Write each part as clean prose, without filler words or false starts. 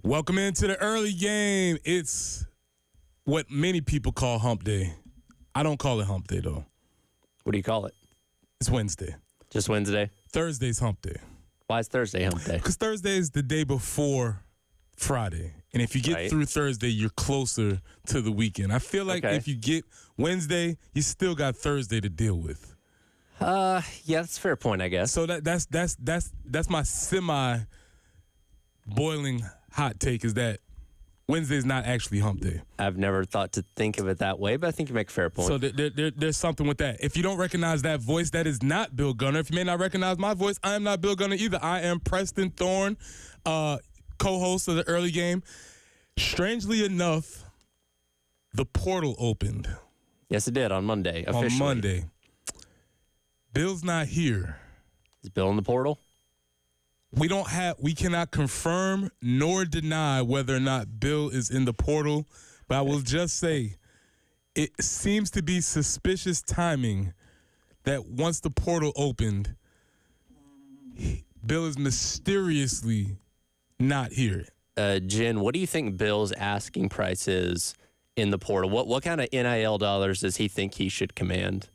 Welcome into the early game. It's what many people call hump day. I don't call it hump day, though. What do you call it? It's Wednesday. Just Wednesday? Thursday's hump day. Why is Thursday hump day? Because Thursday is the day before Friday. And if you get through Thursday, you're closer to the weekend. I feel like if you get Wednesday, you still got Thursday to deal with. Yeah, that's a fair point, I guess. So that's my semi-boiling hot take is that Wednesday's not actually hump day. I've never thought to think of it that way, but I think you make a fair point. So there's something with that. If you don't recognize that voice, that is not Bill Gunner. If you may not recognize my voice, I am not Bill Gunner either. I am Preston Thorne, co-host of the early game. Strangely enough, the portal opened. Yes, it did on Monday, officially. On Monday. Bill's not here. Is Bill in the portal? We cannot confirm nor deny whether or not Bill is in the portal, but I will just say it seems to be suspicious timing that once the portal opened, Bill is mysteriously not here. Jen, what do you think Bill's asking price is in the portal? What kind of NIL dollars does he think he should command?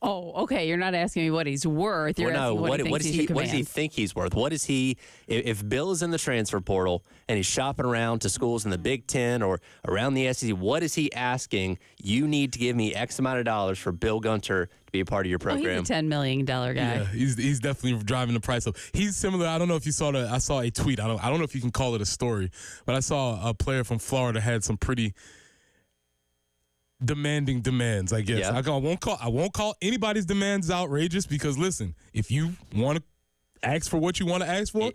Oh, okay. You're not asking me what he's worth. You're asking what does he think he's worth? What is he, if Bill is in the transfer portal and he's shopping around to schools in the Big Ten or around the SEC, what is he asking? You need to give me X amount of dollars for Bill Gunter to be a part of your program. He's a $10 million guy. Yeah, he's definitely driving the price up. He's similar. I don't know if you saw I saw a tweet. I don't know if you can call it a story, but I saw a player from Florida had some pretty demanding demands, I guess. Yeah. I won't call anybody's demands outrageous because listen, if you want to ask for what you want to ask for,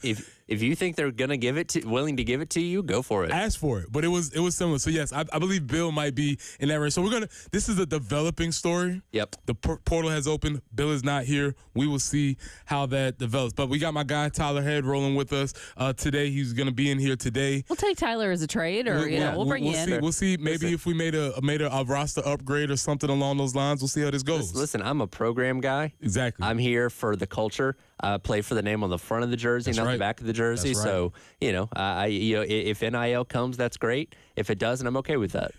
if you think they're gonna willing to give it to you, go for it. Ask for it. But it was similar. So yes, I believe Bill might be in that range. So this is a developing story. Yep. The portal has opened. Bill is not here. We will see how that develops. But we got my guy Tyler Head rolling with us today. He's gonna be in here today. We'll take Tyler as a trade, or we'll bring you in. We'll see. Maybe if we made a roster upgrade or something along those lines, we'll see how this goes. Listen, I'm a program guy. Exactly. I'm here for the culture. I play for the name on the front of the jersey, not the back of the jersey. That's right. So, if NIL comes, that's great. If it doesn't, I'm okay with that.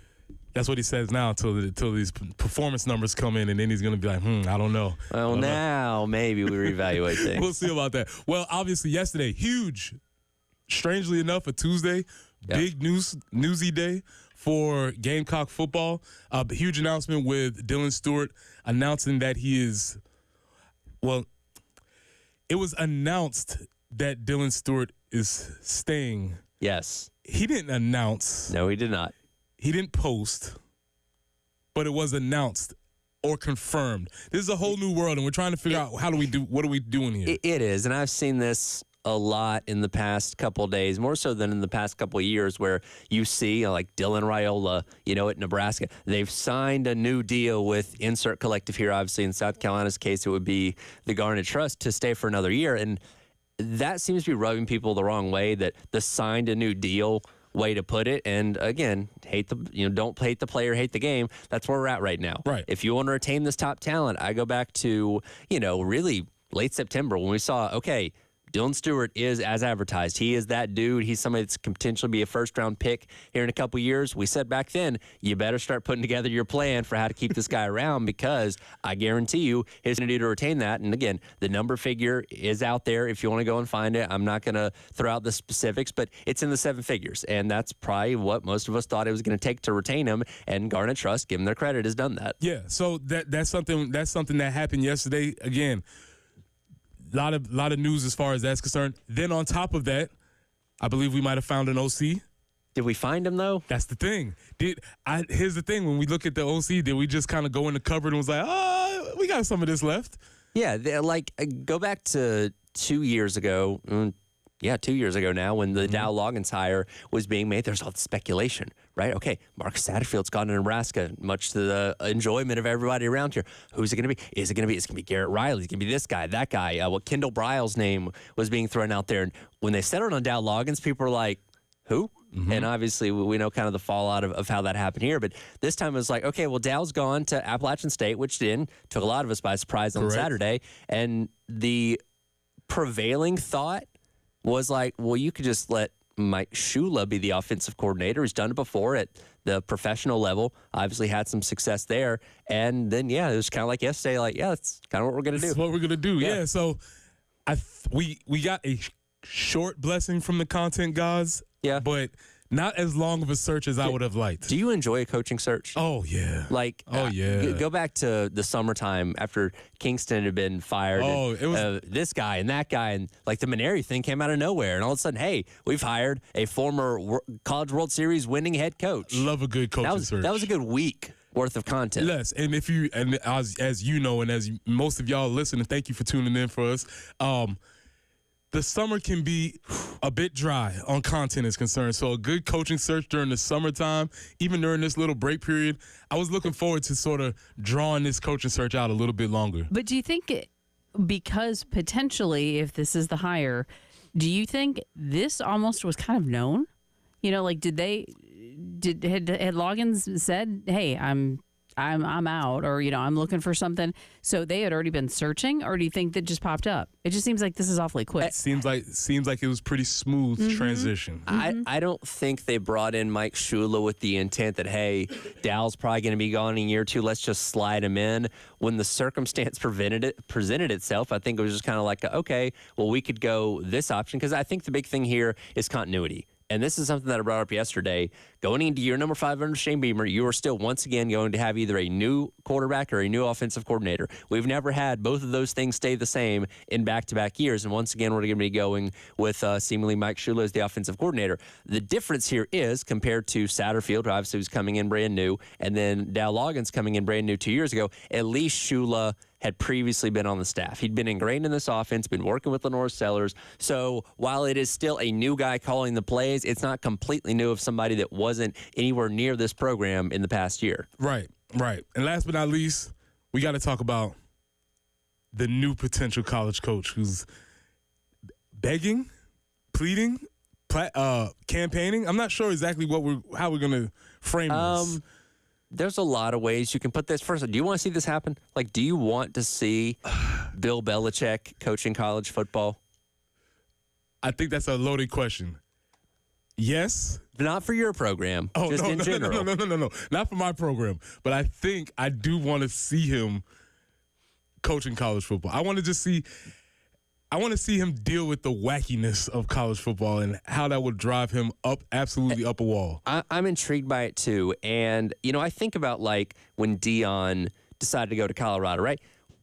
That's what he says now until these performance numbers come in, and then he's going to be like, I don't know. Well, now maybe we reevaluate things. We'll see about that. Well, obviously, yesterday, huge, strangely enough, a Tuesday, big newsy day for Gamecock football. A huge announcement with Dylan Stewart announcing that he is, it was announced that Dylan Stewart is staying. Yes. He didn't announce. No, he did not. He didn't post, but it was announced or confirmed. This is a whole new world, and we're trying to figure out what are we doing here? It is, and I've seen this a lot in the past couple of days, more so than in the past couple of years, where you see like Dylan Raiola, at Nebraska. They've signed a new deal with insert collective here. Obviously, in South Carolina's case, it would be the Garnet Trust to stay for another year. And that seems to be rubbing people the wrong way, that the signed a new deal way to put it. And again, don't hate the player, hate the game. That's where we're at right now. Right. If you want to retain this top talent, I go back to, really late September when we saw, okay, Dylan Stewart is as advertised. He is that dude. He's somebody that's can potentially be a first-round pick here in a couple years. We said back then, you better start putting together your plan for how to keep this guy around, because I guarantee you his ability to retain that. And again, the number figure is out there if you want to go and find it. I'm not going to throw out the specifics, but it's in the seven figures. And that's probably what most of us thought it was going to take to retain him. And Garnet Trust, give him their credit, has done that. Yeah, so that's something that happened yesterday. Again, lot of news as far as that's concerned. Then on top of that, I believe we might have found an OC. Did we find him, though? That's the thing. Here's the thing. When we look at the OC, did we just kind of go in the cupboard and was like, we got some of this left? Yeah, go back to 2 years ago. 2 years ago now, when the Dow Loggins hire was being made, there's all the speculation, right? Okay, Mark Satterfield's gone to Nebraska, much to the enjoyment of everybody around here. Who's it going to be? It's going to be Garrett Riley. It's going to be this guy, that guy. Kendall Bryles' name was being thrown out there. And when they settled on Dow Loggins, people were like, who? Mm-hmm. And obviously, we know kind of the fallout of how that happened here. But this time it was like, okay, well, Dow's gone to Appalachian State, which took a lot of us by surprise on Saturday. And the prevailing thought was like, well, you could just let Mike Shula be the offensive coordinator. He's done it before at the professional level. Obviously had some success there. And then, it was kind of like yesterday, that's kind of what we're going to do. That's what we're going to do, yeah. So we got a short blessing from the content gods, but not as long of a search as I would have liked. Do you enjoy a coaching search? Oh, yeah. Go back to the summertime after Kingston had been fired. Oh, it was this guy and that guy, and the Maneri thing came out of nowhere, and all of a sudden, hey, we've hired a former College World Series winning head coach. Love a good coaching search. That was a good week worth of content. Yes, and as you know, and as most of y'all listening, thank you for tuning in for us. The summer can be a bit dry on content is concerned. So a good coaching search during the summertime, even during this little break period, I was looking forward to sort of drawing this coaching search out a little bit longer. But do you think, because potentially if this is the hire, do you think this almost was kind of known? Had Loggins said, hey, I'm out, or I'm looking for something, so they had already been searching, or do you think that just popped up? It just seems like this is awfully quick. It seems like it was pretty smooth transition. I don't think they brought in Mike Shula with the intent that, hey, Dow's probably going to be gone in year 2, let's just slide him in. When the circumstance presented itself, I think it was just kind of like, okay, well, we could go this option, because I think the big thing here is continuity. And this is something that I brought up yesterday. Going into year number 5 under Shane Beamer, you are still once again going to have either a new quarterback or a new offensive coordinator. We've never had both of those things stay the same in back-to-back years. And once again, we're going to be going with seemingly Mike Shula as the offensive coordinator. The difference here is, compared to Satterfield, who obviously was coming in brand new, and then Dow Loggins coming in brand new 2 years ago, at least Shula had previously been on the staff. He'd been ingrained in this offense, been working with Lenore Sellers. So while it is still a new guy calling the plays, it's not completely new of somebody that wasn't anywhere near this program in the past year. Right. And last but not least, we got to talk about the new potential college coach who's begging, pleading, campaigning. I'm not sure exactly how we're going to frame this. There's a lot of ways you can put this. First, do you want to see this happen? Do you want to see Bill Belichick coaching college football? I think that's a loaded question. Yes. Not for your program, just in general. No. Not for my program. But I think I do want to see him coaching college football. I want to see him deal with the wackiness of college football and how that would drive him absolutely up a wall. I'm intrigued by it too. And, I think about when Dion decided to go to Colorado, right?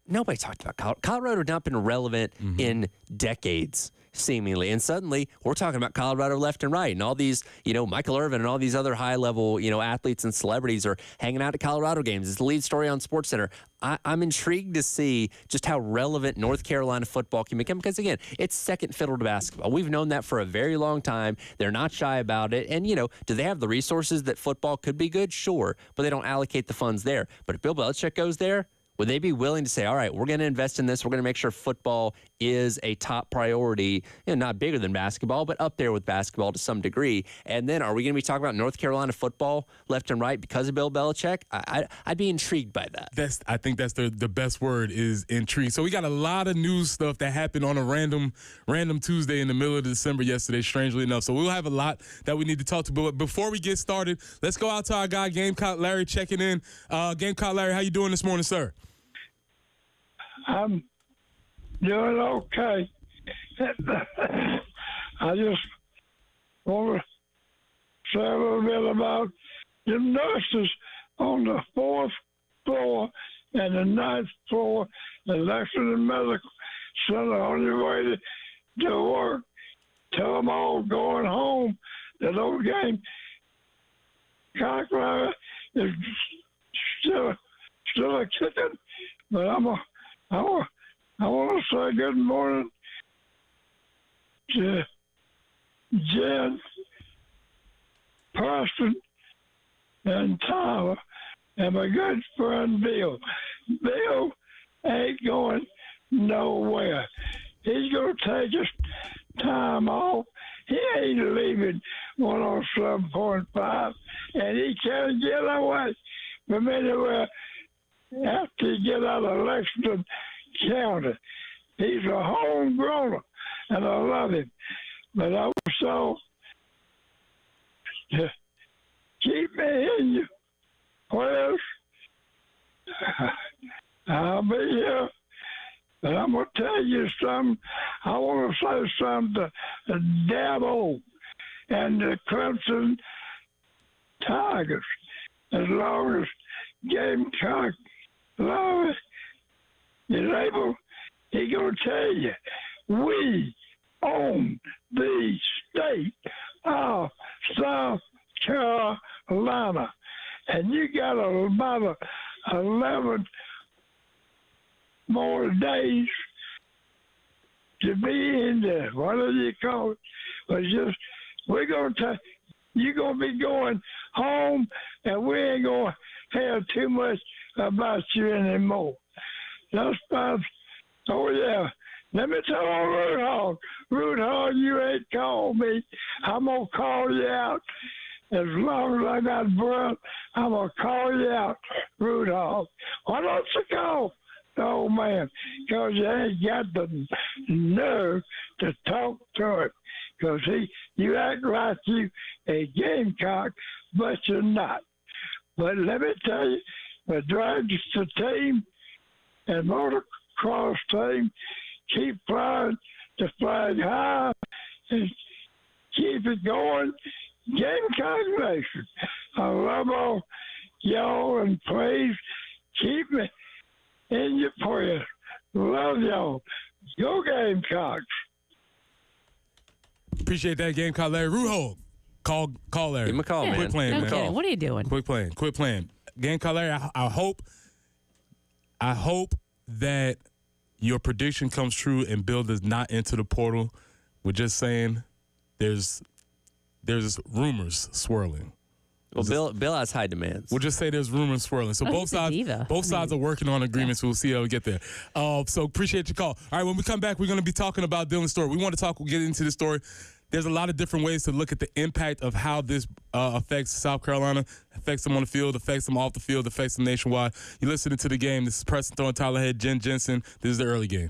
Nobody talked about Colorado. Colorado had not been relevant in decades, seemingly. And suddenly we're talking about Colorado left and right. And all these, Michael Irvin and all these other high-level, athletes and celebrities are hanging out at Colorado games. It's the lead story on SportsCenter. I'm intrigued to see just how relevant North Carolina football can become, because, again, it's second fiddle to basketball. We've known that for a very long time. They're not shy about it. And, do they have the resources that football could be good? Sure, but they don't allocate the funds there. But if Bill Belichick goes there, would they be willing to say, all right, we're going to invest in this. We're going to make sure football is a top priority, not bigger than basketball, but up there with basketball to some degree. And then are we going to be talking about North Carolina football left and right because of Bill Belichick? I'd be intrigued by that. I think that's the best word, is intrigued. So we got a lot of news stuff that happened on a random Tuesday in the middle of December yesterday, strangely enough. So we'll have a lot that we need to talk to. But before we get started, let's go out to our guy, Gamecock Larry, checking in. Gamecock Larry, how you doing this morning, sir? I'm doing okay. I just want to say a little bit about the nurses on the 4th floor and the 9th floor in Lexington Medical Center on your way to work. Tell them all going home that old game Cockler is still a kicking, but I want to say good morning to Jen, Preston, and Tyler, and my good friend Bill. Bill ain't going nowhere. He's going to take his time off. He ain't leaving 107.5, and he can't get away from anywhere after he get out of Lexington County. He's a homegrowner, and I love him. But I saw to keep me in your prayers. I'll be here. But I'm going to tell you something. I want to say something to the devil and the Clemson Tigers. As long as Gamecock Love is able, he's going to tell you, we own the state of South Carolina. And you got about 11 more days to be in there. Whatever you call it. But just, we're going to you're going to be going home, and we ain't going to have too much about you anymore. That's about, oh, yeah. Let me tell on Root Hog, you ain't called me. I'm going to call you out. As long as I got breath, I'm going to call you out, Root Hog. Why don't you call the old man? Because you ain't got the nerve to talk to him. Because you act like you a Gamecock, but you're not. But let me tell you, the Dragster team and motocross team keep flying the flag high and keep it going. Gamecock Nation, I love all y'all, and please keep me in your prayers. Love y'all. Go Gamecocks. Appreciate that, Gamecock Larry. Ruho, call Larry. Give him a call, man. Quit playing, No man. kidding. What are you doing? Quit playing. Gamecock Larry, I hope that your prediction comes true and Bill does not enter the portal. We're just saying there's rumors swirling. Well, Bill has high demands. We'll just say there's rumors swirling. So both he's a sides, diva. are working on agreements. We'll see how we get there. So appreciate your call. All right, when we come back, we're going to be talking about Dylan's story. We want to we'll get into the story. There's a lot of different ways to look at the impact of how this affects South Carolina, affects them on the field, affects them off the field, affects them nationwide. You're listening to The Game. This is Preston Thorne, Tyler Head, Jen Jensen. This is the early game.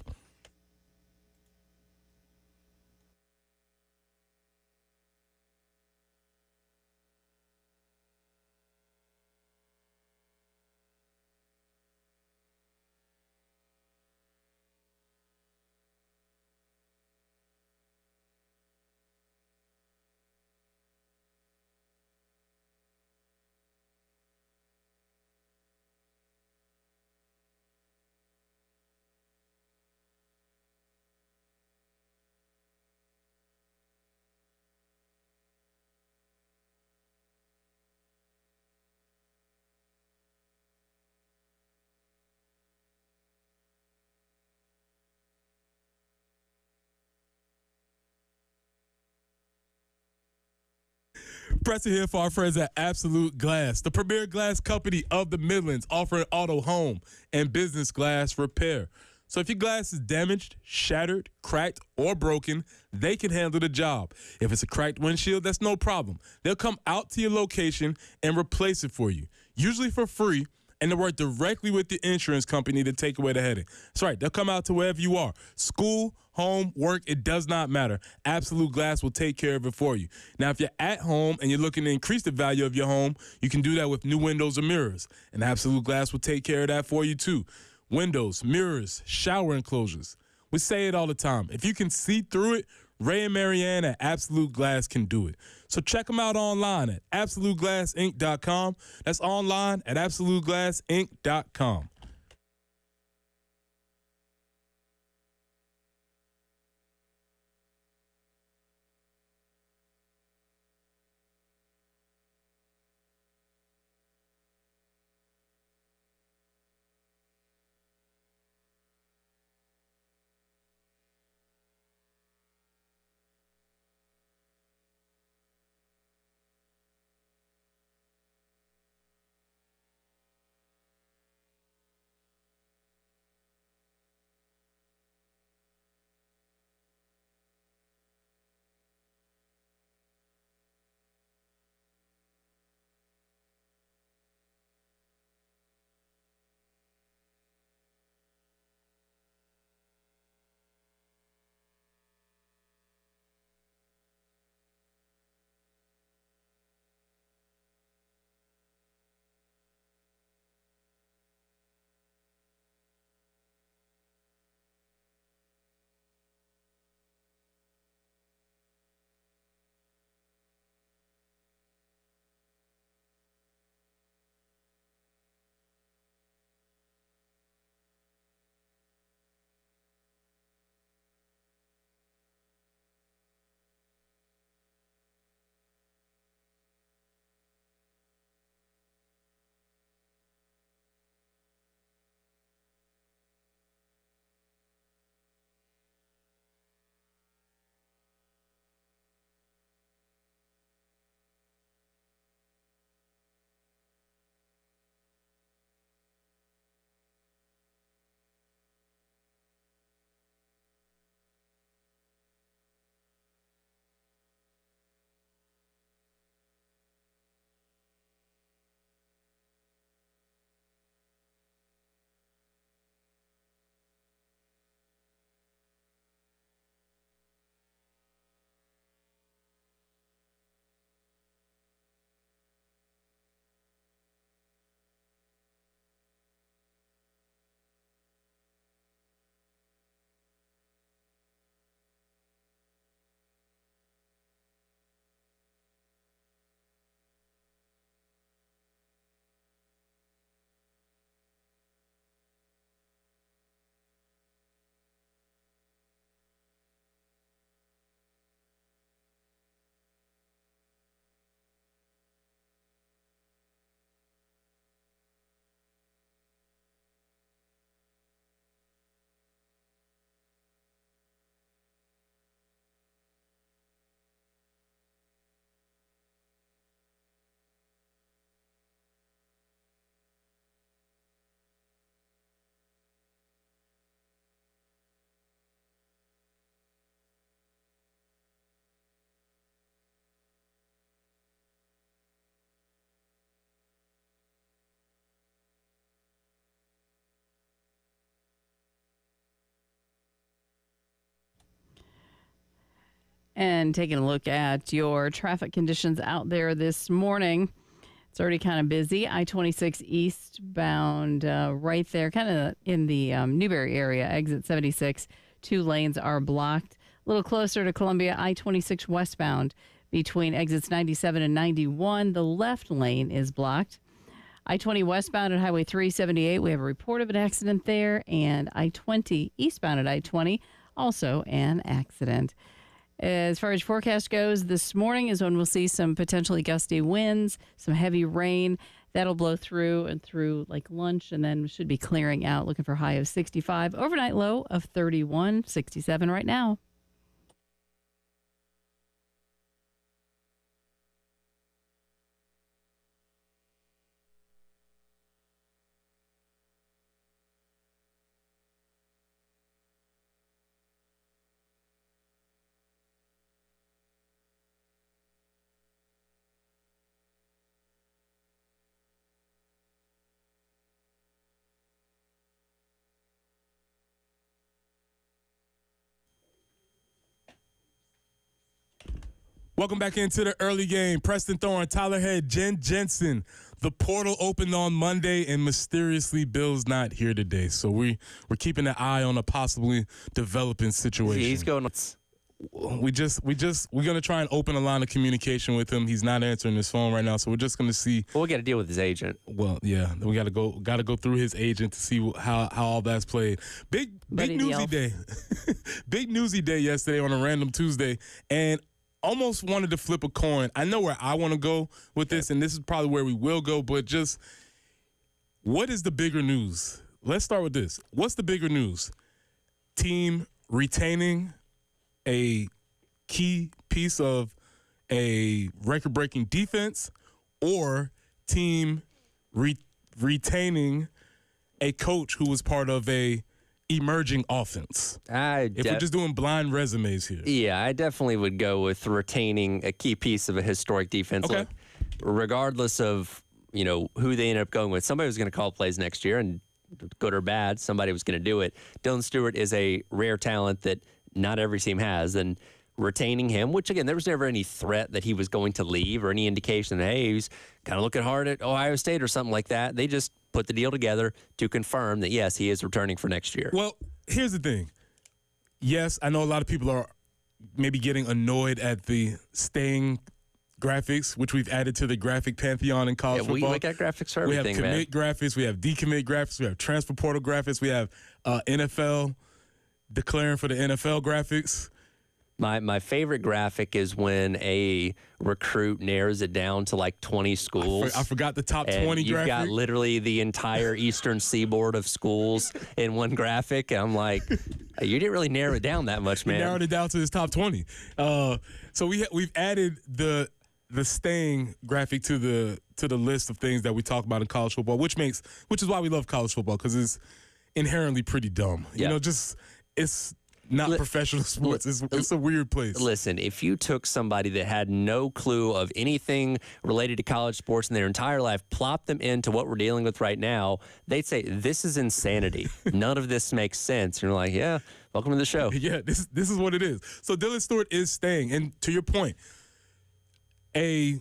Preston here for our friends at Absolute Glass, the premier glass company of the Midlands, offering auto, home, and business glass repair. So if your glass is damaged, shattered, cracked, or broken, they can handle the job. If it's a cracked windshield, that's no problem. They'll come out to your location and replace it for you, usually for free, and they work directly with the insurance company to take away the headache. That's right. They'll come out to wherever you are. School, home, work, it does not matter. Absolute Glass will take care of it for you. Now, if you're at home and you're looking to increase the value of your home, you can do that with new windows or mirrors. And Absolute Glass will take care of that for you, too. Windows, mirrors, shower enclosures. We say it all the time. If you can see through it, Ray and Marianne at Absolute Glass can do it. So check them out online at AbsoluteGlassInc.com. That's online at AbsoluteGlassInc.com. And taking a look at your traffic conditions out there this morning, it's already kind of busy. I-26 eastbound right there, kind of in the Newberry area, exit 76. 2 lanes are blocked. A little closer to Columbia, I-26 westbound between exits 97 and 91. The left lane is blocked. I-20 westbound at Highway 378, we have a report of an accident there. And I-20 eastbound at I-20, also an accident. As far as forecast goes, this morning is when we'll see some potentially gusty winds, some heavy rain. That'll blow through and through like lunch, and then should be clearing out. Looking for a high of 65. Overnight low of 31, 67 right now. Welcome back into the early game. Preston Thorne, Tyler Head, Jen Jensen. The portal opened on Monday, and mysteriously, Bill's not here today. So we're keeping an eye on a possibly developing situation. He's going. We're gonna try and open a line of communication with him. He's not answering his phone right now, so we're just gonna see. Well, we got to deal with his agent. Well, yeah, we gotta go through his agent to see how all that's played. Big newsy day, big newsy day yesterday on a random Tuesday, and almost wanted to flip a coin. I know where I want to go with this, and this is probably where we will go, but just what is the bigger news? Let's start with this. What's the bigger news? Team retaining a key piece of a record-breaking defense, or team retaining a coach who was part of a emerging offense? If we're just doing blind resumes here. Yeah, I definitely would go with retaining a key piece of a historic defense. Okay. Look, regardless of, who they end up going with, somebody was going to call plays next year, and good or bad, somebody was going to do it. Dylan Stewart is a rare talent that not every team has, and retaining him, which, again, there was never any threat that he was going to leave or any indication that, hey, he's kind of looking hard at Ohio State or something like that. They just put the deal together to confirm that, yes, he is returning for next year. Well, here's the thing. Yes, I know a lot of people are maybe getting annoyed at the staying graphics, which we've added to the graphic pantheon in college football. We got graphics for everything, we have man. commit graphics, we have decommit graphics, we have transfer portal graphics, we have NFL declaring for the NFL graphics. My favorite graphic is when a recruit narrows it down to like 20 schools. I forgot the top 20 you've graphic. got literally the entire eastern seaboard of schools in one graphic. And I'm like, you didn't really narrow it down that much, man. We narrowed it down to his top 20. So we've added the staying graphic to the list of things that we talk about in college football, which is why we love college football, because it's inherently pretty dumb. Yeah. It's not professional sports. It's a weird place. Listen, if you took somebody that had no clue of anything related to college sports in their entire life, plopped them into what we're dealing with right now, they'd say, this is insanity. None of this makes sense. And you're like, yeah, welcome to the show. Yeah, this is what it is. So Dylan Stewart is staying. And to your point, we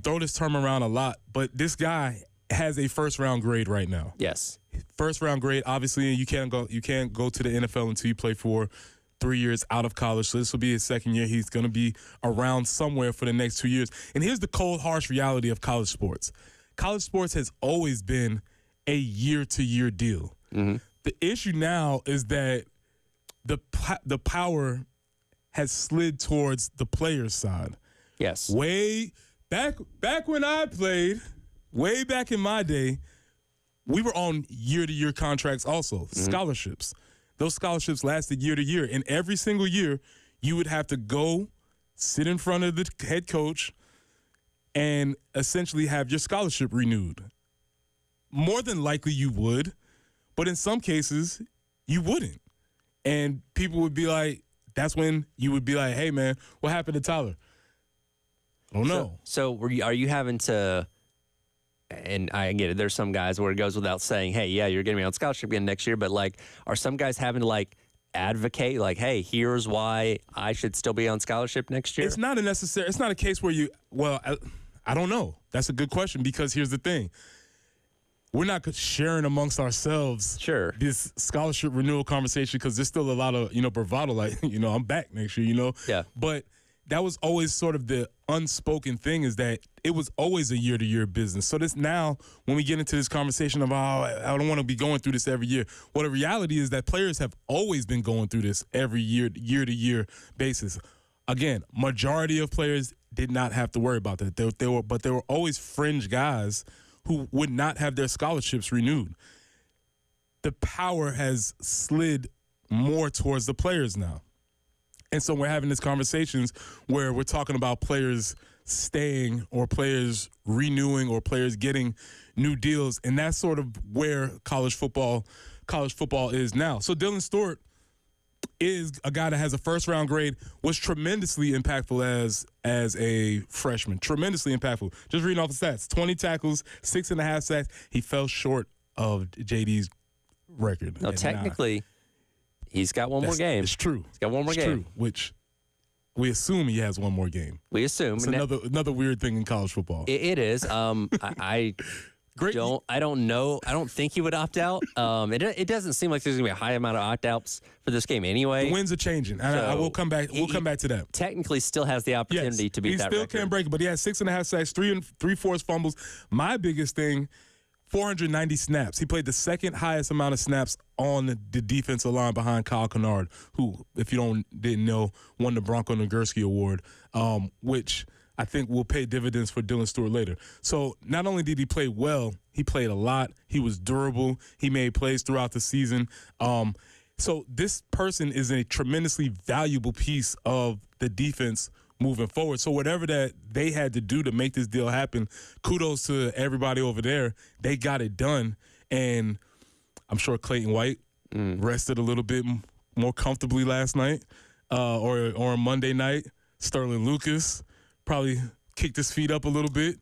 throw this term around a lot, but this guy has a first-round grade right now. Yes. First-round grade, obviously, you can't go to the NFL until you play for 3 years out of college. So this will be his second year. He's going to be around somewhere for the next 2 years. And here's the cold, harsh reality of college sports. College sports has always been a year-to-year deal. Mm-hmm. The issue now is that the power has slid towards the player's side. Yes. Way back when I played, way back in my day, we were on year-to-year contracts also, scholarships. Those scholarships lasted year to year. And every single year, you would have to go sit in front of the head coach and essentially have your scholarship renewed. More than likely you would, but in some cases, you wouldn't. And people would be like, that's when you would be like, hey, man, what happened to Tyler? I don't know. So are you having to, and I get it, there's some guys where it goes without saying, hey, yeah, you're getting me on scholarship again next year, but like, are some guys having to like advocate, like, hey, here's why I should still be on scholarship next year? It's not a case where I don't know. That's a good question, because here's the thing. We're not sharing amongst ourselves this scholarship renewal conversation, because there's still a lot of, bravado, like, I'm back next year, Yeah. But that was always sort of the unspoken thing, is that it was always a year-to-year business. So this now, when we get into this conversation of, I don't want to be going through this every year. Well, the reality is that players have always been going through this every year-to-year basis. Again, majority of players did not have to worry about that. There were always fringe guys who would not have their scholarships renewed. The power has slid more towards the players now. And so we're having these conversations where we're talking about players staying or players renewing or players getting new deals. And that's sort of where college football is now. So Dylan Stewart is a guy that has a first-round grade, was tremendously impactful as a freshman. Tremendously impactful. Just reading off the stats, 20 tackles, 6.5 sacks. He fell short of JD's record. No, technically, he's got one more game. It's true. He's got one more game. True, which we assume he has one more game. We assume. It's another weird thing in college football. It is. I don't know. I don't think he would opt out. It doesn't seem like there's going to be a high amount of opt-outs for this game anyway. The winds are changing. I will come back. We'll come back to that. Technically still has the opportunity to beat that record. He still can break it, but he has 6.5 sacks, 3 fumbles. My biggest thing, 490 snaps. He played the second highest amount of snaps on the defensive line behind Kyle Kennard, who, if you didn't know, won the Bronco Nagurski Award, which I think will pay dividends for Dylan Stewart later. So not only did he play well, he played a lot. He was durable. He made plays throughout the season. So this person is a tremendously valuable piece of the defense moving forward. So whatever that they had to do to make this deal happen, kudos to everybody over there. They got it done. And I'm sure Clayton White rested a little bit more comfortably last night or on Monday night. Sterling Lucas probably kicked his feet up a little bit.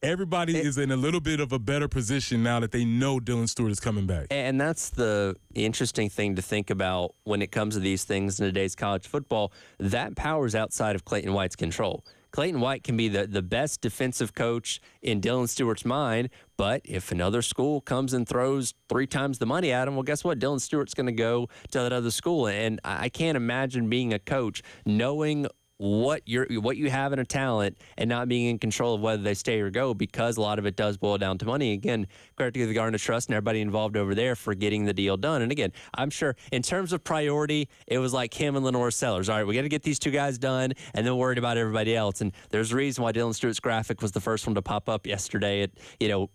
Everybody is in a little bit of a better position now that they know Dylan Stewart is coming back. And that's the interesting thing to think about when it comes to these things in today's college football. That power is outside of Clayton White's control. Clayton White can be the best defensive coach in Dylan Stewart's mind, but if another school comes and throws 3 times the money at him, well, guess what? Dylan Stewart's going to go to that other school. And I can't imagine being a coach knowing what you have in a talent and not being in control of whether they stay or go, because a lot of it does boil down to money. Again, credit to the Garnet Trust and everybody involved over there for getting the deal done. And again, I'm sure in terms of priority, it was like him and Lenore Sellers. All right, we got to get these 2 guys done and then worried about everybody else. And there's a reason why Dylan Stewart's graphic was the first one to pop up yesterday at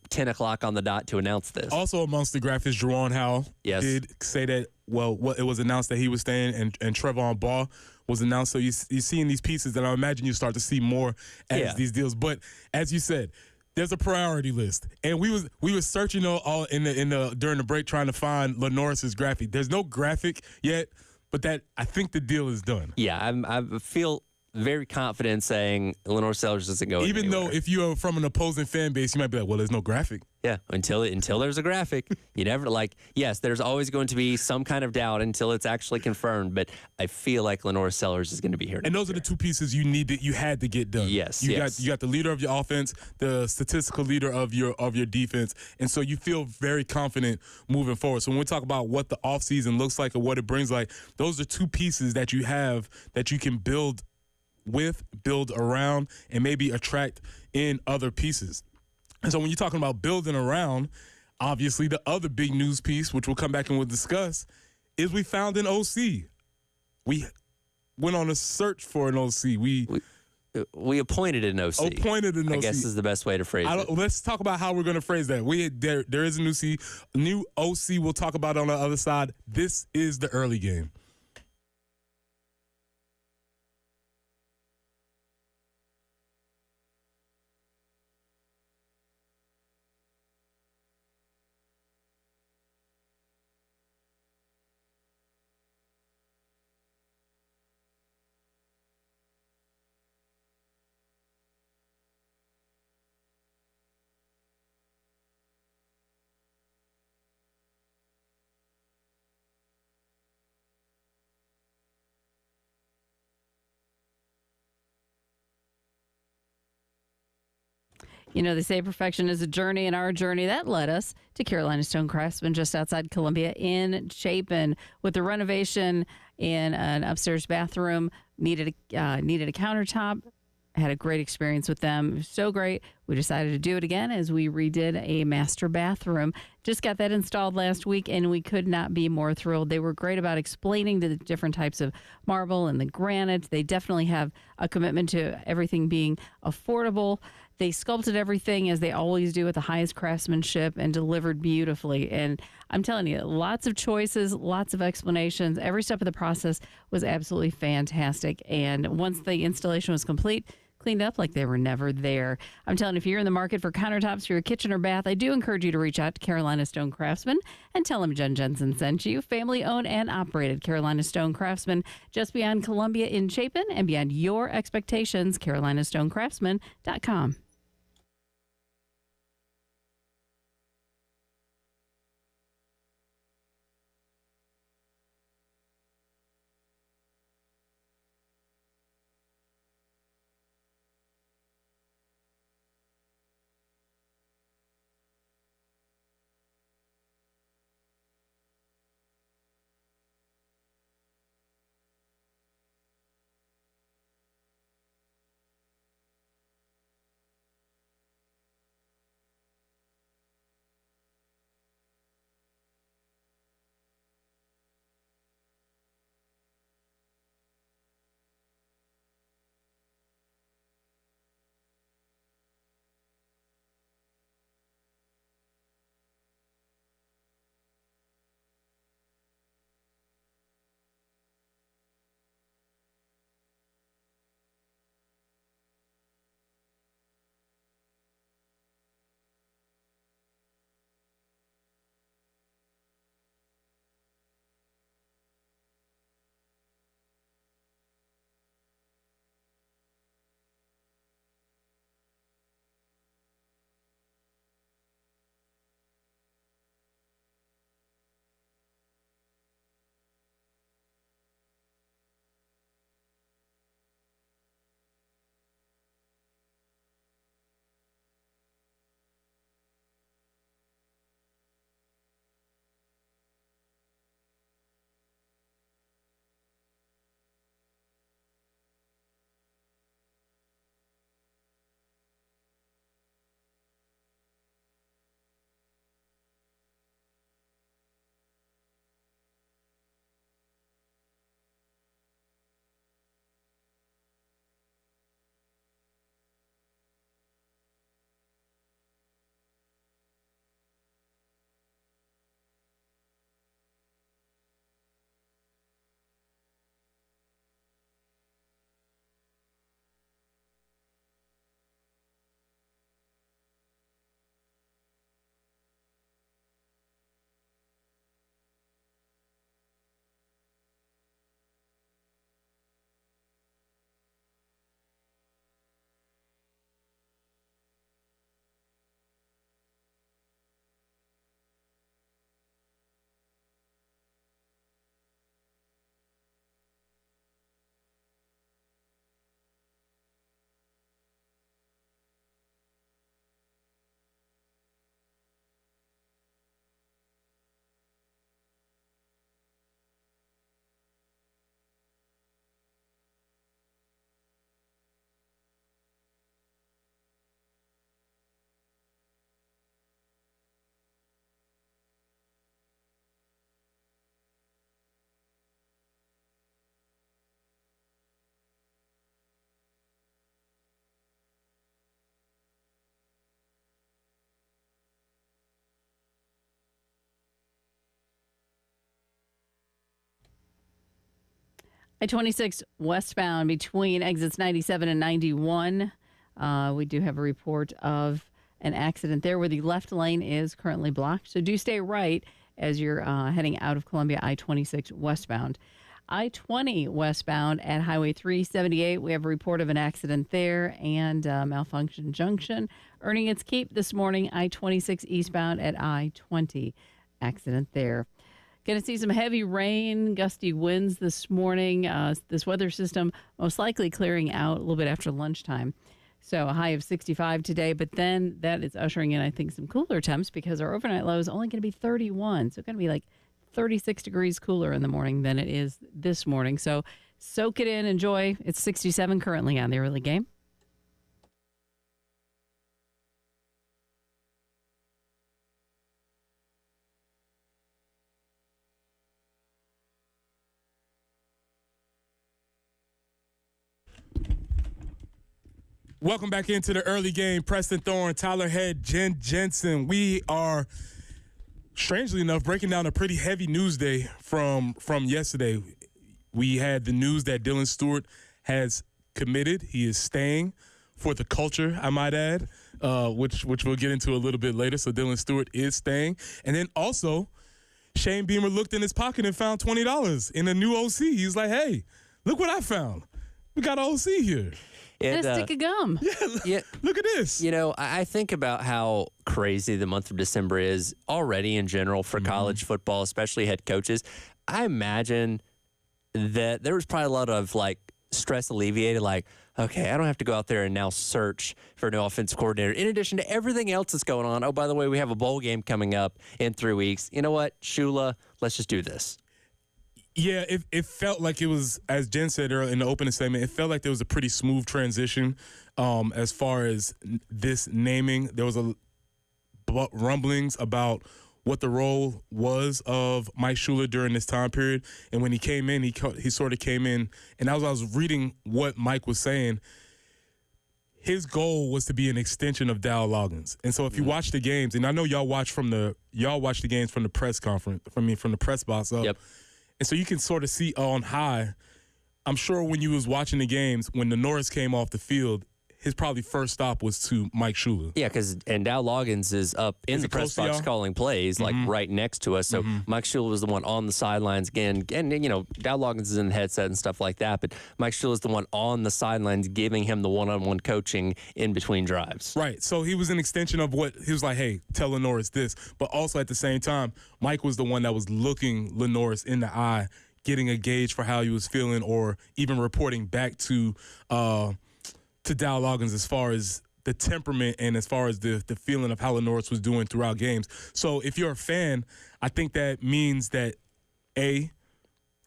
10 o'clock on the dot to announce this. Also amongst the graphics, Jerron Howell did say that, it was announced that he was staying and Trevon Ball was announced. So you're seeing these pieces, and I imagine you start to see more as these deals. But as you said, there's a priority list, and we was searching all in the during the break trying to find Lenoris's graphic. There's no graphic yet, but that I think the deal is done. Yeah, I feel very confident saying Lenore Sellers doesn't go even anywhere. Though if you are from an opposing fan base, you might be like, well, there's no graphic. Yeah, until there's a graphic, you never yes, there's always going to be some kind of doubt until it's actually confirmed. But I feel like Lenore Sellers is going to be here. And those are the 2 pieces you had to get done. Yes, you got the leader of your offense, the statistical leader of your defense, and so you feel very confident moving forward. So when we talk about what the offseason looks like or what it brings, those are 2 pieces that you have that you can build around, and maybe attract in other pieces. And so when you're talking about building around, obviously the other big news piece, which we'll come back and we'll discuss, is we found an OC. We went on a search for an OC. We appointed an OC. I guess is the best way to phrase it. Let's talk about how we're going to phrase that. There is a new OC we'll talk about on the other side. This is the early game. You know, they say perfection is a journey, and our journey that led us to Carolina Stone Craftsman just outside Columbia in Chapin. With the renovation in an upstairs bathroom, needed a countertop. Had a great experience with them. It was so great. We decided to do it again as we redid a master bathroom. Just got that installed last week, and we could not be more thrilled. They were great about explaining the different types of marble and the granite. They definitely have a commitment to everything being affordable. They sculpted everything as they always do with the highest craftsmanship and delivered beautifully. And I'm telling you, lots of choices, lots of explanations. Every step of the process was absolutely fantastic. And once the installation was complete, cleaned up like they were never there. I'm telling you, if you're in the market for countertops for your kitchen or bath, I do encourage you to reach out to Carolina Stone Craftsman and tell them Jen Jensen sent you. Family owned and operated Carolina Stone Craftsman, just beyond Columbia in Chapin and beyond your expectations, carolinastonecraftsman.com. I-26 westbound between exits 97 and 91. We do have a report of an accident there where the left lane is currently blocked. So do stay right as you're heading out of Columbia I-26 westbound. I-20 westbound at Highway 378. We have a report of an accident there and malfunction junction. Earning its keep this morning, I-26 eastbound at I-20. Accident there. Going to see some heavy rain, gusty winds this morning. This weather system most likely clearing out a little bit after lunchtime. So a high of 65 today, but then that is ushering in, I think, some cooler temps because our overnight low is only going to be 31. So it's going to be like 36 degrees cooler in the morning than it is this morning. So soak it in, enjoy. It's 67 currently on the early game. Welcome back into the early game. Preston Thorne, Tyler Head, Jen Jensen. We are, strangely enough, breaking down a pretty heavy news day from yesterday. We had the news that Dylan Stewart has committed. He is staying for the culture, I might add, which we'll get into a little bit later. So Dylan Stewart is staying. And then also, Shane Beamer looked in his pocket and found $20 in a new OC. He's like, hey, look what I found. We got an OC here. And a stick of gum. Yeah, look at this. You know, I think about how crazy the month of December is already in general for college football, especially head coaches. I imagine that there was probably a lot of like stress alleviated, like, okay, I don't have to go out there and now search for a new offensive coordinator. In addition to everything else that's going on, oh, by the way, we have a bowl game coming up in 3 weeks. You know what, Shula, let's just do this. Yeah, it felt like it was, as Jen said earlier in the opening statement, it felt like there was a pretty smooth transition as far as this naming. There was a rumblings about what the role was of Mike Shula during this time period. And when he came in, he sort of came in, and as I was reading what Mike was saying, his goal was to be an extension of Dow Loggins. And so if you watch the games, and I know y'all watch the games from the press conference, from the press box up. Yep. And so you can sort of see on high, I'm sure when you was watching the games, when the Norris came off the field, his probably first stop was to Mike Shula. Yeah, because Dow Loggins is up in the press box calling plays, like right next to us. So Mike Shula was the one on the sidelines again. And, you know, Dow Loggins is in the headset and stuff like that. But Mike Shula is the one on the sidelines giving him the one-on-one coaching in between drives. Right. So he was an extension of what he was like, hey, tell Lenoris this. But also at the same time, Mike was the one that was looking Lenoris in the eye, getting a gauge for how he was feeling, or even reporting back to Dow Loggins as far as the temperament and as far as the feeling of how Lenoris was doing throughout games. So if you're a fan, I think that means that, A,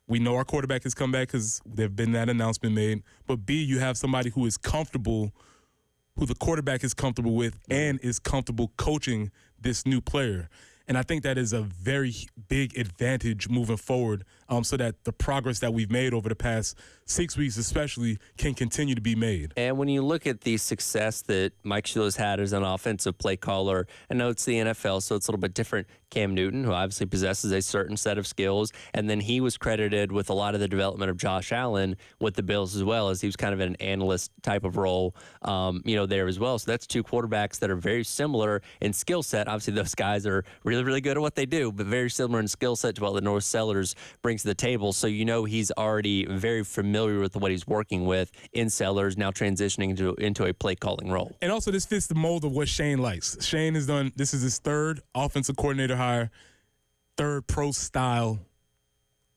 we know our quarterback has come back because there's been that announcement made, but B, you have somebody who is comfortable, who the quarterback is comfortable with and is comfortable coaching this new player. And I think that is a very big advantage moving forward, so that the progress that we've made over the past 6 weeks especially can continue to be made. And when you look at the success that Mike Shula's had as an offensive play caller, I know it's the NFL, so it's a little bit different. Cam Newton, who obviously possesses a certain set of skills, and then he was credited with a lot of the development of Josh Allen with the Bills as well, as he was kind of an analyst type of role, there as well. So that's two quarterbacks that are very similar in skill set. Obviously, those guys are really, really good at what they do, but very similar in skill set to what Lenoir Sellers brings to the table. So you know he's already very familiar with what he's working with in Sellers, now transitioning into a play calling role. And also, this fits the mold of what Shane likes. Shane has done, this is his third offensive coordinator hire, third pro-style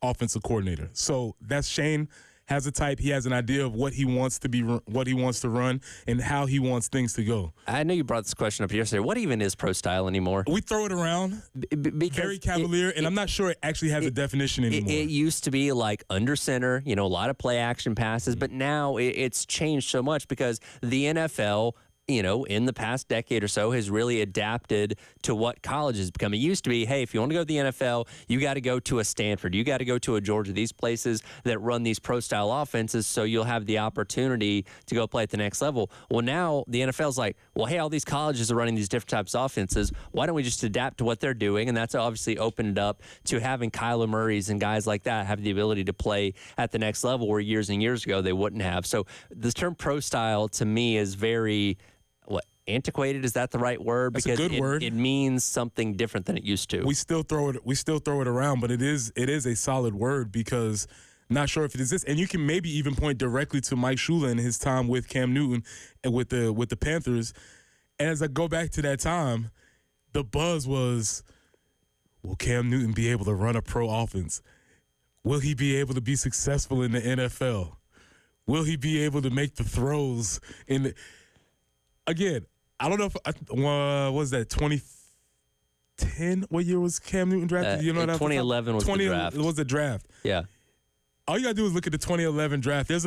offensive coordinator. So that's Shane has a type. He has an idea of what he wants to be, what he wants to run, and how he wants things to go. I know you brought this question up yesterday. What even is pro-style anymore? We throw it around, very cavalier, and I'm not sure it actually has a definition anymore. It used to be like under center, a lot of play action passes, but now it's changed so much because the NFL, in the past decade or so, has really adapted to what college has become. It used to be, hey, if you want to go to the NFL, you got to go to a Stanford, you got to go to a Georgia, these places that run these pro-style offenses, so you'll have the opportunity to go play at the next level. Well, now the NFL's like, well, hey, all these colleges are running these different types of offenses. Why don't we just adapt to what they're doing? And that's obviously opened it up to having Kyler Murrays and guys like that have the ability to play at the next level where years and years ago they wouldn't have. So this term pro-style to me is very... antiquated, is that the right word? Because a good word. It means something different than it used to. We still throw it around, but it is a solid word, because not sure if it is this. And you can maybe even point directly to Mike Shula and his time with Cam Newton and with the Panthers. And as I go back to that time, the buzz was, will Cam Newton be able to run a pro offense? Will he be able to be successful in the NFL? Will he be able to make the throws in the... again, I don't know if what was that 2010? What year was Cam Newton drafted? You know what? 2011 was the draft. It was the draft. Yeah. All you gotta do is look at the 2011 draft. It's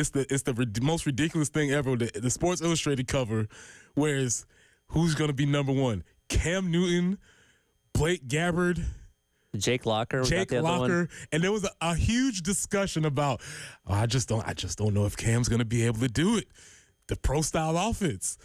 the most ridiculous thing ever. The Sports Illustrated cover, whereas who's gonna be number one? Cam Newton, Blake Gabbard, Jake Locker. Was that the other one? And there was a huge discussion about. Oh, I just don't know if Cam's gonna be able to do it. The pro style offense.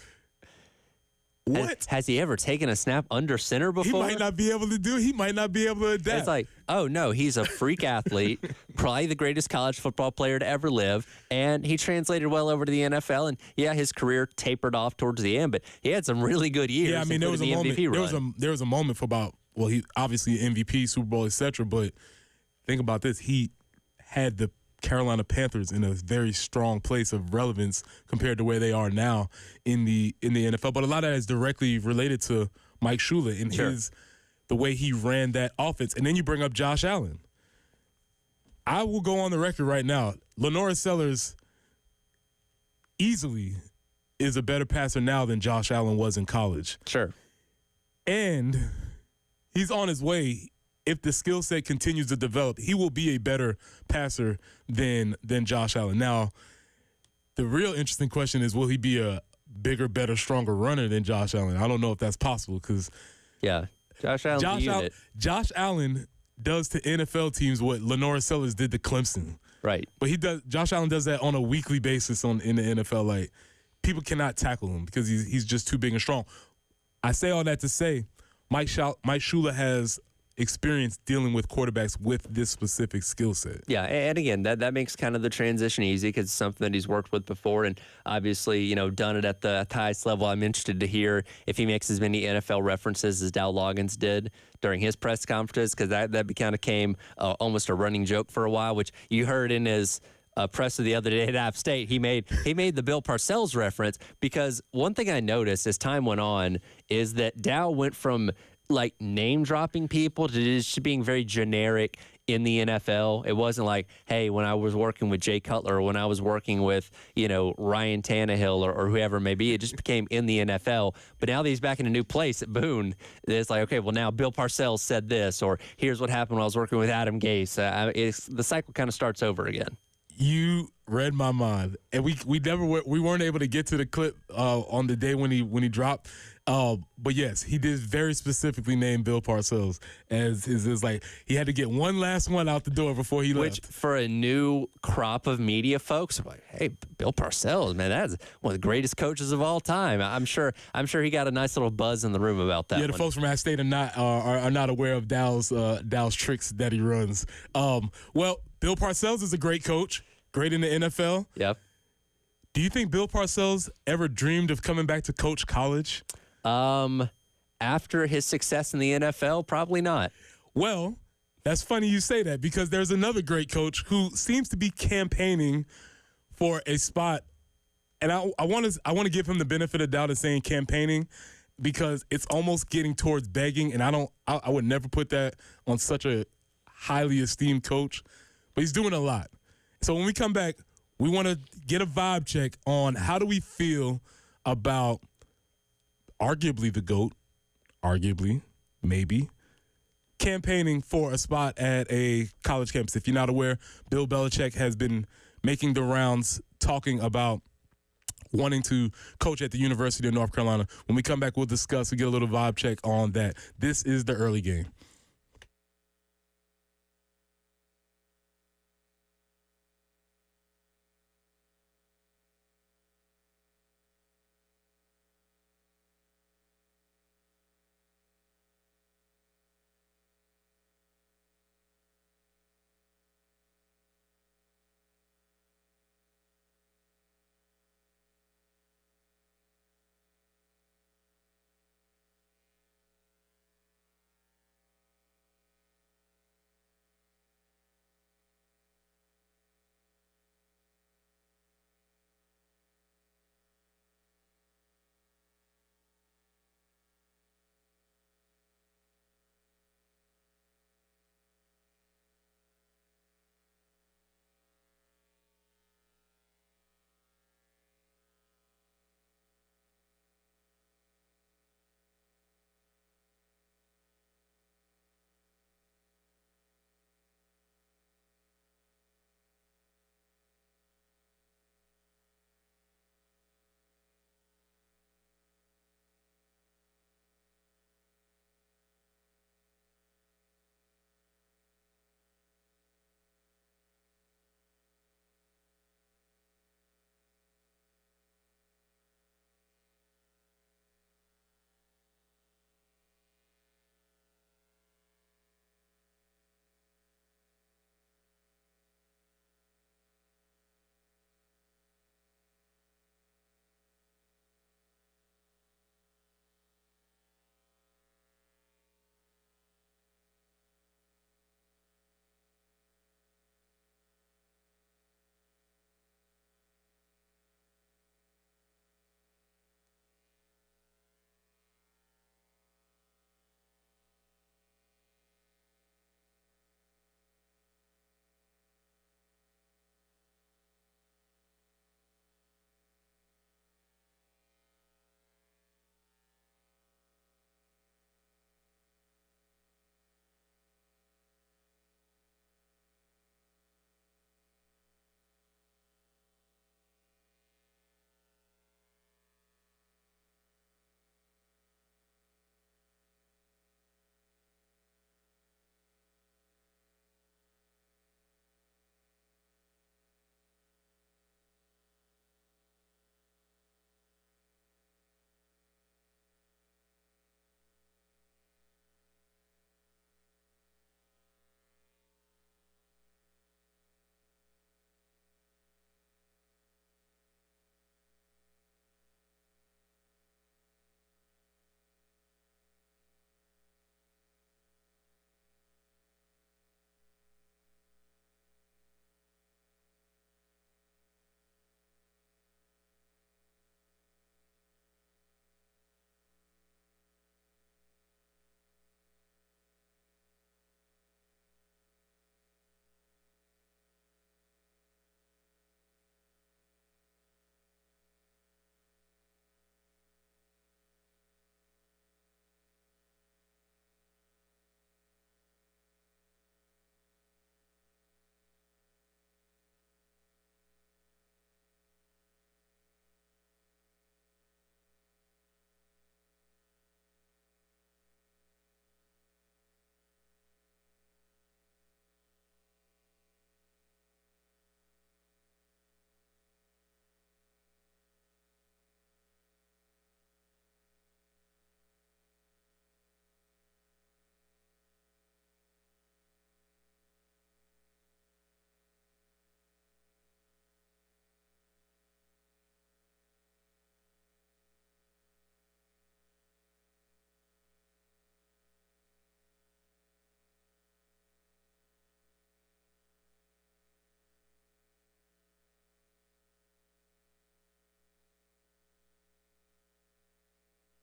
What? Has he ever taken a snap under center before? He might not be able to do it. He might not be able to adapt. It's like, oh, no, he's a freak athlete, probably the greatest college football player to ever live, and he translated well over to the NFL. And, yeah, his career tapered off towards the end, but he had some really good years. Yeah, I mean, there was a moment. MVP There was a moment for about, well, he obviously MVP, Super Bowl, etc. But think about this. He had the Carolina Panthers in a very strong place of relevance compared to where they are now in the NFL. But a lot of that is directly related to Mike Shula and the way he ran that offense. And then you bring up Josh Allen. I will go on the record right now. Lenora Sellers easily is a better passer now than Josh Allen was in college. Sure. And he's on his way. If the skill set continues to develop, he will be a better passer than Josh Allen. Now, the real interesting question is, will he be a bigger, better, stronger runner than Josh Allen? I don't know if that's possible because Josh Allen does to NFL teams what Lenora Sellers did to Clemson. Right. But Josh Allen does that on a weekly basis in the NFL. Like, people cannot tackle him because he's just too big and strong. I say all that to say Mike Shula has experience dealing with quarterbacks with this specific skill set. Yeah, and again, that makes kind of the transition easy because it's something that he's worked with before and obviously, done it at the highest level. I'm interested to hear if he makes as many NFL references as Dow Loggins did during his press conferences because that kind of came almost a running joke for a while, which you heard in his presser the other day at App State. He made the Bill Parcells reference because one thing I noticed as time went on is that Dow went from like name dropping people to just being very generic in the NFL. It wasn't like, hey, when I was working with Jay Cutler or when I was working with, Ryan Tannehill or whoever it may be, it just became in the NFL. But now that he's back in a new place at Boone, it's like, okay, well, now Bill Parcells said this, or here's what happened when I was working with Adam Gase. The cycle kind of starts over again. You read my mind, and we weren't able to get to the clip on the day when he dropped. But yes, he did very specifically name Bill Parcells as his like he had to get one last one out the door before he left. Which for a new crop of media folks, like, hey, Bill Parcells, man, that's one of the greatest coaches of all time. I'm sure he got a nice little buzz in the room about that. Yeah, the folks from App State are not aware of Dow's tricks that he runs. Well, Bill Parcells is a great coach, great in the NFL. Yep. Do you think Bill Parcells ever dreamed of coming back to coach college? After his success in the NFL, probably not. Well, that's funny you say that because there's another great coach who seems to be campaigning for a spot, and I want to give him the benefit of doubt of saying campaigning because it's almost getting towards begging, and I would never put that on such a highly esteemed coach, but he's doing a lot. So when we come back, we want to get a vibe check on how do we feel about arguably the GOAT, maybe, campaigning for a spot at a college campus. If you're not aware, Bill Belichick has been making the rounds talking about wanting to coach at the University of North Carolina. When we come back, we'll discuss, we'll get a little vibe check on that. This is the early game.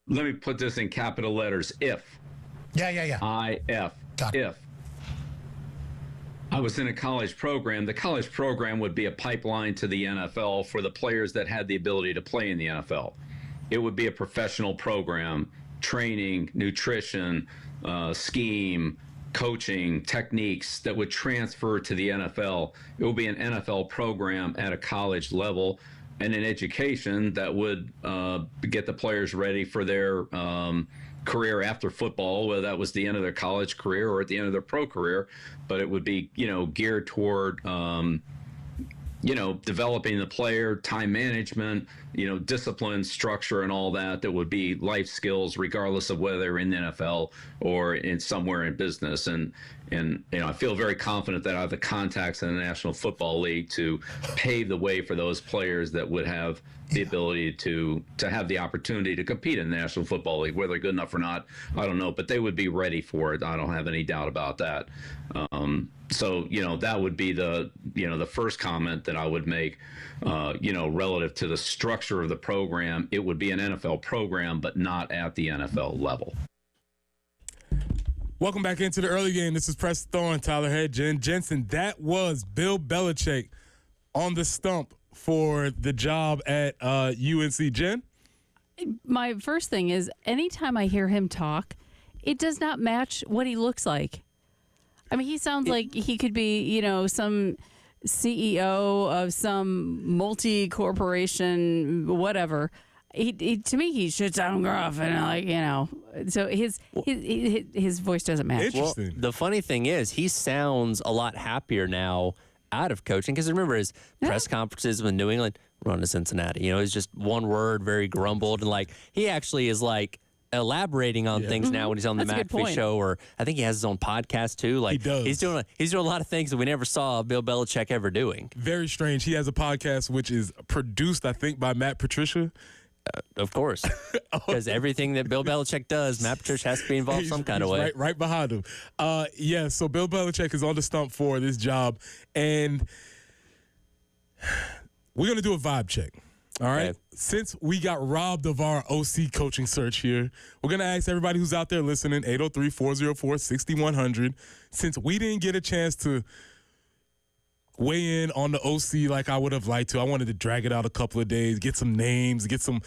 let me put this in capital letters. If. Yeah. I-F. Got it. If I was in a college program, the college program would be a pipeline to the NFL for the players that had the ability to play in the NFL. It would be a professional program, training, nutrition, scheme, coaching, techniques that would transfer to the NFL. It would be an NFL program at a college level and an education that would get the players ready for their career after football, whether that was the end of their college career or at the end of their pro career. But it would be, geared toward, developing the player, time management, discipline, structure, and all that. That would be life skills, regardless of whether they're in the NFL or in somewhere in business. And I feel very confident that I have the contacts in the National Football League to pave the way for those players that would have the ability to have the opportunity to compete in the National Football League. Whether they're good enough or not, I don't know, but they would be ready for it. I don't have any doubt about that. So that would be the first comment that I would make, relative to the structure of the program. It would be an NFL program, but not at the NFL level. Welcome back into the early game. This is Preston Thorne, Tyler Head, Jen Jensen. That was Bill Belichick on the stump for the job at UNC. Jen? My first thing is, anytime I hear him talk, it does not match what he looks like. I mean, he sounds like he could be, some CEO of some multi-corporation, whatever. To me, he should sound gruff and so his voice doesn't match. Interesting. Well, the funny thing is, he sounds a lot happier now out of coaching, because remember his press conferences with New England, run to Cincinnati. It's just one word, very grumbled, and he actually is elaborating on things now when he's on the McAfee show, or I think he has his own podcast too. He does. He's doing a lot of things that we never saw Bill Belichick ever doing. Very strange. He has a podcast which is produced, I think, by Matt Patricia. Of course, because everything that Bill Belichick does, Matt Patricia has to be involved some kind of way. Right behind him. So Bill Belichick is on the stump for this job, and we're going to do a vibe check. All right. Okay. Since we got robbed of our OC coaching search here, we're going to ask everybody who's out there listening, 803-404-6100. Since we didn't get a chance to weigh in on the OC like I would have liked to, I wanted to drag it out a couple of days, get some names, get some,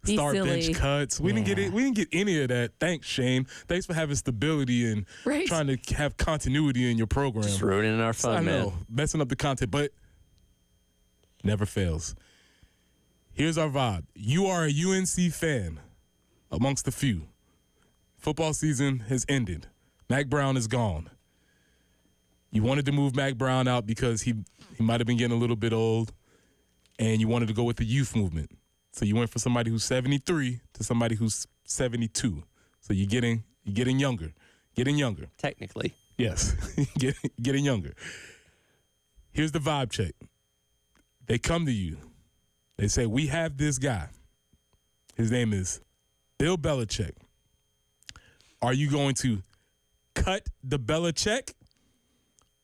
start bench cuts. We didn't get it. We didn't get any of that. Thanks, Shane. Thanks for having stability and trying to have continuity in your program. Just ruining our fun, man. Messing up the content, but never fails. Here's our vibe. You are a UNC fan amongst the few. Football season has ended. Mac Brown is gone. You wanted to move Mac Brown out because he might have been getting a little bit old, and you wanted to go with the youth movement. So you went from somebody who's 73 to somebody who's 72. So you're getting younger. Technically. Yes, getting younger. Here's the vibe check. They come to you. They say, we have this guy. His name is Bill Belichick. Are you going to cut the Belichick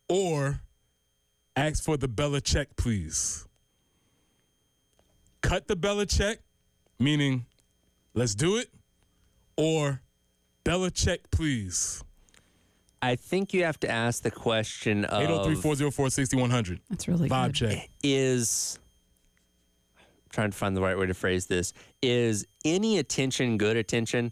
or ask for the Belichick, please? Cut the Belichick, meaning let's do it, or Belichick, please? I think you have to ask the question of 803-404-6100. That's really vibe good. check. I'm trying to find the right way to phrase this. Is any attention good attention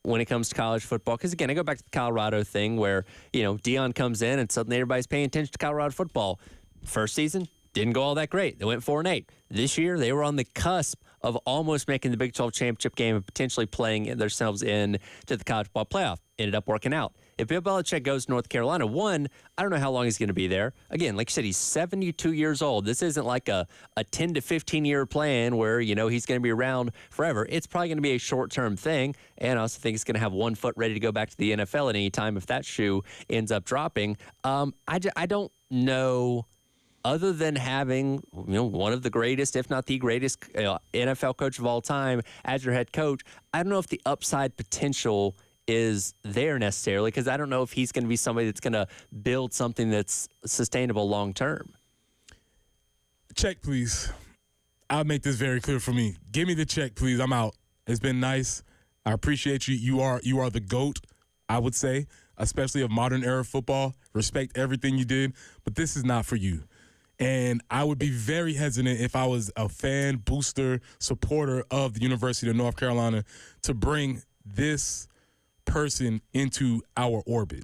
when it comes to college football? Because, again, I go back to the Colorado thing where, Deion comes in and suddenly everybody's paying attention to Colorado football. First season, didn't go all that great. They went 4-8. This year, they were on the cusp of almost making the Big 12 championship game and potentially playing themselves in to the college football playoff. Ended up working out. If Bill Belichick goes to North Carolina, I don't know how long he's going to be there. Again, like you said, he's 72 years old. This isn't like a 10 to 15-year plan where, he's going to be around forever. It's probably going to be a short-term thing, and I also think he's going to have one foot ready to go back to the NFL at any time if that shoe ends up dropping. I don't know, other than having one of the greatest, if not the greatest, NFL coach of all time as your head coach, I don't know if the upside potential is there necessarily, because I don't know if he's going to be somebody that's going to build something that's sustainable long term. Check, please. I'll make this very clear for me. Give me the check, please. I'm out. It's been nice. I appreciate you. You are the GOAT, I would say, especially of modern era football. Respect everything you did, but this is not for you. And I would be very hesitant if I was a fan, booster, supporter of the University of North Carolina to bring this person into our orbit,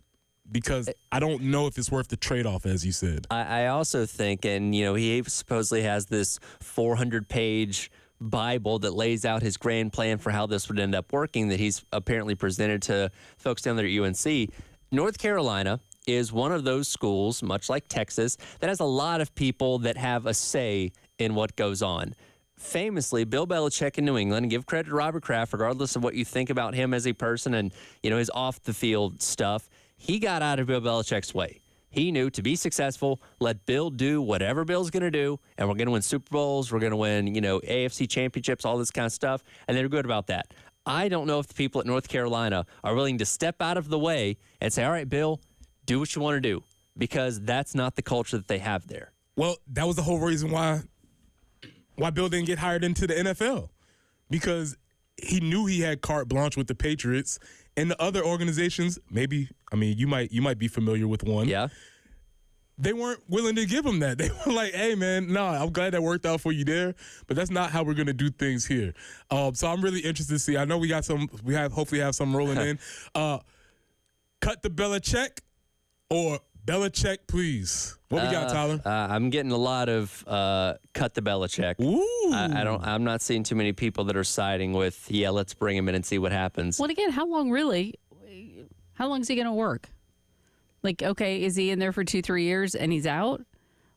because I don't know if it's worth the trade-off, as you said. I also think, and he supposedly has this 400-page Bible that lays out his grand plan for how this would end up working that he's apparently presented to folks down there at UNC. North Carolina is one of those schools, much like Texas, that has a lot of people that have a say in what goes on. Famously, Bill Belichick in New England, and give credit to Robert Kraft, regardless of what you think about him as a person and his off-the-field stuff, he got out of Bill Belichick's way. He knew to be successful, let Bill do whatever Bill's going to do, and we're going to win Super Bowls, we're going to win, AFC championships, all this kind of stuff, and they're good about that. I don't know if the people at North Carolina are willing to step out of the way and say, all right, Bill, do what you want to do, because that's not the culture that they have there. Well, that was the whole reason why Bill didn't get hired into the NFL, because he knew he had carte blanche with the Patriots and the other organizations. You might be familiar with one. Yeah. They weren't willing to give him that. They were like, hey, man, no, I'm glad that worked out for you there, but that's not how we're going to do things here. So I'm really interested to see. I know we hopefully have some rolling in. Cut the Belichick or Belichick, please. What we got, Tyler? I'm getting a lot of cut the Belichick. Ooh. I'm not seeing too many people that are siding with, let's bring him in and see what happens. Well, again, how long is he going to work? Like, okay, is he in there for 2-3 years and he's out?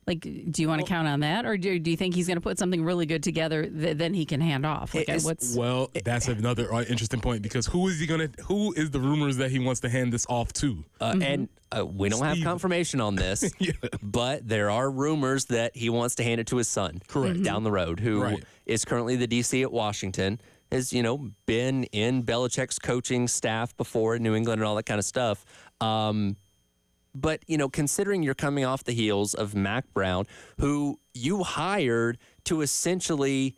Like, do you want to count on that? Or do you think he's going to put something really good together that then he can hand off? Like, that's another interesting point, because who is the rumors that he wants to hand this off to? And we don't have confirmation on this, Yeah. but there are rumors that he wants to hand it to his son. Correct. Down the road, who is Right. currently the DC at Washington, has, been in Belichick's coaching staff before in New England and all that kind of stuff. But, considering you're coming off the heels of Mac Brown, who you hired to essentially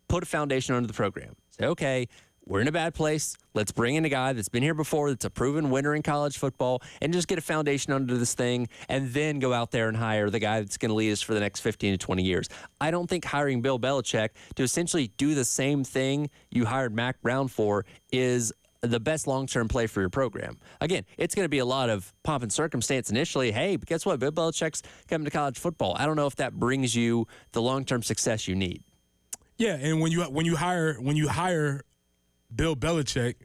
put a foundation under the program. Say, okay, we're in a bad place. Let's bring in a guy that's been here before, that's a proven winner in college football, and just get a foundation under this thing, and then go out there and hire the guy that's going to lead us for the next 15 to 20 years. I don't think hiring Bill Belichick to essentially do the same thing you hired Mac Brown for is the best long-term play for your program. Again, it's going to be a lot of pomp and circumstance initially. Hey, but guess what? Bill Belichick's coming to college football. I don't know if that brings you the long-term success you need. Yeah, and when you hire Bill Belichick,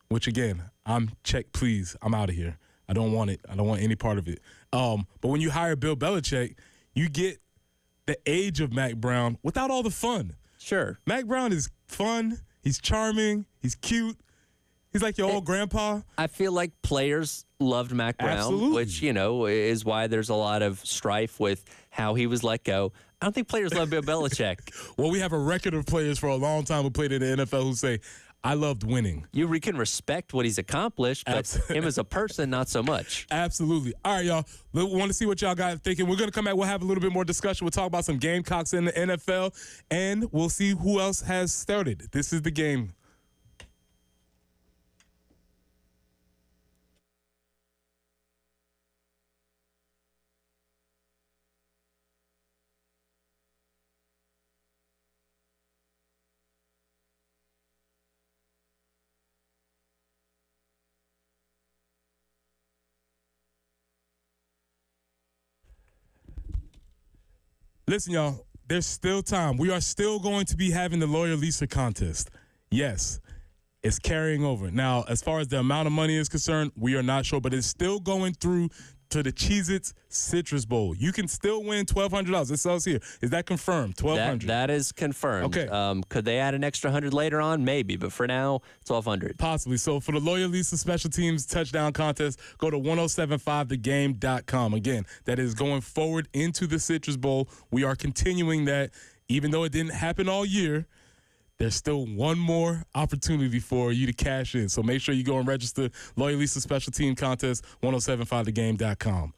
which again, I'm check please, I'm out of here. I don't want it. I don't want any part of it. But when you hire Bill Belichick, you get the age of Mac Brown without all the fun. Sure. Mac Brown is fun. He's charming. He's cute. He's like your old grandpa. I feel like players loved Mac Brown, Absolutely. which, is why there's a lot of strife with how he was let go. I don't think players love Bill Belichick. Well, we have a record of players for a long time who played in the NFL who say, I loved winning. You can respect what he's accomplished, but him as a person, not so much. Absolutely. All right, y'all. We want to see what y'all guys thinking. We're going to come back. We'll have a little bit more discussion. We'll talk about some Gamecocks in the NFL, and we'll see who else has started. This is the game. Listen, y'all, there's still time. We are still going to be having the Lawyer Lisa contest. Yes, it's carrying over. Now, as far as the amount of money is concerned, we are not sure, but it's still going through to the Cheez-Its Citrus Bowl. You can still win $1,200. It says here. Is that confirmed? $1,200. That is confirmed. Okay. Could they add an extra 100 later on? Maybe, but for now, $1,200. Possibly. So for the Lawyer Lisa Special Teams Touchdown Contest, go to 1075thegame.com. Again, that is going forward into the Citrus Bowl. We are continuing that. Even though it didn't happen all year, there's still one more opportunity for you to cash in. So make sure you go and register. Lawyer Lisa Special Team Contest, 1075thegame.com.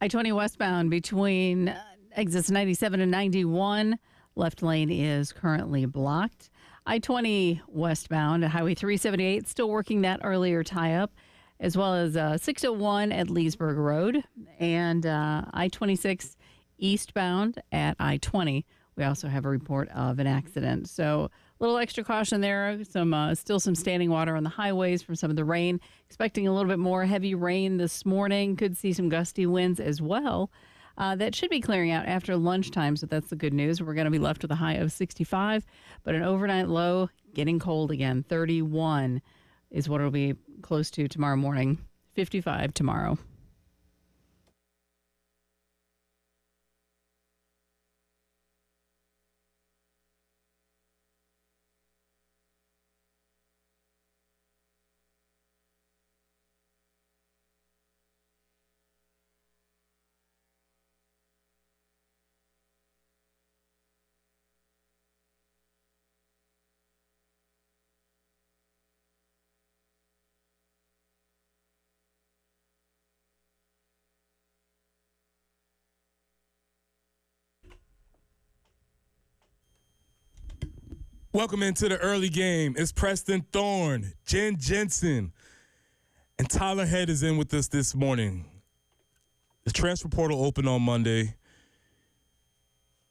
I-20 westbound between exits 97 and 91. Left lane is currently blocked. I-20 westbound at Highway 378, still working that earlier tie-up, as well as 601 at Leesburg Road and I-26 eastbound at I-20. We also have a report of an accident. So a little extra caution there. Still some standing water on the highways from some of the rain. Expecting a little bit more heavy rain this morning. Could see some gusty winds as well. That should be clearing out after lunchtime, so that's the good news. We're going to be left with a high of 65, but an overnight low getting cold again. 31 is what it'll be close to tomorrow morning. 55 tomorrow. Welcome into the early game. It's Preston Thorne, Jen Jensen, and Tyler Head is in with us this morning. The transfer portal opened on Monday,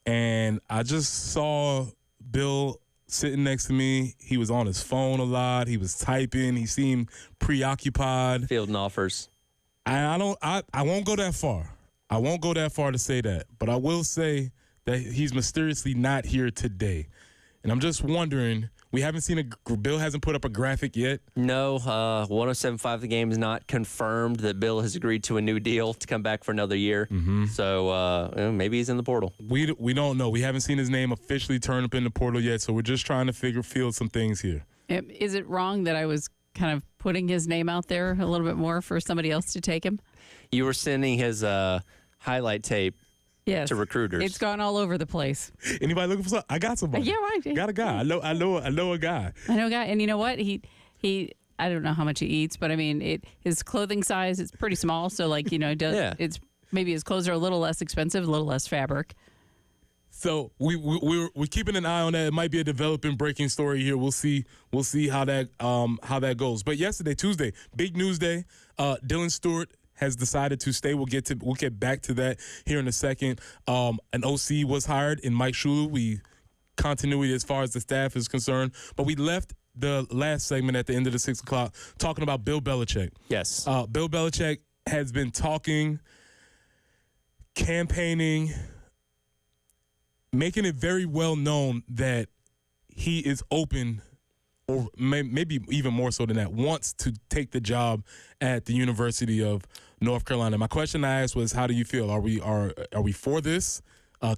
and I just saw Bill sitting next to me. He was on his phone a lot. He was typing. He seemed preoccupied. Fielding offers. I won't go that far. I won't go that far to say that, but I will say that he's mysteriously not here today. And I'm just wondering, we haven't seen Bill hasn't put up a graphic yet. No, 107.5 The Game is not confirmed that Bill has agreed to a new deal to come back for another year. Mm-hmm. So maybe he's in the portal. We don't know. We haven't seen his name officially turn up in the portal yet, so we're just trying to field some things here. Is it wrong that I was kind of putting his name out there a little bit more for somebody else to take him? You were sending his highlight tape. Yes. To recruiters. It's gone all over the place. Anybody looking for something? I got somebody. Yeah, right. Got a guy. I know a guy. I know a guy, and you know what? He I don't know how much he eats, but I mean, his clothing size it's pretty small, so like does Yeah. It's maybe his clothes are a little less expensive, a little less fabric. So we're keeping an eye on that. It might be a developing breaking story here. We'll see how that goes. But yesterday, Tuesday, big news day. Dylan Stewart has decided to stay. We'll get back to that here in a second. An OC was hired in Mike Shula. Continuity as far as the staff is concerned. But we left the last segment at the end of the 6 o'clock talking about Bill Belichick. Yes. Bill Belichick has been talking, campaigning, making it very well known that he is open, or maybe even more so than that, wants to take the job at the University of North Carolina. My question I asked was, how do you feel? Are we for this?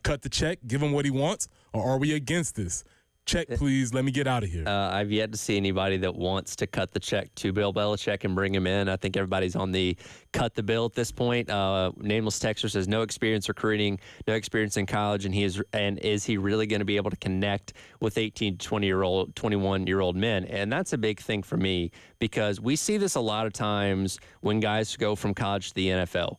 Cut the check, give him what he wants, or are we against this? Check, please. Let me get out of here. I've yet to see anybody that wants to cut the check to Bill Belichick and bring him in. I think everybody's on the cut the bill at this point. Nameless Texter says no experience recruiting, no experience in college, and is he really going to be able to connect with 18 to 21-year-old men? And that's a big thing for me because we see this a lot of times when guys go from college to the NFL.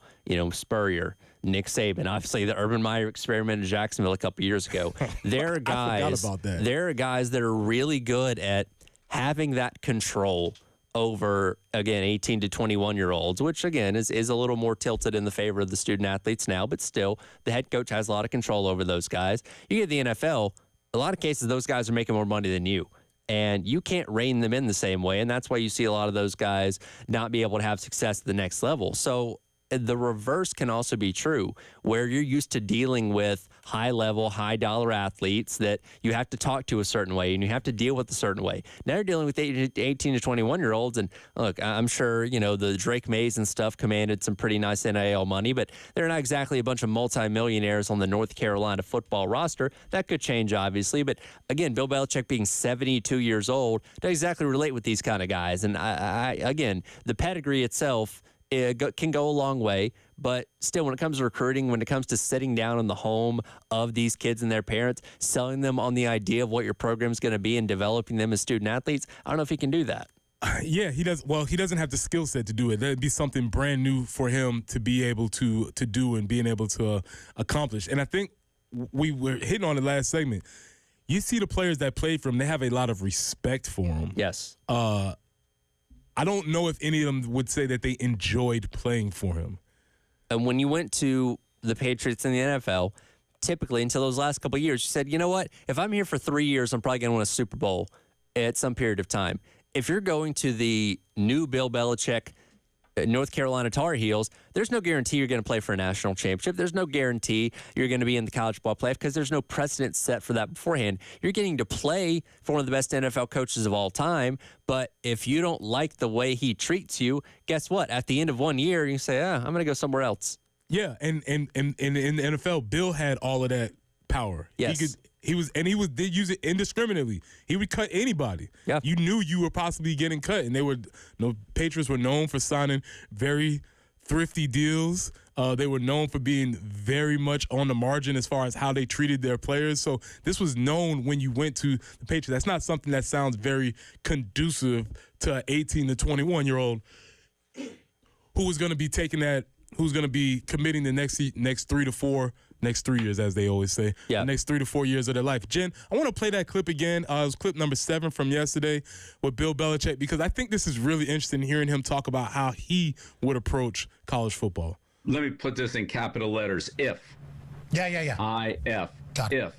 Spurrier, Nick Saban, obviously the Urban Meyer experiment in Jacksonville a couple years ago. There are guys. I forgot about that. There are guys that are really good at having that control over, again, 18 to 21-year-olds, which, again, is a little more tilted in the favor of the student athletes now, but still, the head coach has a lot of control over those guys. You get the NFL, a lot of cases, those guys are making more money than you. And you can't rein them in the same way, and that's why you see a lot of those guys not be able to have success at the next level. So the reverse can also be true, where you're used to dealing with high-level, high-dollar athletes that you have to talk to a certain way and you have to deal with a certain way. Now you're dealing with 18 to 21-year-olds, and look, I'm sure, the Drake Mays and stuff commanded some pretty nice NIL money, but they're not exactly a bunch of multimillionaires on the North Carolina football roster. That could change, obviously, but again, Bill Belichick being 72 years old doesn't exactly relate with these kind of guys. And again, the pedigree itself can go a long way, but still, when it comes to recruiting, when it comes to sitting down in the home of these kids and their parents, selling them on the idea of what your program is going to be and developing them as student athletes, I don't know if he can do that. Yeah, he does. Well, he doesn't have the skill set to do it. That'd be something brand new for him to be able to do and being able to accomplish. And I think we were hitting on the last segment. You see the players that played for him, they have a lot of respect for him. Yes. I don't know if any of them would say that they enjoyed playing for him. And when you went to the Patriots in the NFL, typically until those last couple of years, you said, you know what? If I'm here for 3 years, I'm probably going to win a Super Bowl at some period of time. If you're going to the new Bill Belichick North Carolina Tar Heels, there's no guarantee you're going to play for a national championship. There's no guarantee you're going to be in the college football playoff because there's no precedent set for that beforehand. You're getting to play for one of the best NFL coaches of all time, but if you don't like the way he treats you, guess what? At the end of 1 year, you say, I'm going to go somewhere else. Yeah, and in the NFL, Bill had all of that power. Yes. He did use it indiscriminately. He would cut anybody. Yeah. You knew you were possibly getting cut, and Patriots were known for signing very thrifty deals. They were known for being very much on the margin as far as how they treated their players. So this was known when you went to the Patriots. That's not something that sounds very conducive to an 18 to 21-year-old who was going to be taking that, who's going to be committing the next 3 years, as they always say, yeah. the next 3 to 4 years of their life. Jen, I want to play that clip again. It was clip number 7 from yesterday with Bill Belichick, because I think this is really interesting hearing him talk about how he would approach college football. Let me put this in capital letters. If. Yeah. I-F. If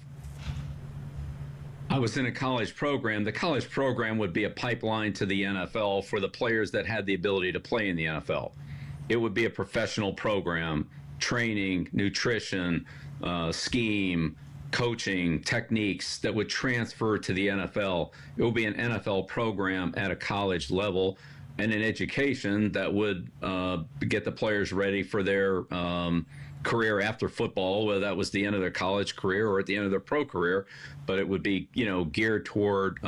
I was in a college program, the college program would be a pipeline to the NFL for the players that had the ability to play in the NFL. It would be a professional program, training, nutrition, scheme, coaching, techniques that would transfer to the NFL. It would be an NFL program at a college level and an education that would get the players ready for their career after football, whether that was the end of their college career or at the end of their pro career. But it would be, geared toward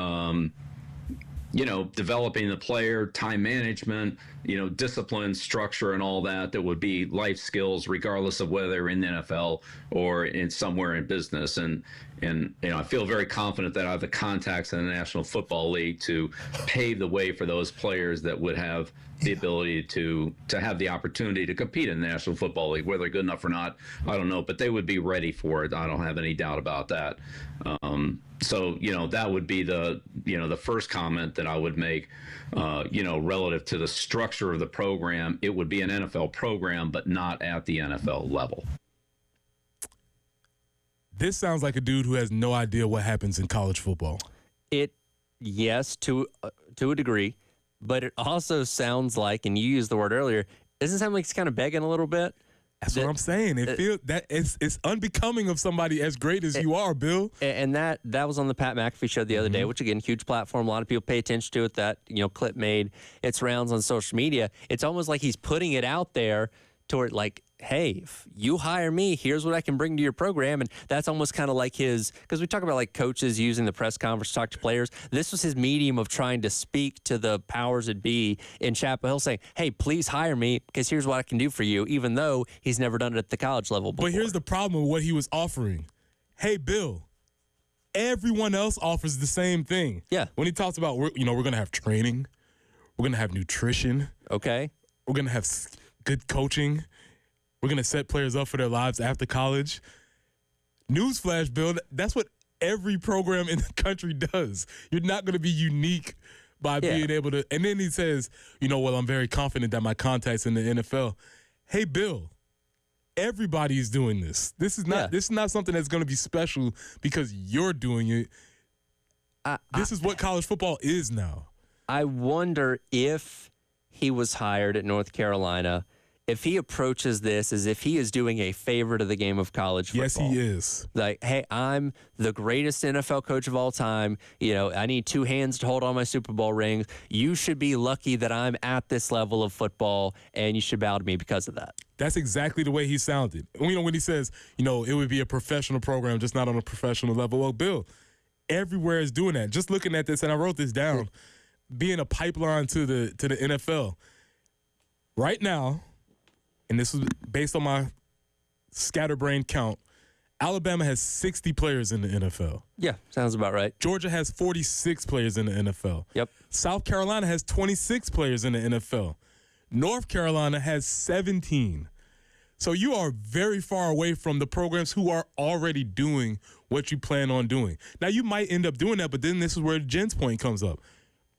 developing the player, time management, discipline, structure, and all that would be life skills, regardless of whether they're in the NFL or in somewhere in business. And I feel very confident that I have the contacts in the National Football League to pave the way for those players that would have the ability to have the opportunity to compete in the National Football League. Whether they're good enough or not, I don't know, but they would be ready for it. I don't have any doubt about that. So that would be the first comment that I would make, relative to the structure of the program. It would be an NFL program, but not at the NFL level. This sounds like a dude who has no idea what happens in college football. Yes, to a degree, but it also sounds like, and you used the word earlier, doesn't it sound like he's kind of begging a little bit? That's what I'm saying. It feels that it's unbecoming of somebody as great as you are, Bill. And that was on the Pat McAfee show the other day, which again, huge platform. A lot of people pay attention to it. That clip made its rounds on social media. It's almost like he's putting it out there toward like, hey, if you hire me, here's what I can bring to your program. And that's almost kind of like because we talk about like coaches using the press conference to talk to players. This was his medium of trying to speak to the powers that be in Chapel Hill, saying, hey, please hire me because here's what I can do for you, even though he's never done it at the college level before. But here's the problem with what he was offering. Hey, Bill, everyone else offers the same thing. Yeah. When he talks about, we're going to have training, we're going to have nutrition. Okay. We're going to have good coaching. We're going to set players up for their lives after college. Newsflash, Bill, that's what every program in the country does. You're not going to be unique by being able to. And then he says, I'm very confident that my contacts in the NFL. Hey, Bill, everybody is doing this. This is not something that's going to be special because you're doing it. This is what college football is now. I wonder if he was hired at North Carolina, if he approaches this as if he is doing a favor to the game of college football. Yes, he is. Like, hey, I'm the greatest NFL coach of all time. I need 2 hands to hold on my Super Bowl rings. You should be lucky that I'm at this level of football, and you should bow to me because of that. That's exactly the way he sounded. When he says, it would be a professional program, just not on a professional level. Well, Bill, everywhere is doing that. Just looking at this, and I wrote this down, being a pipeline to the NFL. Right now, and this is based on my scatterbrain count, Alabama has 60 players in the NFL. Yeah, sounds about right. Georgia has 46 players in the NFL. Yep. South Carolina has 26 players in the NFL. North Carolina has 17. So you are very far away from the programs who are already doing what you plan on doing. Now, you might end up doing that, but then this is where Jen's point comes up.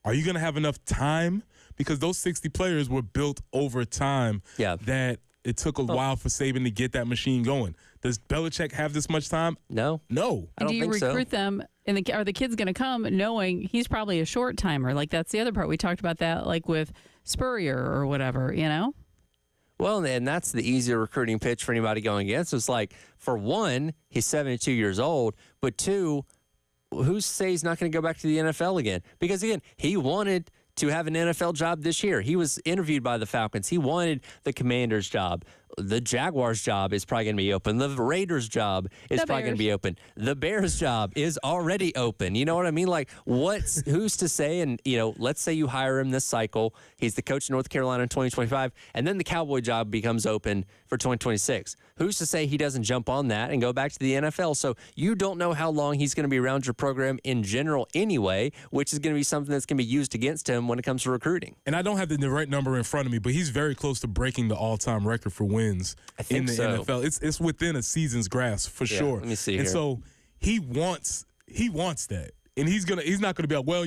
Are you going to have enough time? Because those 60 players were built over time that it took a while for Saban to get that machine going. Does Belichick have this much time? No. I don't think so. Do you recruit them, and are the kids going to come knowing he's probably a short timer? Like, that's the other part. We talked about that, like with Spurrier or whatever, you know? Well, and that's the easier recruiting pitch for anybody going against. It's like, for one, he's 72 years old, but two, who's to say he's not going to go back to the NFL again? Because, again, he wanted to have an NFL job this year. He was interviewed by the Falcons. He wanted the Commanders job. The Jaguars job is probably going to be open. The Raiders job is probably going to be open. The Bears job is already open. You know what I mean? Like, who's to say? And, let's say you hire him this cycle. He's the coach of North Carolina in 2025, and then the Cowboy job becomes open for 2026. Who's to say he doesn't jump on that and go back to the NFL? So you don't know how long he's going to be around your program in general anyway, which is going to be something that's going to be used against him when it comes to recruiting. And I don't have the right number in front of me, but he's very close to breaking the all-time record for wins in the NFL. It's within a season's grasp for sure. Let me see and here. So he wants that. And he's not gonna be like, well,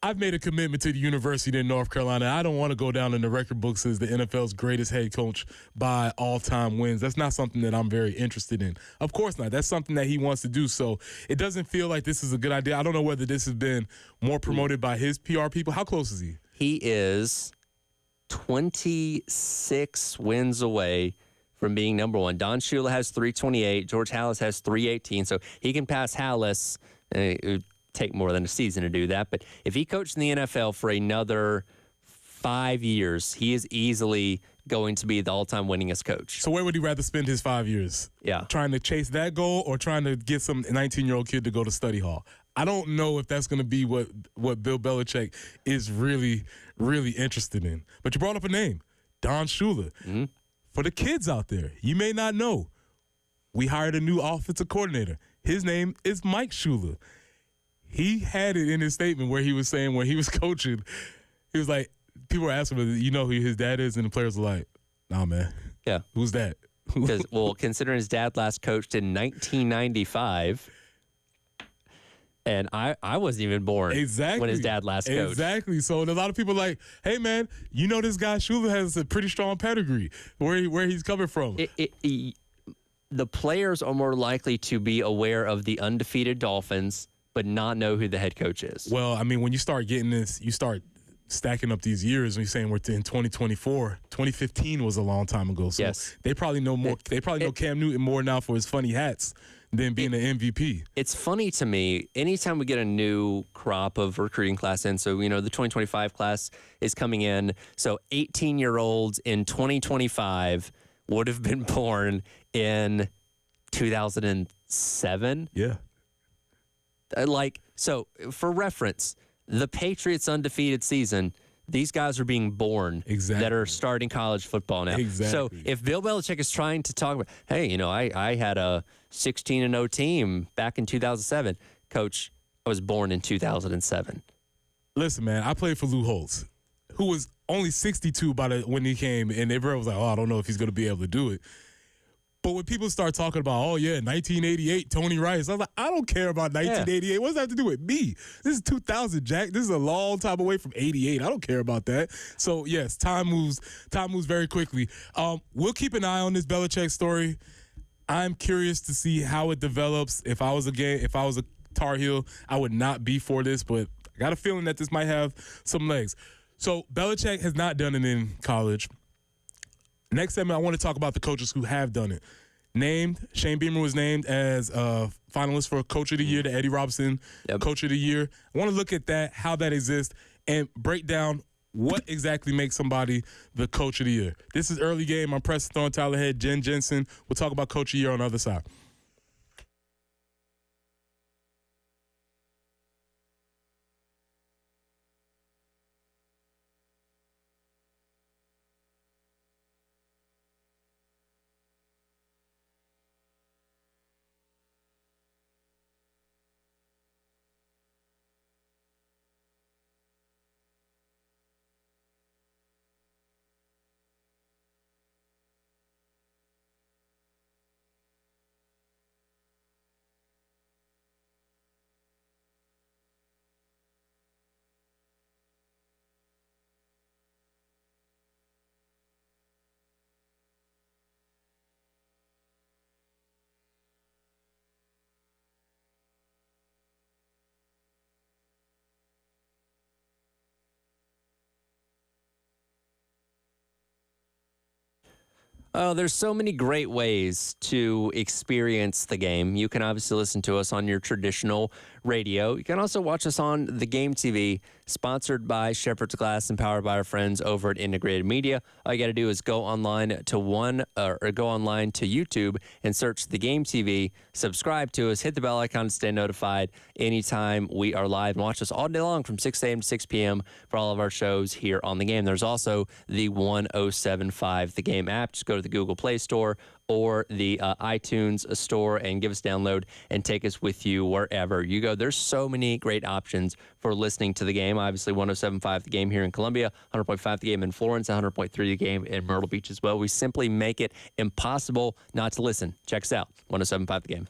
I've made a commitment to the University in North Carolina. I don't want to go down in the record books as the NFL's greatest head coach by all-time wins. That's not something that I'm very interested in. Of course not. That's something that he wants to do. So it doesn't feel like this is a good idea. I don't know whether this has been more promoted by his PR people. How close is he? He is 26 wins away from being number one. Don Shula has 328. George Halas has 318. So he can pass Halas. It would take more than a season to do that. But if he coached in the NFL for another 5 years, he is easily going to be the all-time winningest coach. So where would he rather spend his 5 years? Yeah. Trying to chase that goal or trying to get some 19-year-old kid to go to study hall? I don't know if that's going to be what Bill Belichick is really, really interested in. But you brought up a name, Don Shula. Mm-hmm. For the kids out there, you may not know, we hired a new offensive coordinator. His name is Mike Shula. He had it in his statement where he was saying when he was coaching, he was like, people were asking him, you know who his dad is? And the players were like, nah, man. Yeah. Who's that? Because, considering his dad last coached in 1995, and I wasn't even born when his dad last coached. Exactly. So a lot of people are like, hey, man, this guy Shula has a pretty strong pedigree where he's coming from. The players are more likely to be aware of the undefeated Dolphins but not know who the head coach is. Well, I mean, when you start getting this, you start stacking up these years. When you're saying we're in 2024, 2015 was a long time ago. So yes. They probably know more. They probably know Cam Newton more now for his funny hats than being an MVP. It's funny to me, anytime we get a new crop of recruiting class in, so, the 2025 class is coming in, so 18-year-olds in 2025 would have been born in 2007. Yeah. So for reference, the Patriots' undefeated season, these guys are being born that are starting college football now. Exactly. So if Bill Belichick is trying to talk about, hey, I had a 16-0 team back in 2007. Coach, I was born in 2007. Listen, man, I played for Lou Holtz, who was only 62 when he came, and everyone was like, I don't know if he's going to be able to do it. But when people start talking about, 1988, Tony Rice, I was like, I don't care about 1988. Yeah. What does that have to do with me? This is 2000, Jack. This is a long time away from 88. I don't care about that. So, yes, time moves very quickly. We'll keep an eye on this Belichick story. I'm curious to see how it develops. If I was a Tar Heel, I would not be for this, but I got a feeling that this might have some legs. So, Belichick has not done it in college. Next segment, I want to talk about the coaches who have done it. Shane Beamer was named as a finalist for Coach of the Year, the Eddie Robinson Coach of the Year. I want to look at that, how that exists, and break down what exactly makes somebody the Coach of the Year. This is Early Game. I'm Preston Thorne, Tyler Head, Jen Jensen. We'll talk about Coach of the Year on the other side. Oh, there's so many great ways to experience the game. You can obviously listen to us on your traditional radio. You can also watch us on the Game TV, sponsored by Shepherd's Glass and powered by our friends over at Integrated Media. All you got to do is go online to YouTube and search the Game TV, subscribe to us, hit the bell icon to stay notified anytime we are live, and watch us all day long from 6 a.m. to 6 p.m. for all of our shows here on the Game. There's also the 107.5 The Game app. Just go to the Google Play Store or the iTunes store and give us a download and take us with you wherever you go. There's so many great options for listening to the game. Obviously, 107.5 The Game here in Columbia, 100.5 The Game in Florence, 100.3 The Game in Myrtle Beach as well. We simply make it impossible not to listen. Check us out, 107.5 The Game.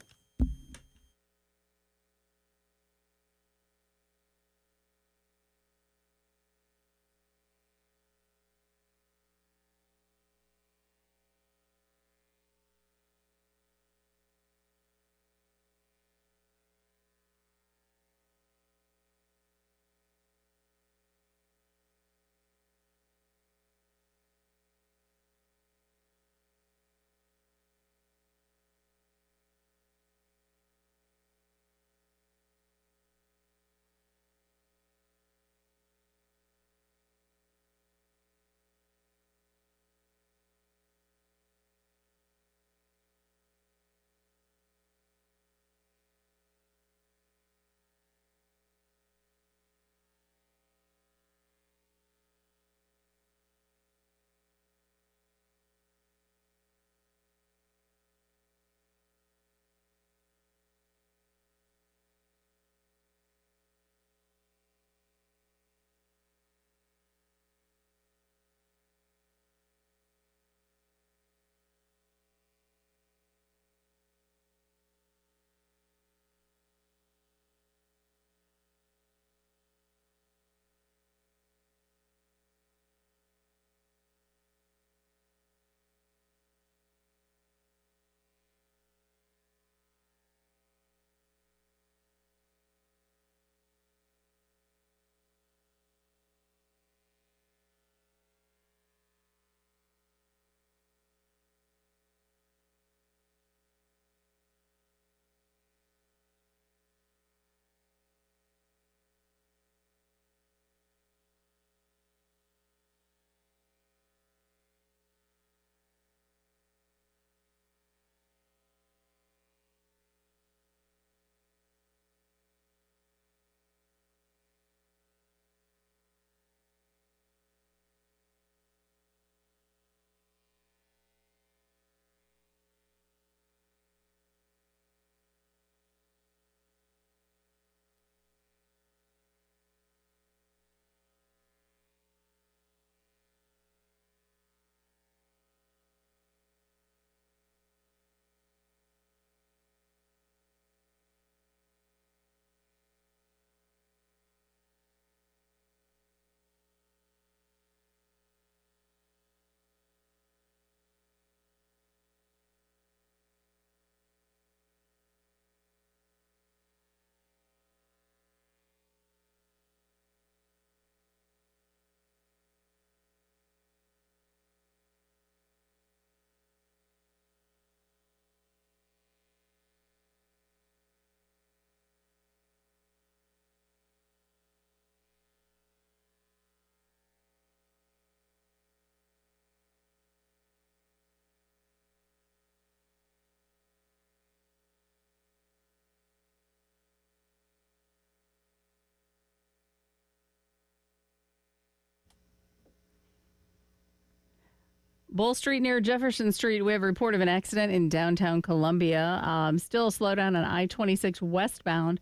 Bull Street near Jefferson Street, we have a report of an accident in downtown Columbia. Still a slowdown on I-26 westbound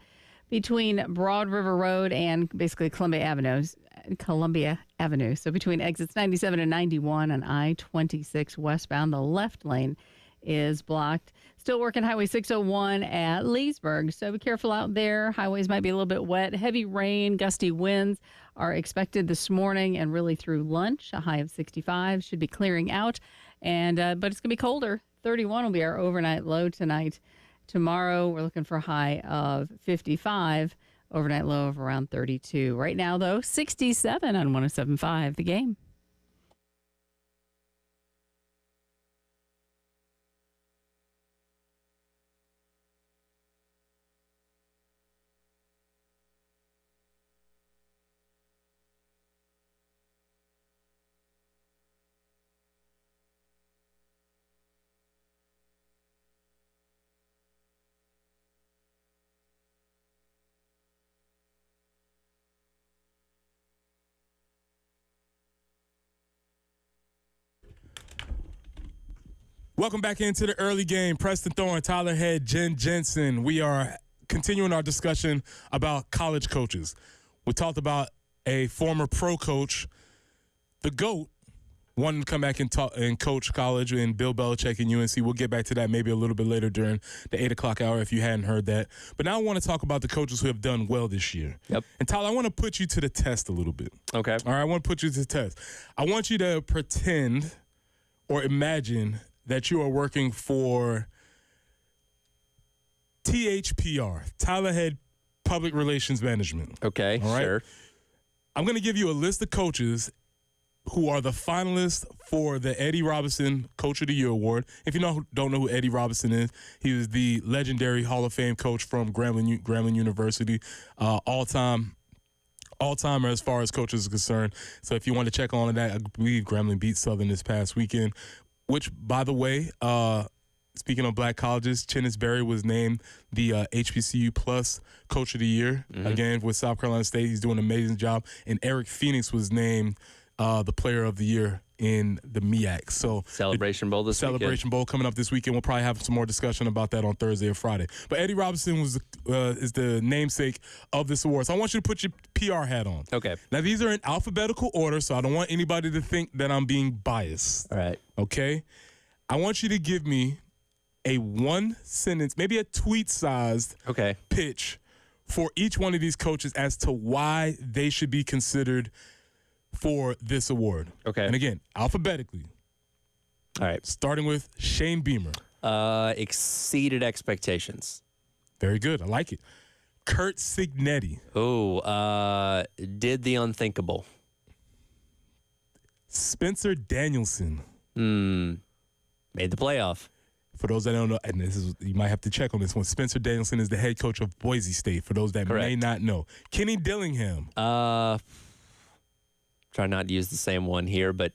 between Broad River Road and basically Columbia Avenue. So between exits 97 and 91 on I-26 westbound, the left lane is blocked. Still working Highway 601 at Leesburg. So be careful out there. Highways might be a little bit wet. Heavy rain, gusty winds are expected this morning and really through lunch. A high of 65 should be clearing out. And but it's going to be colder. 31 will be our overnight low tonight. Tomorrow, we're looking for a high of 55. Overnight low of around 32. Right now, though, 67 on 107.5 The Game. Welcome back into the early game. Preston Thorne, Tyler Head, Jen Jensen. We are continuing our discussion about college coaches. We talked about a former pro coach, the GOAT, wanting to come back and coach college, and Bill Belichick and UNC. We'll get back to that maybe a little bit later during the 8 o'clock hour if you hadn't heard that. But now I want to talk about the coaches who have done well this year. Yep. And Tyler, I want to put you to the test a little bit. Okay. All right, I want to put you to the test. I want you to pretend or imagine that you are working for THPR, Tyler Head Public Relations Management. Okay, all right? sure. I'm going to give you a list of coaches who are the finalists for the Eddie Robinson Coach of the Year Award. If you don't know who Eddie Robinson is, he was the legendary Hall of Fame coach from Grambling University, all-timer as far as coaches are concerned. So if you want to check on that, I believe Grambling beat Southern this past weekend, which, by the way, speaking of black colleges, Chennis Berry was named the HBCU Plus Coach of the Year, again, with South Carolina State. He's doing an amazing job. And Eric Phoenix was named the Player of the Year in the MEAC. So Celebration Bowl this weekend. Celebration Bowl coming up this weekend. We'll probably have some more discussion about that on Thursday or Friday. But Eddie Robinson is the namesake of this award. So I want you to put your PR hat on. Okay. Now, these are in alphabetical order, so I don't want anybody to think that I'm being biased. All right. Okay? I want you to give me a one-sentence, maybe a tweet-sized pitch for each one of these coaches as to why they should be considered for this award. Okay. And again, alphabetically. All right. Starting with Shane Beamer. Exceeded expectations. Very good. I like it. Kurt Signetti. Oh, did the unthinkable. Spencer Danielson. Made the playoff. For those that don't know, and you might have to check on this one, Spencer Danielson is the head coach of Boise State, for those that may not know. Kenny Dillingham. Try not to use the same one here, but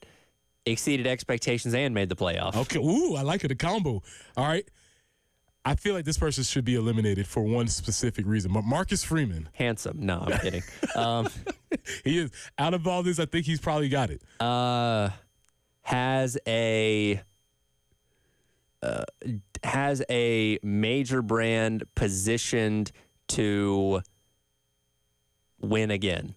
exceeded expectations and made the playoff. Okay. Ooh, I like it, a combo. All right. I feel like this person should be eliminated for one specific reason. But Marcus Freeman. Handsome. No, I'm kidding. He is. Out of all this, I think he's probably got it. Has a major brand positioned to win again.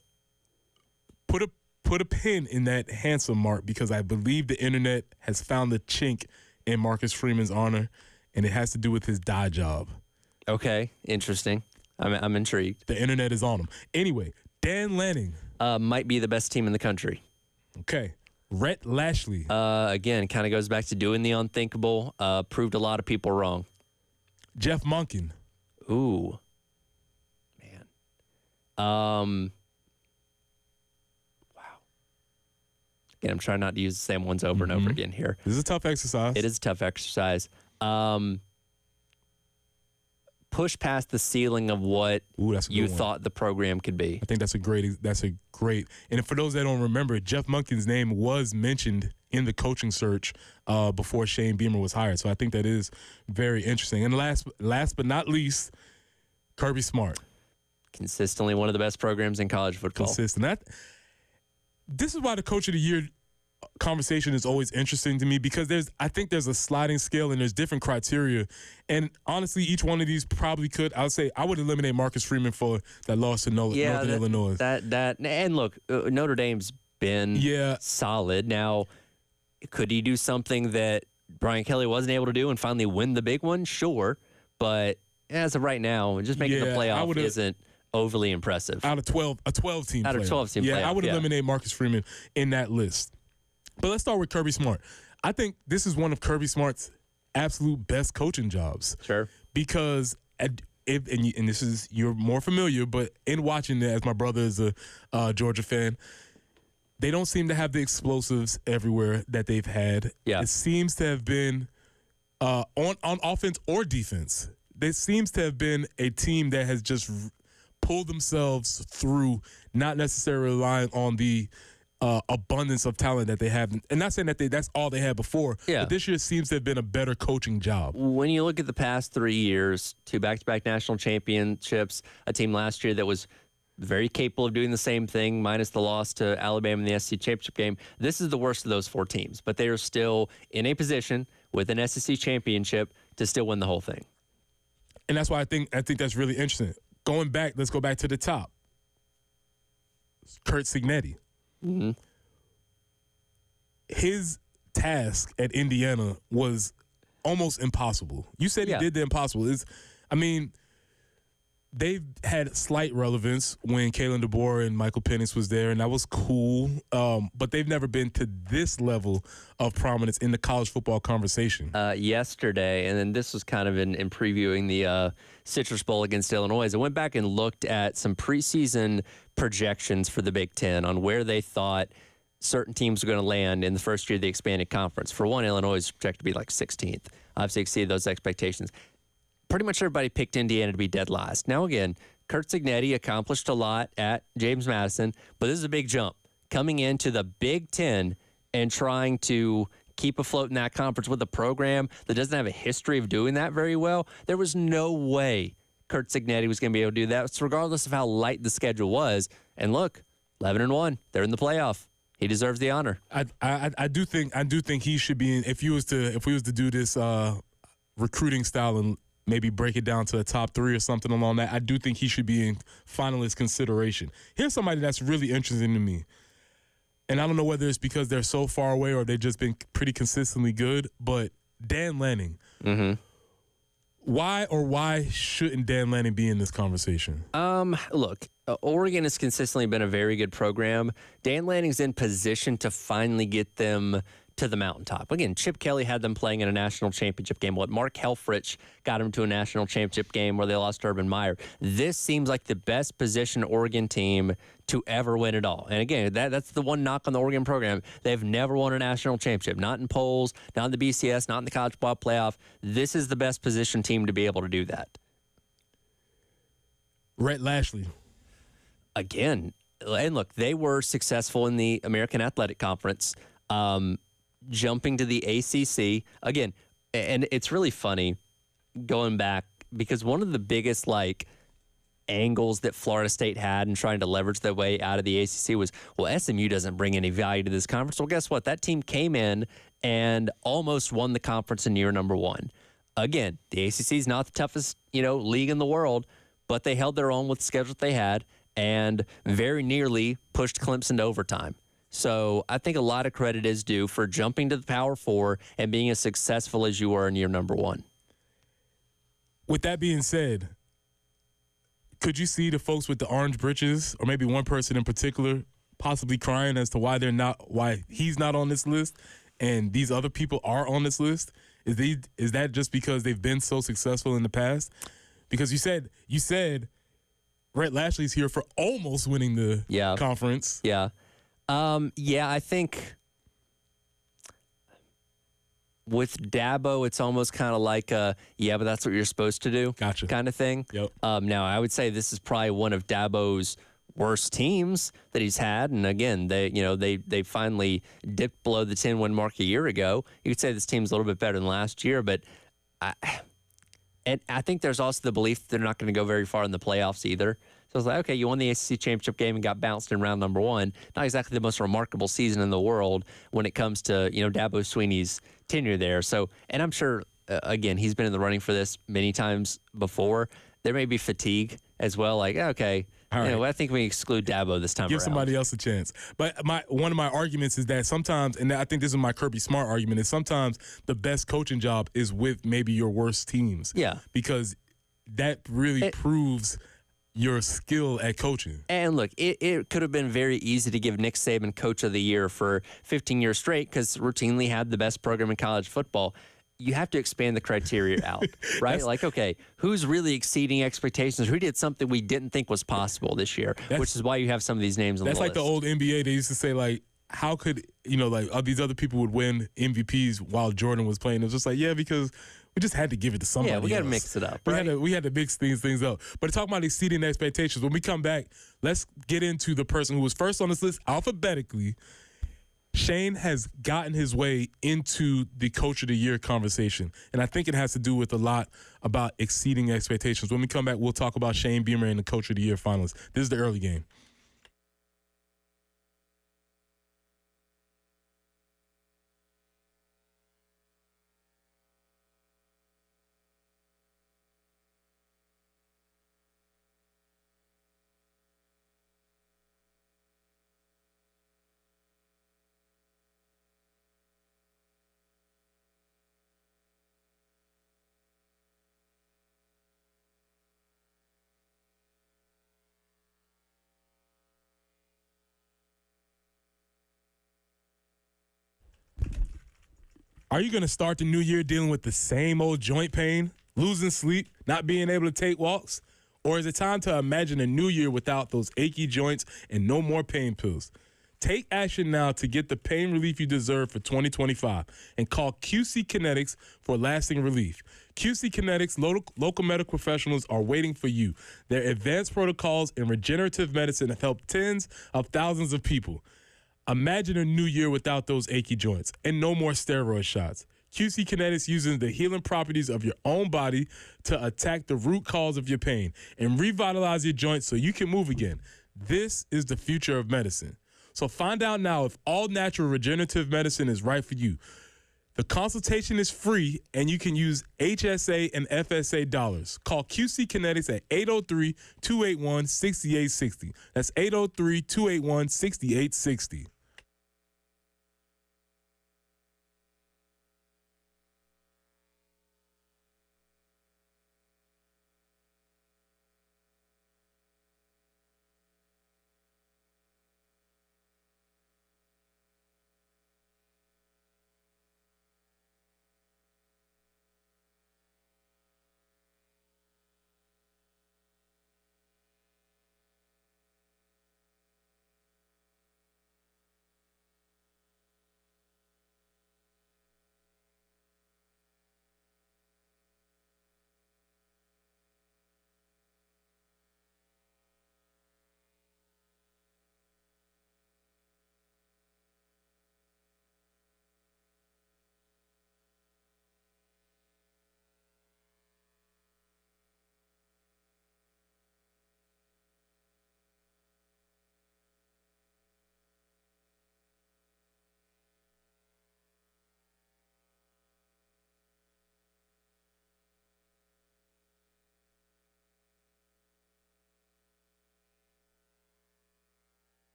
Put a pin in that handsome mark, because I believe the internet has found the chink in Marcus Freeman's honor, and it has to do with his dye job. Okay, interesting. I'm intrigued. The internet is on him. Anyway, Dan Lanning. Might be the best team in the country. Okay. Rhett Lashley. Again, kind of goes back to doing the unthinkable. Proved a lot of people wrong. Jeff Monken. Ooh. Man. Wow. Again, I'm trying not to use the same ones over and over again here. This is a tough exercise. It is a tough exercise. Push past the ceiling of what you thought the program could be. I think that's a great. And for those that don't remember, Jeff Monken's name was mentioned in the coaching search before Shane Beamer was hired. So I think that is very interesting. And last but not least, Kirby Smart. Consistently one of the best programs in college football. Consistent. This is why the Coach of the Year conversation is always interesting to me, because I think there's a sliding scale and there's different criteria. And honestly, each one of these probably could. I would eliminate Marcus Freeman for that loss to Northern Illinois. And look, Notre Dame's been solid. Now, could he do something that Brian Kelly wasn't able to do and finally win the big one? Sure. But as of right now, just making the playoff isn't overly impressive. Out of 12, a 12-team playoff. Out of 12-team playoff. I would eliminate Marcus Freeman in that list. But let's start with Kirby Smart. I think this is one of Kirby Smart's absolute best coaching jobs. Sure. Because, and this is, you're more familiar, but in watching it, as my brother is a Georgia fan, they don't seem to have the explosives everywhere that they've had. Yeah. It seems to have been on offense or defense. There seems to have been a team that has just pulled themselves through, not necessarily relying on the abundance of talent that they have. And not saying that that's all they had before, but this year seems to have been a better coaching job. When you look at the past 3 years, 2 back-to-back national championships, a team last year that was very capable of doing the same thing, minus the loss to Alabama in the SEC championship game, this is the worst of those 4 teams. But they are still in a position with an SEC championship to still win the whole thing. And that's why I think that's really interesting. Let's go back to the top. Curt Cignetti. Mm-hmm. His task at Indiana was almost impossible. You said he did the impossible. They've had slight relevance when Kalen DeBoer and Michael Penix was there, and that was cool. But they've never been to this level of prominence in the college football conversation. Yesterday, and then this was kind of in previewing the Citrus Bowl against Illinois, I went back and looked at some preseason projections for the Big Ten on where they thought certain teams were going to land in the first year of the expanded conference. For one, Illinois is projected to be like 16th. Obviously exceeded those expectations. Pretty much everybody picked Indiana to be dead last. Now, again, Curt Cignetti accomplished a lot at James Madison, but this is a big jump. Coming into the Big Ten and trying to keep afloat in that conference with a program that doesn't have a history of doing that very well, there was no way Curt Cignetti was going to be able to do that, regardless of how light the schedule was. And look, 11-1, they're in the playoff. He deserves the honor. I do think he should be in. If we was to do this recruiting style and maybe break it down to the top 3 or something along that, I do think he should be in finalist consideration. Here's somebody that's really interesting to me. And I don't know whether it's because they're so far away or they've just been pretty consistently good, but Dan Lanning. Mm-hmm. Why shouldn't Dan Lanning be in this conversation? Look, Oregon has consistently been a very good program. Dan Lanning's in position to finally get them to the mountaintop. Again, Chip Kelly had them playing in a national championship game. Mark Helfrich got him to a national championship game where they lost to Urban Meyer. This seems like the best positioned Oregon team to ever win it all. And again, that's the one knock on the Oregon program. They've never won a national championship. Not in polls, not in the BCS, not in the college ball playoff. This is the best positioned team to be able to do that. Rhett Lashley. Again, and look, they were successful in the American Athletic Conference. Jumping to the ACC again, and it's really funny going back because one of the biggest angles that Florida State had in trying to leverage their way out of the ACC was, well, SMU doesn't bring any value to this conference. Well, guess what? That team came in and almost won the conference in year number 1. Again, the ACC is not the toughest league in the world, but they held their own with the schedule they had and very nearly pushed Clemson to overtime. So I think a lot of credit is due for jumping to the Power 4 and being as successful as you were in year number 1. With that being said, could you see the folks with the orange britches, or maybe one person in particular, possibly crying as to why he's not on this list and these other people are on this list? Is that just because they've been so successful in the past? Because you said Rhett Lashley's here for almost winning the conference. Yeah. I think with Dabo, it's almost kind of like but that's what you're supposed to do. Gotcha. Kind of thing. Yep. Now, I would say this is probably one of Dabo's worst teams that he's had. And again, they finally dipped below the 10-win mark a year ago. You could say this team's a little bit better than last year, but I think there's also the belief that they're not going to go very far in the playoffs either. So it's like, okay, you won the ACC championship game and got bounced in round number 1. Not exactly the most remarkable season in the world when it comes to, Dabo Swinney's tenure there. So, and I'm sure, again, he's been in the running for this many times before. There may be fatigue as well. Like, okay, right. I think we exclude Dabo this time Give around. Somebody else a chance. But one of my arguments is that sometimes, and I think this is my Kirby Smart argument, is sometimes the best coaching job is with maybe your worst teams. Yeah. Because that really proves your skill at coaching. And look, it could have been very easy to give Nick Saban Coach of the Year for 15 years straight because routinely had the best program in college football. You have to expand the criteria out, right? Okay, who's really exceeding expectations? Who did something we didn't think was possible this year? Which is why you have some of these names on the list. That's like the old NBA. They used to say, how could, these other people would win MVPs while Jordan was playing. It was just because we just had to give it to somebody. Yeah, we got to else. mix it up. We had to mix things up. But talking about exceeding expectations, when we come back, let's get into the person who was first on this list alphabetically. Shane has gotten his way into the Coach of the Year conversation, and I think it has to do with a lot about exceeding expectations. When we come back, we'll talk about Shane Beamer and the Coach of the Year finalists. This is the early game. Are you going to start the new year dealing with the same old joint pain, losing sleep, not being able to take walks? Or is it time to imagine a new year without those achy joints and no more pain pills? Take action now to get the pain relief you deserve for 2025 and call QC Kinetics for lasting relief. QC Kinetics local medical professionals are waiting for you. Their advanced protocols in regenerative medicine have helped tens of thousands of people. Imagine a new year without those achy joints and no more steroid shots. QC Kinetics uses the healing properties of your own body to attack the root cause of your pain and revitalize your joints so you can move again. This is the future of medicine. So find out now if all natural regenerative medicine is right for you. The consultation is free, and you can use HSA and FSA dollars. Call QC Kinetics at 803-281-6860. That's 803-281-6860.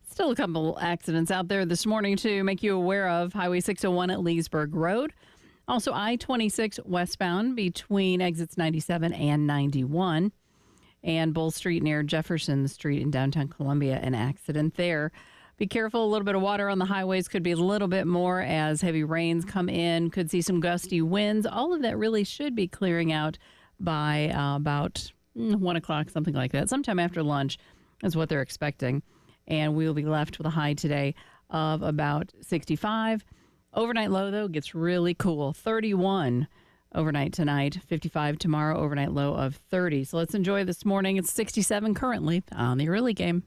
Still a couple accidents out there this morning to make you aware of. Highway 601 at Leesburg Road. Also I-26 westbound between exits 97 and 91. And Bull Street near Jefferson Street in downtown Columbia, an accident there. Be careful. A little bit of water on the highways. Could be a little bit more as heavy rains come in. Could see some gusty winds. All of that really should be clearing out by about 1 o'clock, something like that. Sometime after lunch is what they're expecting. And we'll be left with a high today of about 65. Overnight low, though, gets really cool. 31 overnight tonight, 55 tomorrow, overnight low of 30. So let's enjoy this morning. It's 67 currently on the early game.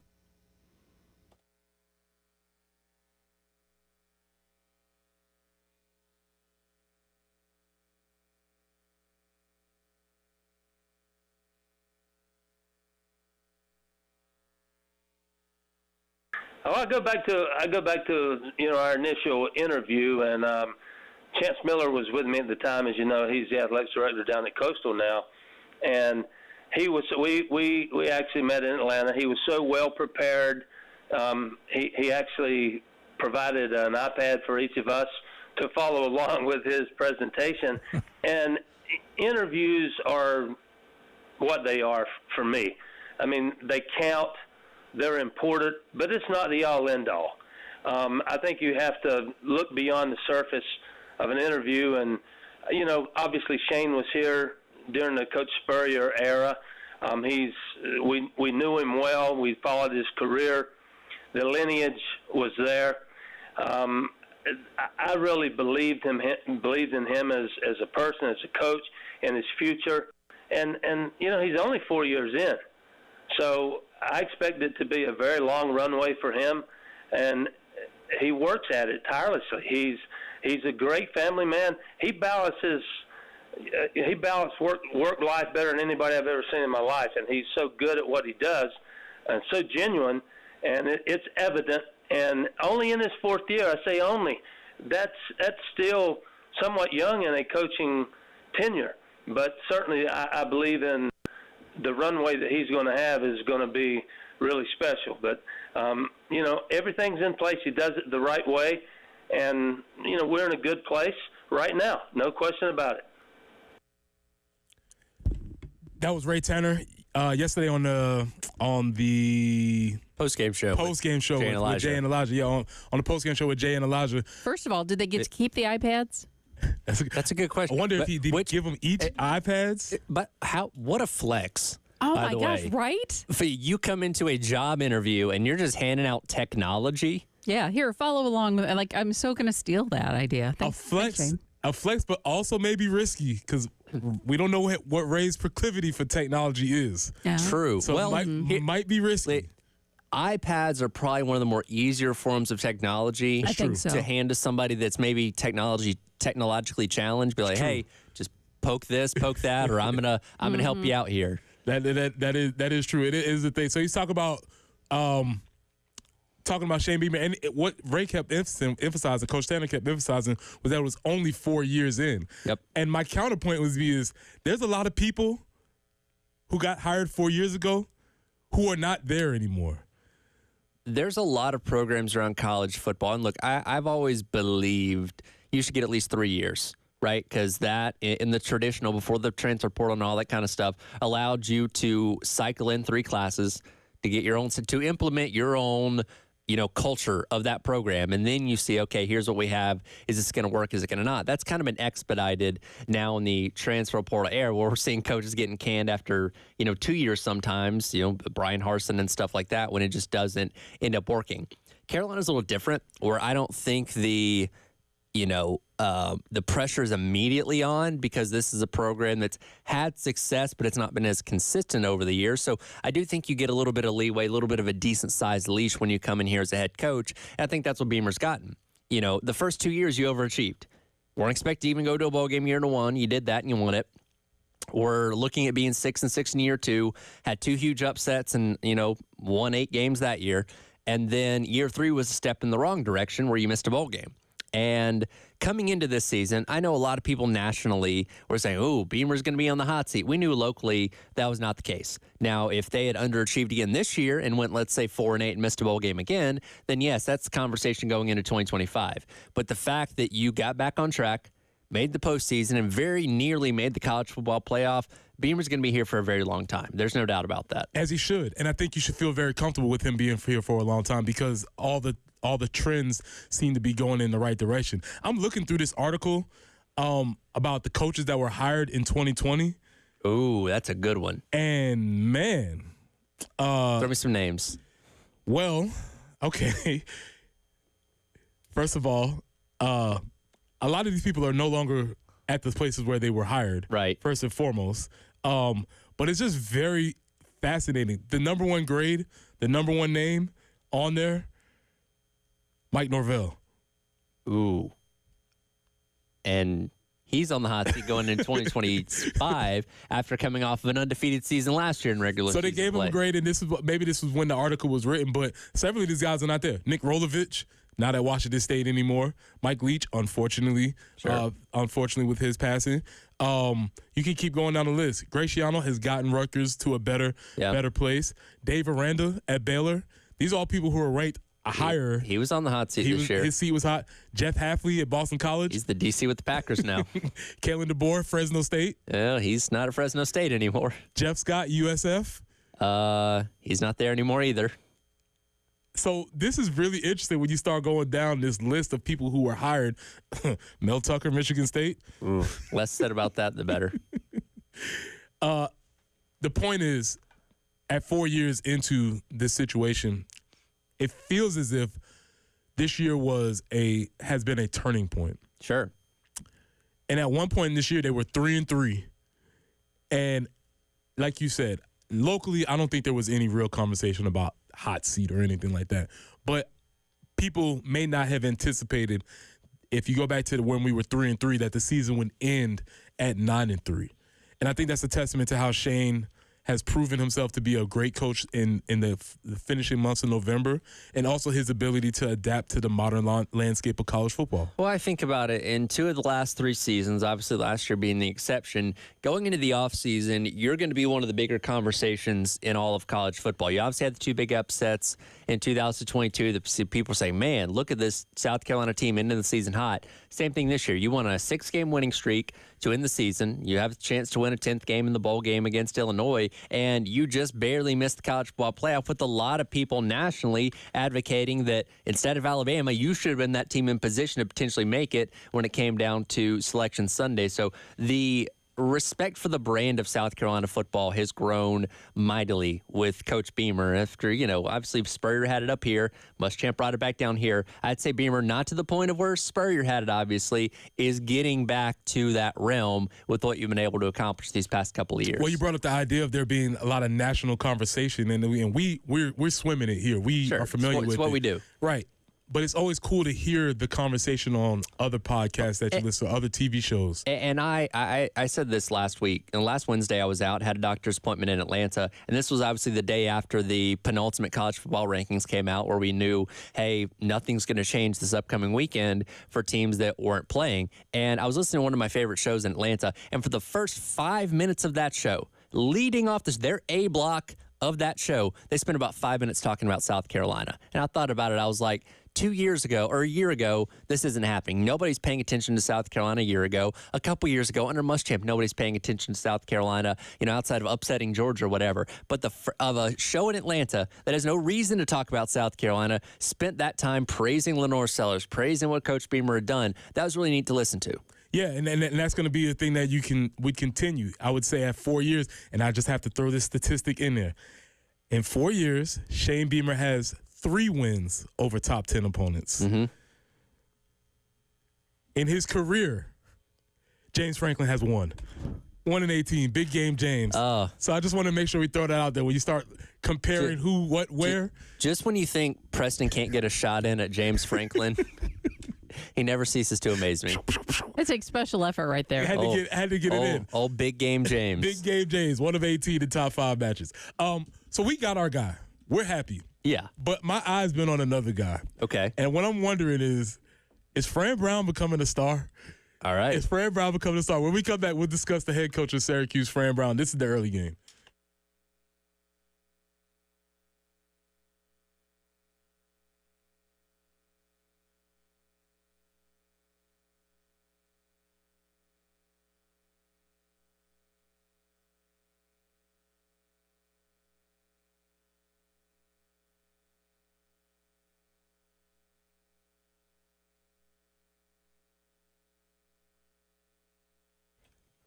Oh, I go back to our initial interview, and Chance Miller was with me at the time. As you know, he's the athletics director down at Coastal now, and he was. We actually met in Atlanta. He was so well prepared. He actually provided an iPad for each of us to follow along with his presentation. And interviews are what they are for me. I mean, they count. They're important, but it's not the all-end-all. I think you have to look beyond the surface of an interview. And, obviously Shane was here during the Coach Spurrier era. We knew him well. We followed his career. The lineage was there. I really believed in him as a person, as a coach, and his future. And he's only 4 years in. So I expect it to be a very long runway for him, and he works at it tirelessly. He's a great family man. He balances work life better than anybody I've ever seen in my life, and he's so good at what he does and so genuine, and it's evident. And only in his fourth year, I say only, that's still somewhat young in a coaching tenure, but certainly I believe in the runway that he's going to have is going to be really special. But, everything's in place. He does it the right way. And, we're in a good place right now. No question about it. That was Ray Tanner yesterday on the Post-game show. With Jay and Elijah. Yeah, on the post-game show with Jay and Elijah. First of all, did they get to keep the iPads? That's a good question. I wonder if he did give them each iPads. But what a flex. Oh, by my the gosh, way. right? You come into a job interview and you're just handing out technology. Yeah, here, follow along. I'm so going to steal that idea. Thanks, A flex, but also maybe risky because we don't know what Ray's proclivity for technology is. Yeah. True. So it might be risky. iPads are probably one of the more easier forms of technology I think so. to hand to somebody that's maybe technologically challenged. Be like, hey, just poke this, poke that, or I'm gonna help you out here. That is true. It is the thing. So he's talking about Shane Beamer, and what Ray kept emphasizing, Coach Tanner kept emphasizing, was that it was only 4 years in. Yep. And my counterpoint is there's a lot of people who got hired 4 years ago who are not there anymore. There's a lot of programs around college football, and look, I've always believed you should get at least 3 years. Right, because that in the traditional, before the transfer portal and all that kind of stuff, allowed you to cycle in 3 classes to get to implement your own, culture of that program, and then you see, okay, here's what we have. Is this going to work? Is it going to not? That's kind of been expedited now in the transfer portal era, where we're seeing coaches getting canned after 2 years sometimes. Brian Harsin and stuff like that, when it just doesn't end up working. Carolina's a little different, where I don't think the pressure is immediately on, because this is a program that's had success, but it's not been as consistent over the years. So I do think you get a little bit of leeway, a little bit of a decent-sized leash when you come in here as a head coach. And I think that's what Beamer's gotten. The first 2 years you overachieved. Weren't expected to even go to a bowl game year to one. You did that and you won it. We're looking at being 6-6 in year 2. Had 2 huge upsets and, won 8 games that year. And then year 3 was a step in the wrong direction where you missed a bowl game. And coming into this season, I know a lot of people nationally were saying, oh, Beamer's going to be on the hot seat. We knew locally that was not the case. Now, if they had underachieved again this year and went, let's say, 4-8 and missed a bowl game again, then yes, that's the conversation going into 2025. But the fact that you got back on track, made the postseason, and very nearly made the college football playoff, Beamer's going to be here for a very long time. There's no doubt about that. As he should. And I think you should feel very comfortable with him being here for a long time, because all the trends seem to be going in the right direction. I'm looking through this article about the coaches that were hired in 2020. Ooh, that's a good one. And, man. Throw me some names. Well, okay. First of all, a lot of these people are no longer at the places where they were hired. Right. First and foremost. But it's just very fascinating. The number one grade, the number one name on there, Mike Norvell. Ooh. And he's on the hot seat going into 2025 after coming off of an undefeated season last year in regular So season they gave him play. a grade, and maybe this was when the article was written, but several of these guys are not there. Nick Rolovich, not at Washington State anymore. Mike Leach, unfortunately, with his passing. You can keep going down the list. Graciano has gotten Rutgers to a better place. Dave Aranda at Baylor. These are all people who are ranked higher. He was on the hot seat this year. His seat was hot. Jeff Hafley at Boston College. He's the DC with the Packers now. Kalen DeBoer, Fresno State. Yeah, he's not at Fresno State anymore. Jeff Scott, USF. He's not there anymore either. So this is really interesting when you start going down this list of people who were hired. Mel Tucker, Michigan State. Ooh, less said about that, the better. The point is, at 4 years into this situation, it feels as if this year has been a turning point. Sure. And at one point in this year, they were 3-3. And like you said, locally, I don't think there was any real conversation about hot seat or anything like that. But people may not have anticipated, if you go back to when we were 3-3, that the season would end at 9-3. And I think that's a testament to how Shane has proven himself to be a great coach in the finishing months of November, and also his ability to adapt to the modern landscape of college football. Well, I think about it. In 2 of the last 3 seasons, obviously last year being the exception, going into the offseason, you're going to be one of the bigger conversations in all of college football. You obviously had the 2 big upsets in 2022. The people say, man, look at this South Carolina team into the season hot. Same thing this year. You won a 6-game winning streak to end the season. You have a chance to win a 10th game in the bowl game against Illinois, and you just barely missed the college football playoff, with a lot of people nationally advocating that instead of Alabama, you should have been that team in position to potentially make it when it came down to Selection Sunday. So the respect for the brand of South Carolina football has grown mightily with Coach Beamer. After, obviously Spurrier had it up here, Muschamp brought it back down here. I'd say Beamer, not to the point of where Spurrier had it, obviously, is getting back to that realm with what you've been able to accomplish these past couple of years. Well, you brought up the idea of there being a lot of national conversation, and we're swimming it here. We are familiar with it. It's what we do. Right. But it's always cool to hear the conversation on other podcasts that you listen to, other TV shows. And I said this last week. And last Wednesday I was out, had a doctor's appointment in Atlanta. And this was obviously the day after the penultimate college football rankings came out, where we knew, hey, nothing's going to change this upcoming weekend for teams that weren't playing. And I was listening to one of my favorite shows in Atlanta. And for the first 5 minutes of that show, leading off their A block of that show, they spent about 5 minutes talking about South Carolina. And I thought about it. I was like, 2 years ago or a year ago, this isn't happening. Nobody's paying attention to South Carolina a year ago. A couple years ago, under Muschamp, nobody's paying attention to South Carolina, outside of upsetting Georgia or whatever. But of a show in Atlanta that has no reason to talk about South Carolina, spent that time praising Lenore Sellers, praising what Coach Beamer had done. That was really neat to listen to. Yeah, and that's going to be a thing that would continue. I would say at 4 years, and I just have to throw this statistic in there. In 4 years, Shane Beamer has 3 wins over top 10 opponents. Mm-hmm. In his career, James Franklin has 1. 1-18, big game James. So I just want to make sure we throw that out there when you start comparing who, what, where. Just when you think Preston can't get a shot in at James Franklin, he never ceases to amaze me. It takes special effort right there. Had to get it in. Oh, big game James. Big game James, 1 of 18 in top 5 matches. So we got our guy. We're happy. Yeah. But my eye's been on another guy. Okay. And what I'm wondering is Fran Brown becoming a star? All right. Is Fran Brown becoming a star? When we come back, we'll discuss the head coach of Syracuse, Fran Brown. This is the early game.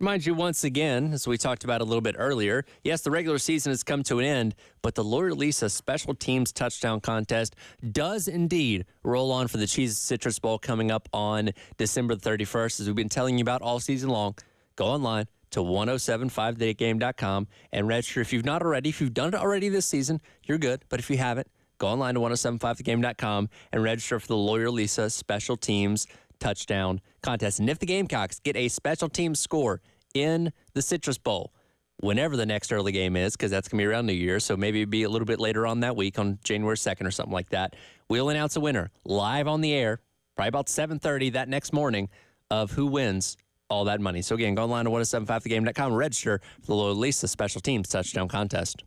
Remind you once again, as we talked about a little bit earlier, yes, the regular season has come to an end, but the Lawyer Lisa Special Teams Touchdown Contest does indeed roll on for the Cheez Citrus Bowl coming up on December the 31st. As we've been telling you about all season long, go online to 1075thegame.com and register. If you've not already, if you've done it already this season, you're good. But if you haven't, go online to 1075thegame.com and register for the Lawyer Lisa Special Teams Touchdown Contest. And if the Gamecocks get a special team score in the Citrus Bowl, whenever the next early game is, because that's going to be around New Year's, so maybe it'd be a little bit later on that week, on January 2nd or something like that, we'll announce a winner live on the air, probably about 7:30 that next morning, of who wins all that money. So again, go online to 1075thegame.com and register for the Lawyer Lisa Special Teams Touchdown Contest.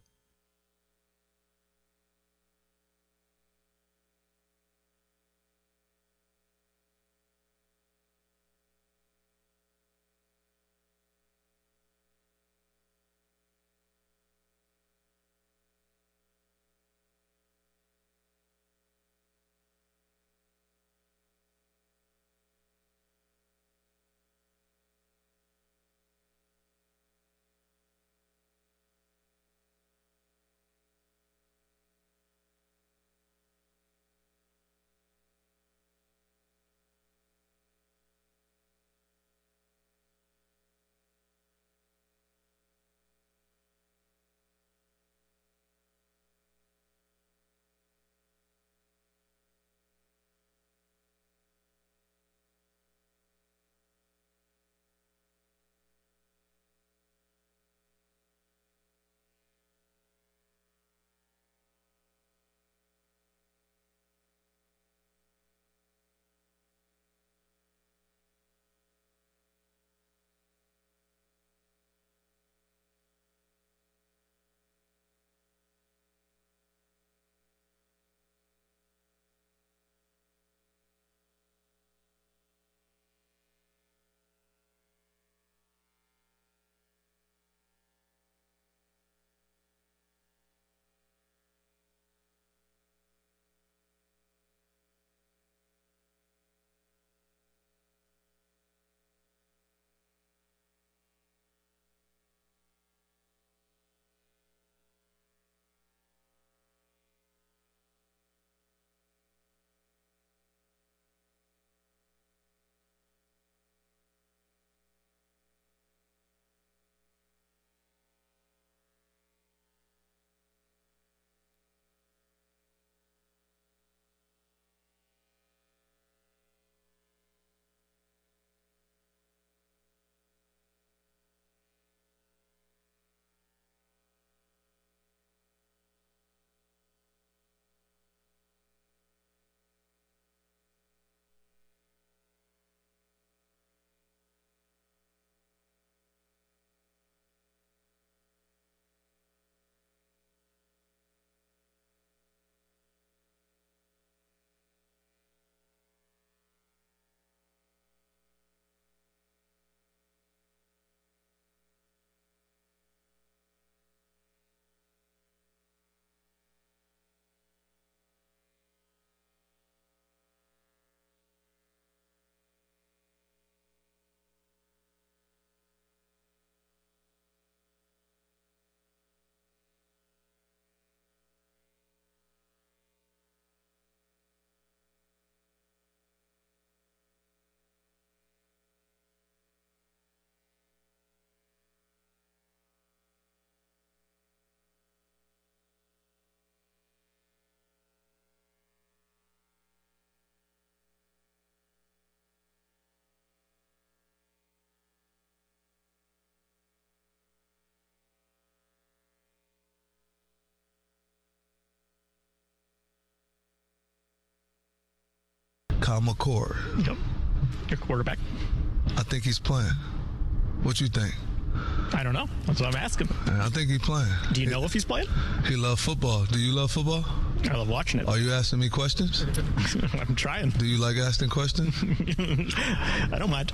Kyle McCord. Yep. Your quarterback. I think he's playing. What you think? I don't know. That's what I'm asking. I think he's playing. Do you know if he's playing? He loves football. Do you love football? I love watching it. Are you asking me questions? I'm trying. Do you like asking questions? I don't mind.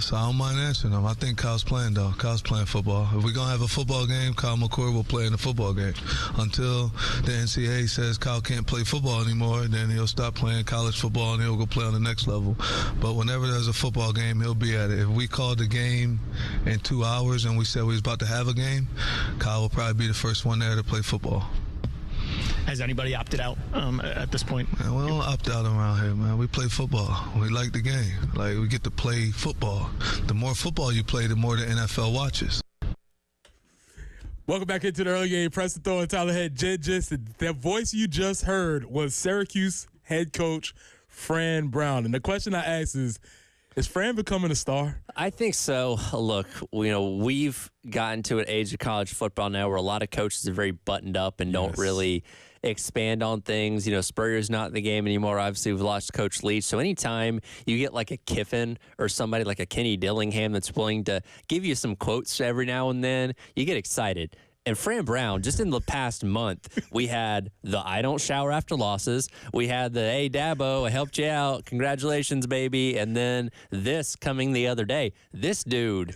So I don't mind answering them. I think Kyle's playing, though. Kyle's playing football. If we're going to have a football game, Kyle McCord will play in the football game. Until the NCAA says Kyle can't play football anymore, then he'll stop playing college football and he'll go play on the next level. But whenever there's a football game, he'll be at it. If we called the game in 2 hours and we said we was about to have a game, Kyle will probably be the first one there to play football. Has anybody opted out at this point? Man, we don't opt out around here, man. We play football. We like the game. Like, we get to play football. The more football you play, the more the NFL watches. Welcome back into the early game. Preston Thorne, Tyler Head, Jed Jensen. That voice you just heard was Syracuse head coach Fran Brown. And the question I asked is Fran becoming a star? I think so. Look, we've gotten to an age of college football now where a lot of coaches are very buttoned up and don't really expand on things. Spurrier's not in the game anymore. Obviously, we've lost Coach Leach. So anytime you get like a Kiffin or somebody like a Kenny Dillingham that's willing to give you some quotes every now and then, you get excited. And Fran Brown, just in the past month, we had the I don't shower after losses. We had the, hey, Dabo, I helped you out. Congratulations, baby. And then this coming the other day. This dude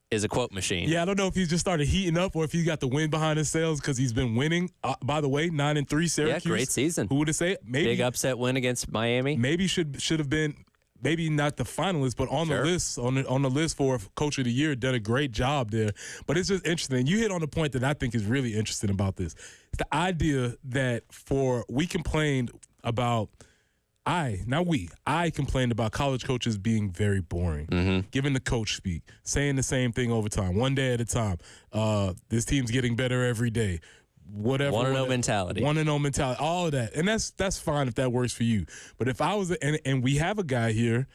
is a quote machine. Yeah, I don't know if he's just started heating up or if he's got the wind behind his sails because he's been winning. By the way, 9-3 Syracuse. Yeah, great season. Who would have said it? Maybe big upset win against Miami. Maybe should have been. Maybe not the finalists, but on the list, on the list for Coach of the Year, done a great job there. But it's just interesting. You hit on the point that I think is really interesting about this. It's the idea that we complained about I complained about college coaches being very boring, giving the coach speak, saying the same thing over time, one day at a time. This team's getting better every day. Whatever. Want to know mentality. Want to know mentality. All of that. And that's fine if that works for you. But if I was, and we have a guy here,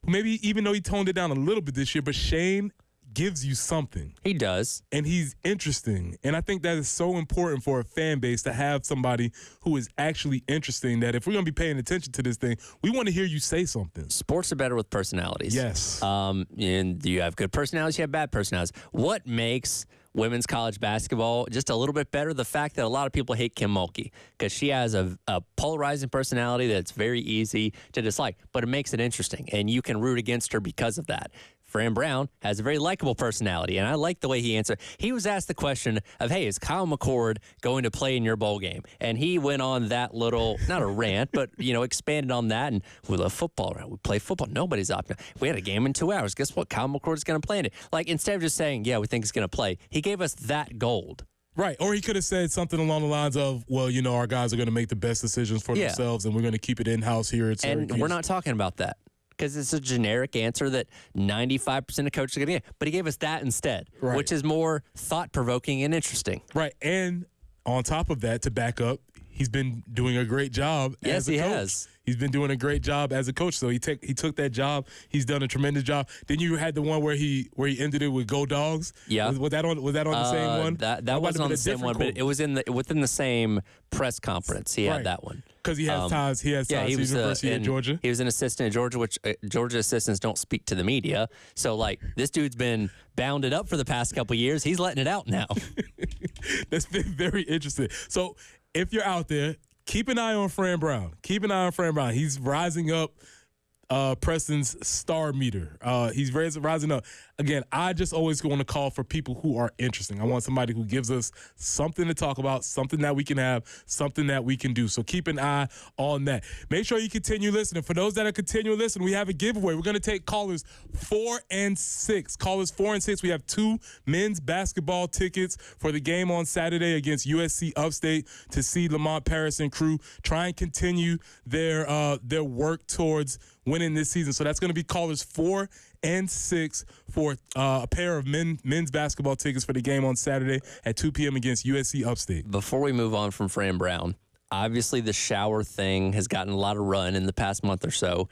maybe even though he toned it down a little bit this year, but Shane gives you something. He does. And he's interesting. And I think that is so important for a fan base to have somebody who is actually interesting, that if we're going to be paying attention to this thing, we want to hear you say something. Sports are better with personalities. Yes. And you have good personalities, you have bad personalities. What makes women's college basketball just a little bit better? The fact that a lot of people hate Kim Mulkey because she has a polarizing personality that's very easy to dislike, but it makes it interesting, and you can root against her because of that. Fran Brown has a very likable personality, and I like the way he answered. He was asked the question of, hey, is Kyle McCord going to play in your bowl game? And he went on that little, not a rant, but, expanded on that. And we love football, right? We play football. Nobody's opting. We had a game in 2 hours. Guess what? Kyle McCord is going to play in it. Like, instead of just saying, yeah, we think he's going to play, he gave us that gold. Right. Or he could have said something along the lines of, well, our guys are going to make the best decisions for themselves, and we're going to keep it in-house here at Syracuse. And we're not talking about that, because it's a generic answer that 95% of coaches are going to get. But he gave us that instead, which is more thought-provoking and interesting. Right. And on top of that, to back up, he's been doing a great job as a coach. Has. He's been doing a great job as a coach. So he took that job. He's done a tremendous job. Then you had the one where he ended it with "Go Dogs." Yeah. Was that on the same one? That wasn't on the same one, but it was within the same press conference. He had that one. Because he has ties. He has ties to the University of Georgia. He was an assistant at Georgia, which Georgia assistants don't speak to the media. So, this dude's been bounded up for the past couple of years. He's letting it out now. That's been very interesting. So, if you're out there, keep an eye on Fran Brown. Keep an eye on Fran Brown. He's rising up Preston's star meter. He's rising up. Again, I just always want to call for people who are interesting. I want somebody who gives us something to talk about, something that we can have, something that we can do. So keep an eye on that. Make sure you continue listening. For those that are continuing listening, we have a giveaway. We're going to take callers 4 and 6. Callers 4 and 6. We have 2 men's basketball tickets for the game on Saturday against USC Upstate to see Lamont Paris and crew try and continue their work towards winning this season. So that's going to be callers 4 and 6 for a pair of men's basketball tickets for the game on Saturday at 2 p.m. against USC Upstate. Before we move on from Fran Brown, obviously the shower thing has gotten a lot of run in the past month or so.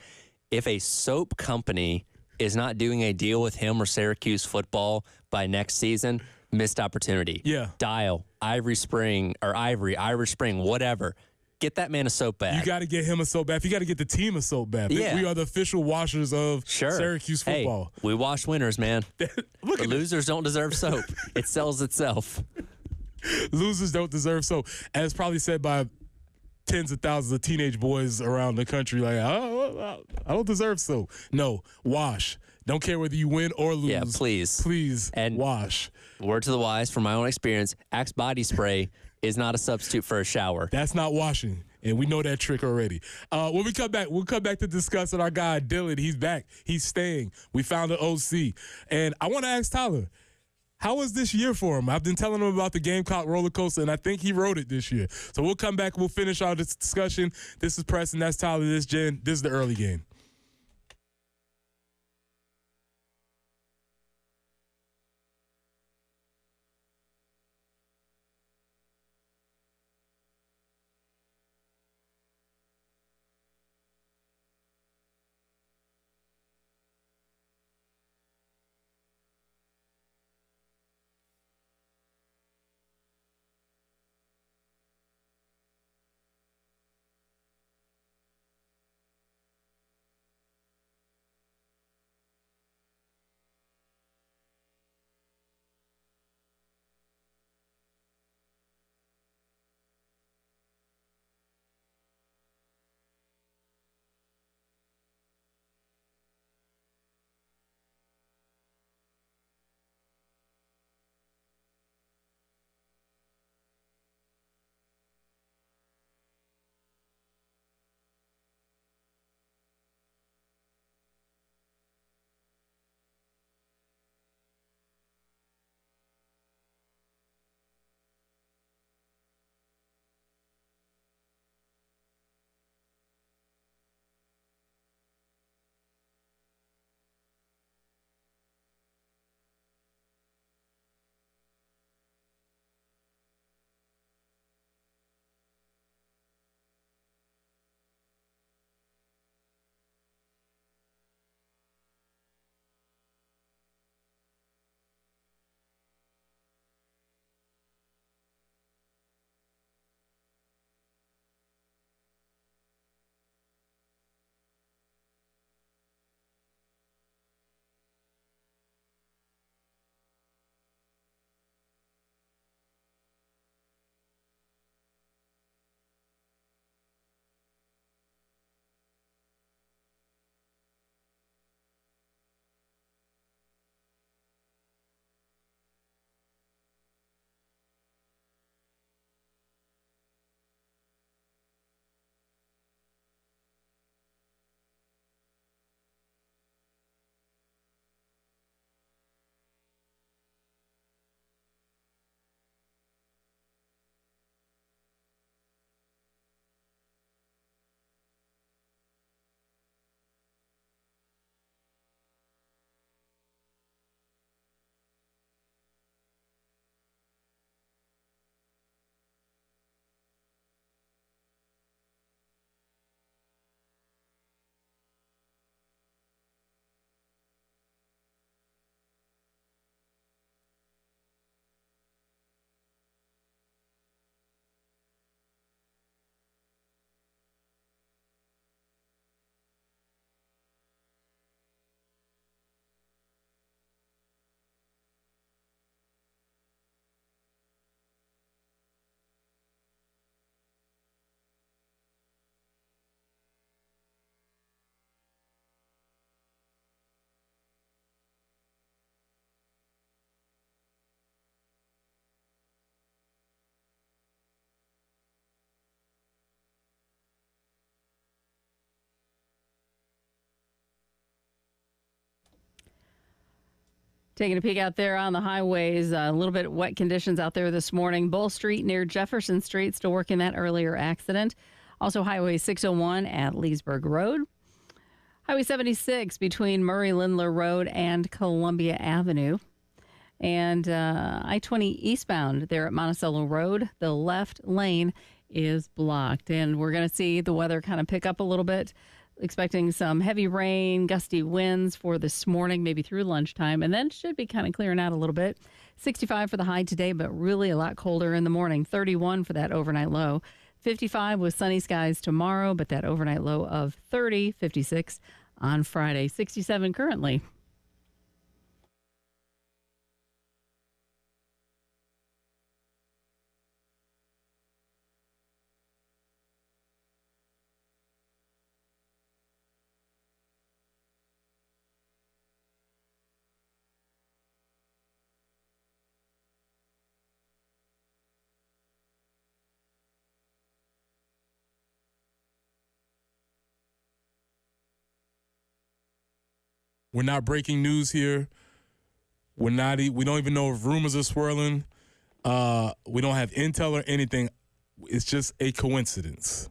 If a soap company is not doing a deal with him or Syracuse football by next season, missed opportunity. Yeah. Dial, Irish Spring, whatever. Get that man a soap bath. You got to get him a soap bath. You got to get the team a soap bath. Yeah. We are the official washers of Syracuse football. Hey, we wash winners, man. The losers don't deserve soap. It sells itself. Losers don't deserve soap. As probably said by tens of thousands of teenage boys around the country like, oh, I don't deserve so. No, wash. Don't care whether you win or lose. Yeah, please. Please And wash. Word to the wise, from my own experience, Axe body spray is not a substitute for a shower. That's not washing, and we know that trick already. When we come back, we'll come back to discussing our guy, Dylan. He's back. He's staying. We found an OC. And I want to ask Tyler, how was this year for him? I've been telling him about the Gamecock roller coaster, and I think he rode it this year. So we'll come back. We'll finish our discussion. This is Preston. That's Tyler. This is Jen. This is the early game. Taking a peek out there on the highways, a little bit wet conditions out there this morning. Bull Street near Jefferson Street, still working that earlier accident. Also Highway 601 at Leesburg Road. Highway 76 between Murray-Lindler Road and Columbia Avenue. And I-20 eastbound there at Monticello Road, the left lane is blocked. And we're going to see the weather kind of pick up a little bit. Expecting some heavy rain, gusty winds for this morning, maybe through lunchtime, and then should be kind of clearing out a little bit. 65 for the high today, but really a lot colder in the morning. 31 for that overnight low. 55 with sunny skies tomorrow, but that overnight low of 30, 56 on Friday. 67 currently. We're not breaking news here. We don't even know if rumors are swirling. We don't have intel or anything. It's just a coincidence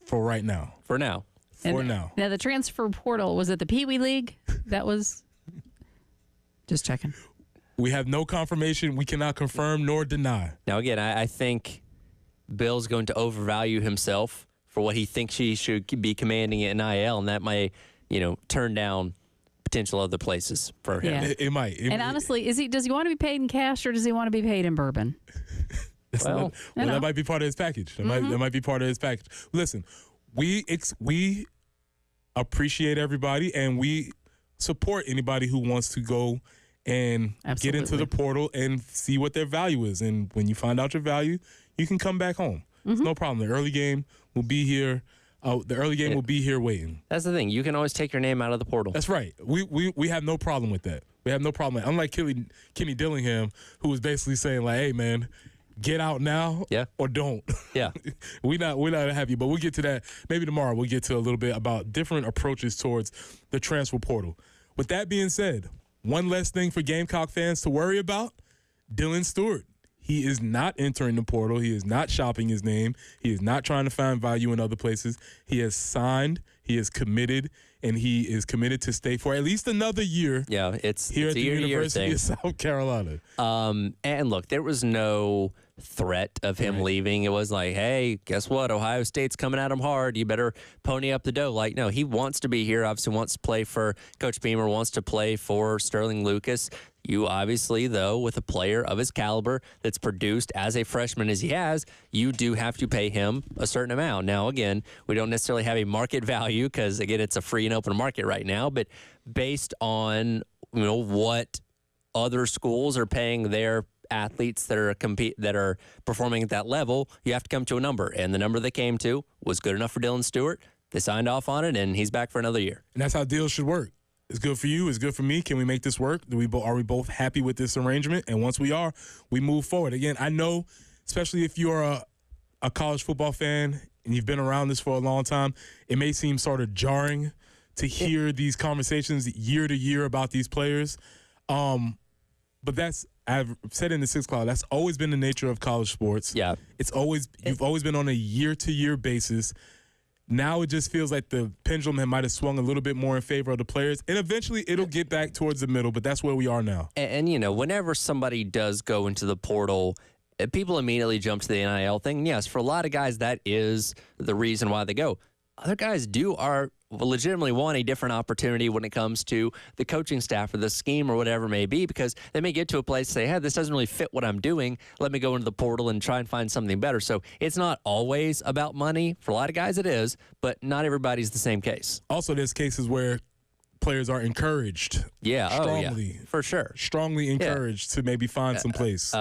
for right now. For now. Now, the transfer portal, was it the Pee Wee League? That was just checking. We have no confirmation. We cannot confirm nor deny. Now, again, I think Bill's going to overvalue himself for what he thinks he should be commanding at NIL, and that might, turn down potential other places for him. Yeah. It might. Honestly, does he want to be paid in cash or does he want to be paid in bourbon? Well, that might be part of his package. That might be part of his package. Listen, we appreciate everybody, and we support anybody who wants to go and get into the portal and see what their value is. And when you find out your value, you can come back home. It's no problem. The early game will be here. Will be here waiting. That's the thing. You can always take your name out of the portal. That's right. We have no problem with that. We have no problem. Unlike Kenny Dillingham, who was basically saying like, "Hey, man, get out now, or don't." Yeah, we're not happy. But we'll get to that maybe tomorrow. We'll get to a little bit about different approaches towards the transfer portal. With that being said, one less thing for Gamecock fans to worry about: Dylan Stewart. He is not entering the portal. He is not shopping his name. He is not trying to find value in other places. He has signed. He is committed, and he is committed to stay for at least another year. Yeah, it's here at the University of South Carolina. And look, there was no threat of him leaving. It was like, hey, guess what? Ohio State's coming at him hard. You better pony up the dough. Like, no, he wants to be here. Obviously wants to play for Coach Beamer, wants to play for Sterling Lucas. You obviously, though, with a player of his caliber that's produced as a freshman as he has, you do have to pay him a certain amount. Now, again, we don't necessarily have a market value because, again, it's a free and open market right now. But based on what other schools are paying their athletes that are performing at that level, you have to come to a number. And the number they came to was good enough for Dylan Stewart. They signed off on it, and he's back for another year. And that's how deals should work. It's good for you. It's good for me. Can we make this work? Are we both happy with this arrangement? And once we are, we move forward. Again, I know, especially if you're a college football fan and you've been around this for a long time, it may seem sort of jarring to hear these conversations year to year about these players. But I've said in the 6 Cloud, that's always been the nature of college sports. Yeah. You've always been on a year-to-year basis. Now it just feels like the pendulum might have swung a little bit more in favor of the players, and eventually it'll get back towards the middle, but that's where we are now. And whenever somebody does go into the portal, people immediately jump to the NIL thing. Yes, for a lot of guys, that is the reason why they go. Other guys legitimately want a different opportunity when it comes to the coaching staff or the scheme or whatever it may be, because they may get to a place and say, hey, this doesn't really fit what I'm doing. Let me go into the portal and try and find something better. So it's not always about money. For a lot of guys it is, but not everybody's the same case. Also, there's cases where players are encouraged. Strongly. For sure. Strongly encouraged to maybe find some place.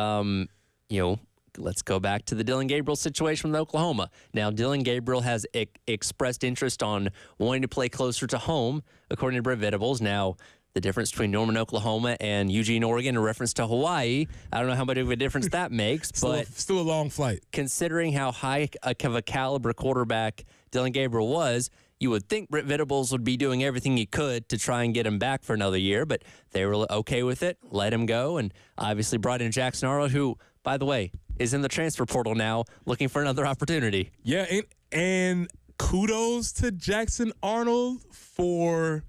Let's go back to the Dylan Gabriel situation with Oklahoma. Now, Dylan Gabriel has expressed interest on wanting to play closer to home, according to Brett Venables. Now, the difference between Norman, Oklahoma and Eugene, Oregon in reference to Hawaii, I don't know how much of a difference that makes. but still a long flight. Considering how high of a caliber quarterback Dylan Gabriel was, you would think Brett Venables would be doing everything he could to try and get him back for another year, but they were okay with it, let him go, and obviously brought in Jackson Arnold, who, by the way, is in the transfer portal now looking for another opportunity. Yeah, and kudos to Jackson Arnold for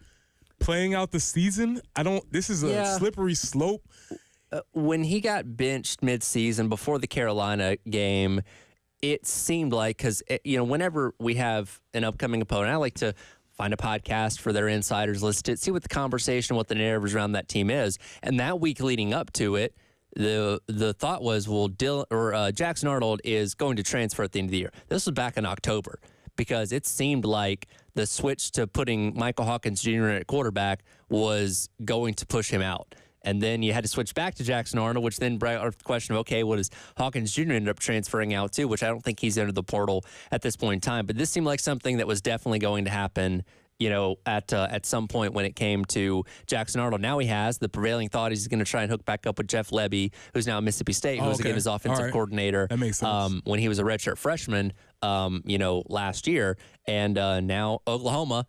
playing out the season. This is a slippery slope. When he got benched midseason before the Carolina game, it seemed like, because, whenever we have an upcoming opponent, I like to find a podcast for their insiders, listen to it, see what the conversation, what the narrative around that team is. And that week leading up to it, the thought was, well, Jackson Arnold is going to transfer at the end of the year. This was back in October, because it seemed like the switch to putting Michael Hawkins Jr. at quarterback was going to push him out. And then you had to switch back to Jackson Arnold, which then brought up the question of, okay, what does Hawkins Jr. end up transferring out to, which I don't think he's entered the portal at this point in time. But this seemed like something that was definitely going to happen, at some point when it came to Jackson Arnold. Now he has the prevailing thought he's going to try and hook back up with Jeff Levy, who's now at Mississippi State, who was again his offensive coordinator. That makes sense. When he was a redshirt freshman, last year. And now Oklahoma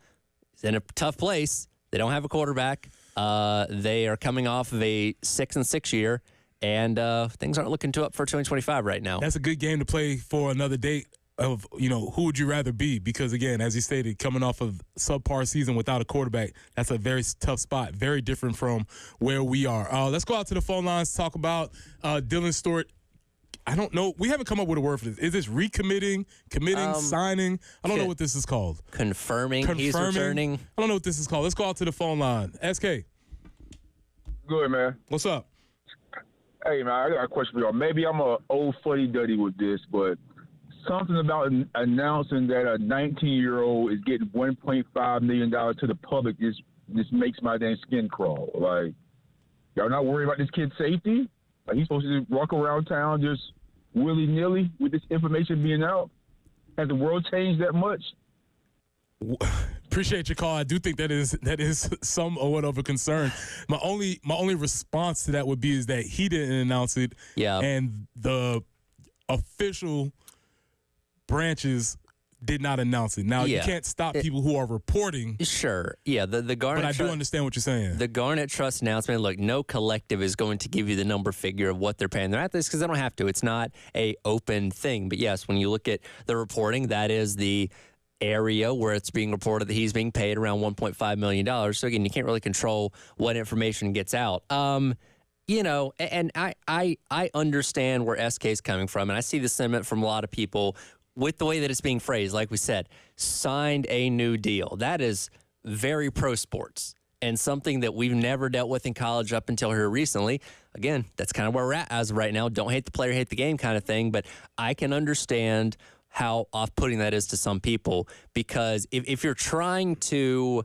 is in a tough place. They don't have a quarterback. They are coming off of a 6-6 year, and things aren't looking too up for 2025 right now. That's a good game to play for another date of, who would you rather be? Because, again, as you stated, coming off of subpar season without a quarterback, that's a very tough spot, very different from where we are. Let's go out to the phone lines, talk about Dylan Stewart. I don't know. We haven't come up with a word for this. Is this recommitting, committing, signing? I don't know what this is called. Confirming he's returning. I don't know what this is called. Let's go out to the phone line. SK. Good, man. What's up? Hey, man, I got a question for y'all. Maybe I'm an old fuddy-duddy with this, but something about announcing that a 19-year-old is getting $1.5 million to the public just makes my damn skin crawl. Like, y'all not worried about this kid's safety? Like, he's supposed to walk around town just willy-nilly with this information being out? Has the world changed that much? Appreciate your call. I do think that is somewhat of a concern. My only response to that would be is that he didn't announce it. Yeah. And the official branches did not announce it. Now, you can't stop people who are reporting. Sure. Yeah, the Garnet But I do understand what you're saying. The Garnet Trust announcement, look, no collective is going to give you the number figure of what they're paying their athletes because they don't have to. It's not a open thing. But, yes, when you look at the reporting, that is the area where it's being reported that he's being paid around $1.5 million. So, again, you can't really control what information gets out. And I understand where SK is coming from, and I see the sentiment from a lot of people with the way that it's being phrased. Like we said, signed a new deal. That is very pro sports and something that we've never dealt with in college up until here recently. Again, that's kind of where we're at as of right now. Don't hate the player, hate the game kind of thing, but I can understand how off-putting that is to some people because if you're trying to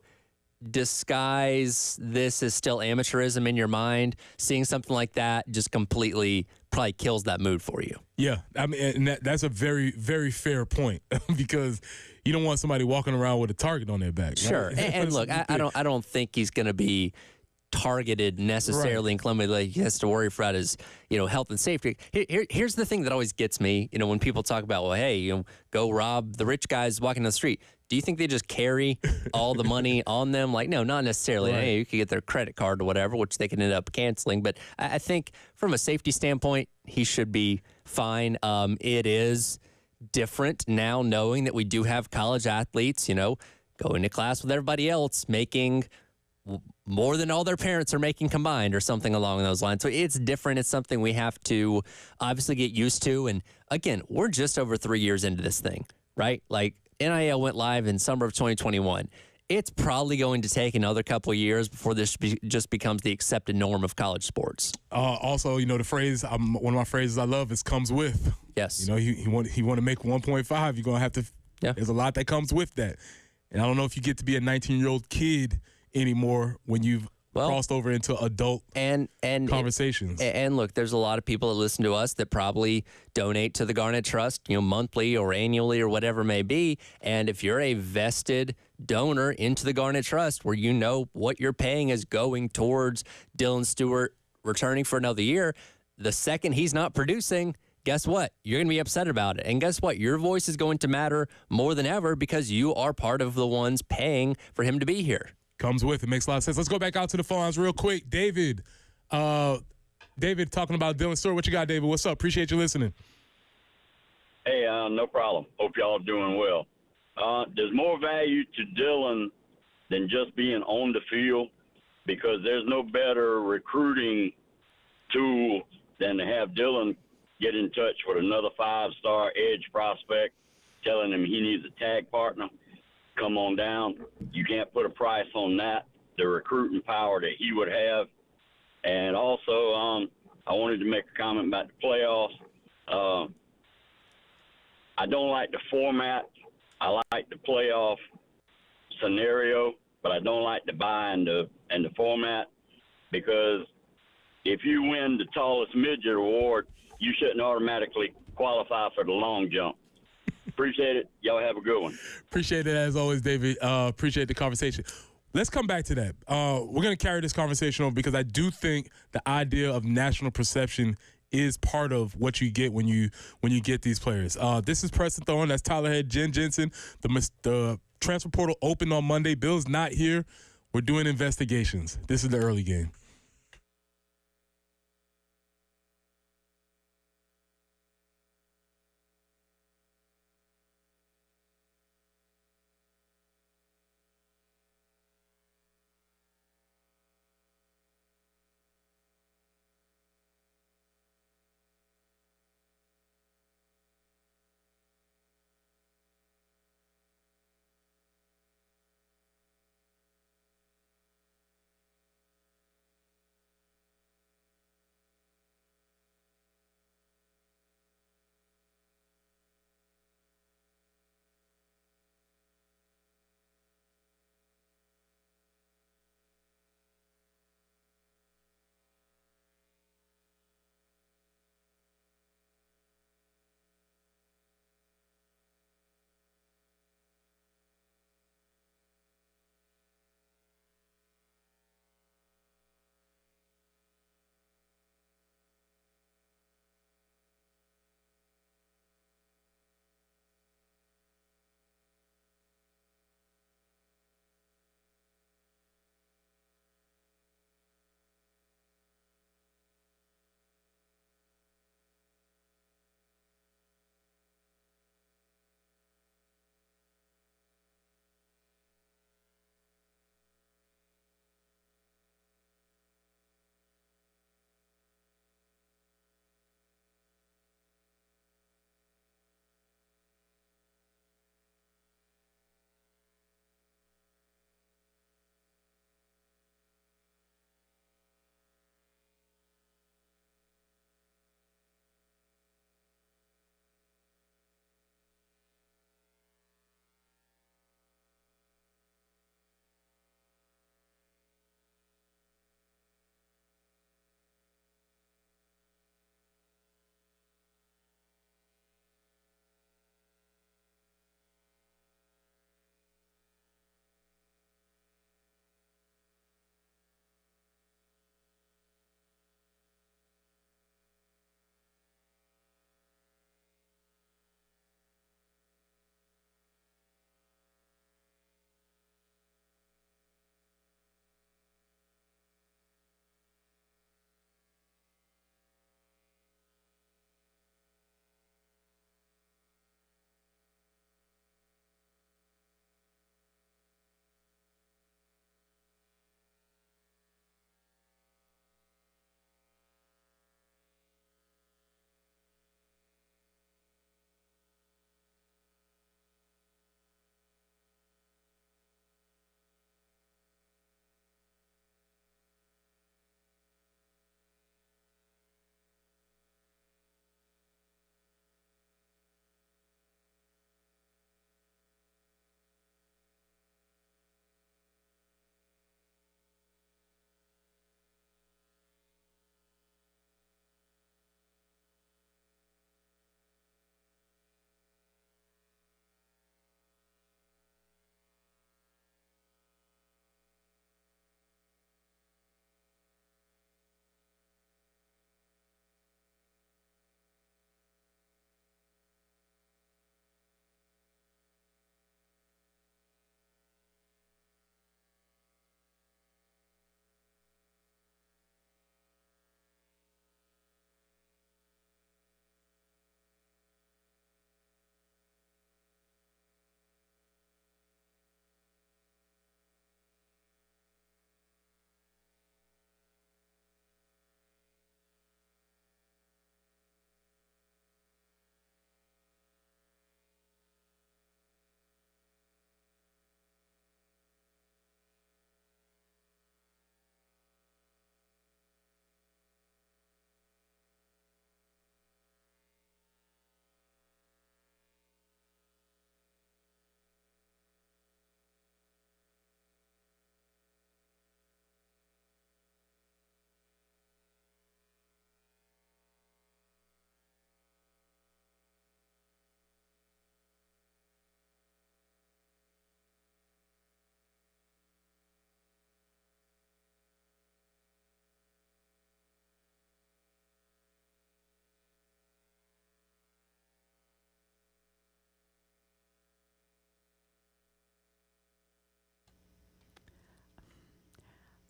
disguise this as still amateurism in your mind, seeing something like that just completely probably kills that mood for you. Yeah, I mean, and that's a very, very fair point because you don't want somebody walking around with a target on their back. Right? Sure, and look, I don't think he's going to be targeted necessarily in Columbia. Like he has to worry about his health and safety. Here's the thing that always gets me. When people talk about, well, hey, go rob the rich guys walking down the street. Do you think they just carry all the money on them? Like, no, not necessarily. Right. Hey, you could get their credit card or whatever, which they can end up canceling. But I think from a safety standpoint, he should be fine. It is different now knowing that we do have college athletes, going to class with everybody else, making more than all their parents are making combined or something along those lines. So it's different. It's something we have to obviously get used to. And again, we're just over 3 years into this thing, right? Like, NIL went live in summer of 2021. It's probably going to take another couple of years before this just becomes the accepted norm of college sports. Also, the phrase, one of my phrases I love is "comes with." Yes. He want to make 1.5. You're gonna have to. Yeah. There's a lot that comes with that, and I don't know if you get to be a 19-year-old kid anymore when you've crossed over into adult and conversations. And look, there's a lot of people that listen to us that probably donate to the Garnet Trust, monthly or annually or whatever it may be. And if you're a vested donor into the Garnet Trust where what you're paying is going towards Dylan Stewart returning for another year, the second he's not producing, guess what? You're going to be upset about it. And guess what? Your voice is going to matter more than ever because you are part of the ones paying for him to be here. Comes with. It makes a lot of sense. Let's go back out to the phone lines real quick. David talking about Dylan Stewart. What you got, David? What's up? Appreciate you listening. Hey, no problem. Hope y'all are doing well. There's more value to Dylan than just being on the field because there's no better recruiting tool than to have Dylan get in touch with another 5-star edge prospect, telling him he needs a tag partner. Come on down. You can't put a price on that, the recruiting power that he would have. And also, I wanted to make a comment about the playoffs. I don't like the format. I like the playoff scenario, but I don't like the buy and the format because if you win the tallest midget award, you shouldn't automatically qualify for the long jump. Appreciate it. Y'all have a good one. Appreciate it as always, David. Appreciate the conversation. Let's come back to that. We're going to carry this conversation on because I do think the idea of national perception is part of what you get when you get these players. This is Preston Thorne. That's Tyler Head, Jen Jensen. The transfer portal opened on Monday. Bill's not here. We're doing investigations. This is the early game.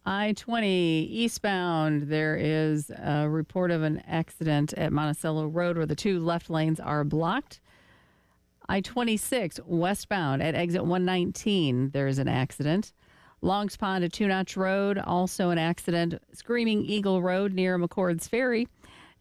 I-20 eastbound, there is a report of an accident at Monticello Road where the two left lanes are blocked. I-26 westbound at exit 119, there is an accident. Longs Pond at Two Notch Road, also an accident. Screaming Eagle Road near McCord's Ferry.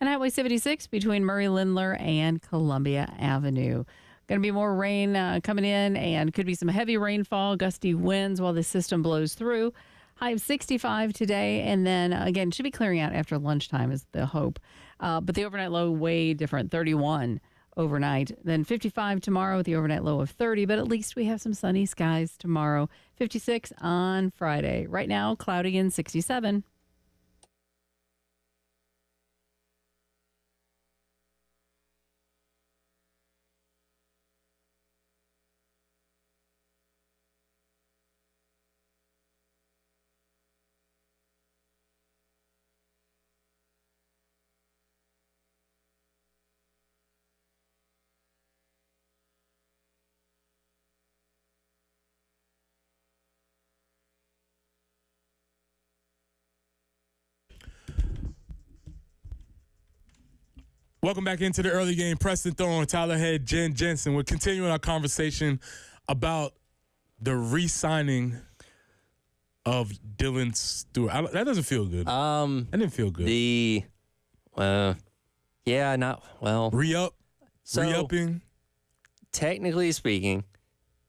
And Highway 76 between Murray Lindler and Columbia Avenue. Going to be more rain coming in and could be some heavy rainfall, gusty winds while the system blows through. High of 65 today, and then again, should be clearing out after lunchtime is the hope. But the overnight low way different, 31 overnight. Then 55 tomorrow with the overnight low of 30, but at least we have some sunny skies tomorrow. 56 on Friday. Right now, cloudy and 67. Welcome back into the early game. Preston Thorne, Tyler Head, Jen Jensen. We're continuing our conversation about the re-signing of Dylan Stewart. That doesn't feel good. That didn't feel good. Re-upping. Technically speaking,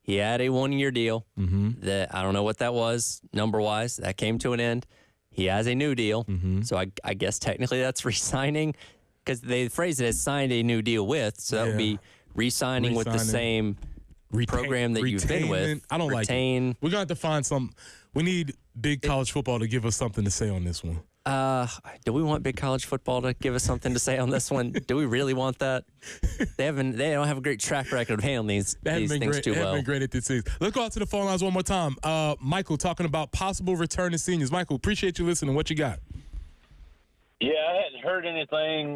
he had a 1-year deal that I don't know what that was number-wise. That came to an end. He has a new deal. So I guess technically that's re-signing. Because they phrase it as signed a new deal with, so that would be re-signing with the same program that you've been with. I don't like it. We're going to have to find some. We need big college football to give us something to say on this one. Do we want big college football to give us something to say on this one? Do we really want that? They don't have a great track record of handling these things too well. They haven't been great at this season. Let's go out to the phone lines one more time. Michael talking about possible return of seniors. Michael, appreciate you listening. What you got? Yeah, I hadn't heard anything.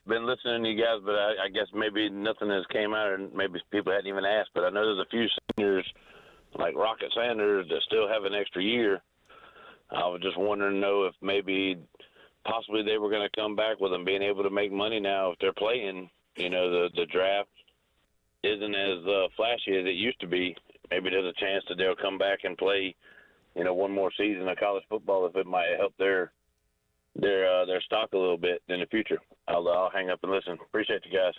Been listening to you guys, but I guess maybe nothing has came out, and maybe people hadn't even asked. But I know there's a few seniors, like Rocket Sanders, that still have an extra year. I was just wondering to know if maybe possibly they were going to come back with them being able to make money now if they're playing. You know, the draft isn't as flashy as it used to be. Maybe there's a chance that they'll come back and play, you know, one more season of college football if it might help their stock a little bit in the future. I'll hang up and listen. Appreciate you guys.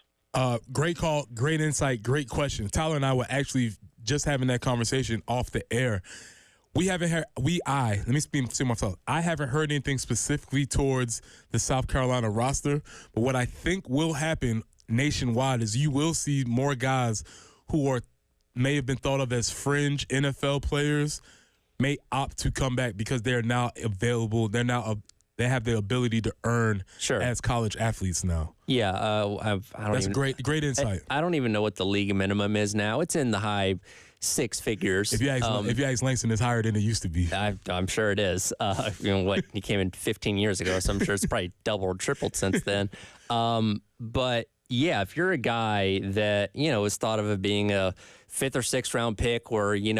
Great call, great insight, great question. Tyler and I were actually just having that conversation off the air. We haven't heard. Let me speak to myself. I haven't heard anything specifically towards the South Carolina roster, but what I think will happen nationwide is you will see more guys who may have been thought of as fringe NFL players may opt to come back because they're now available. They have the ability to earn as college athletes now. Yeah, that's great insight. I don't even know what the league minimum is now. It's in the high six figures. If you ask Langston, it's higher than it used to be. I'm sure it is. He came in 15 years ago, so I'm sure it's probably doubled or tripled since then. But yeah, if you're a guy that is thought of as being a 5th or 6th round pick, where you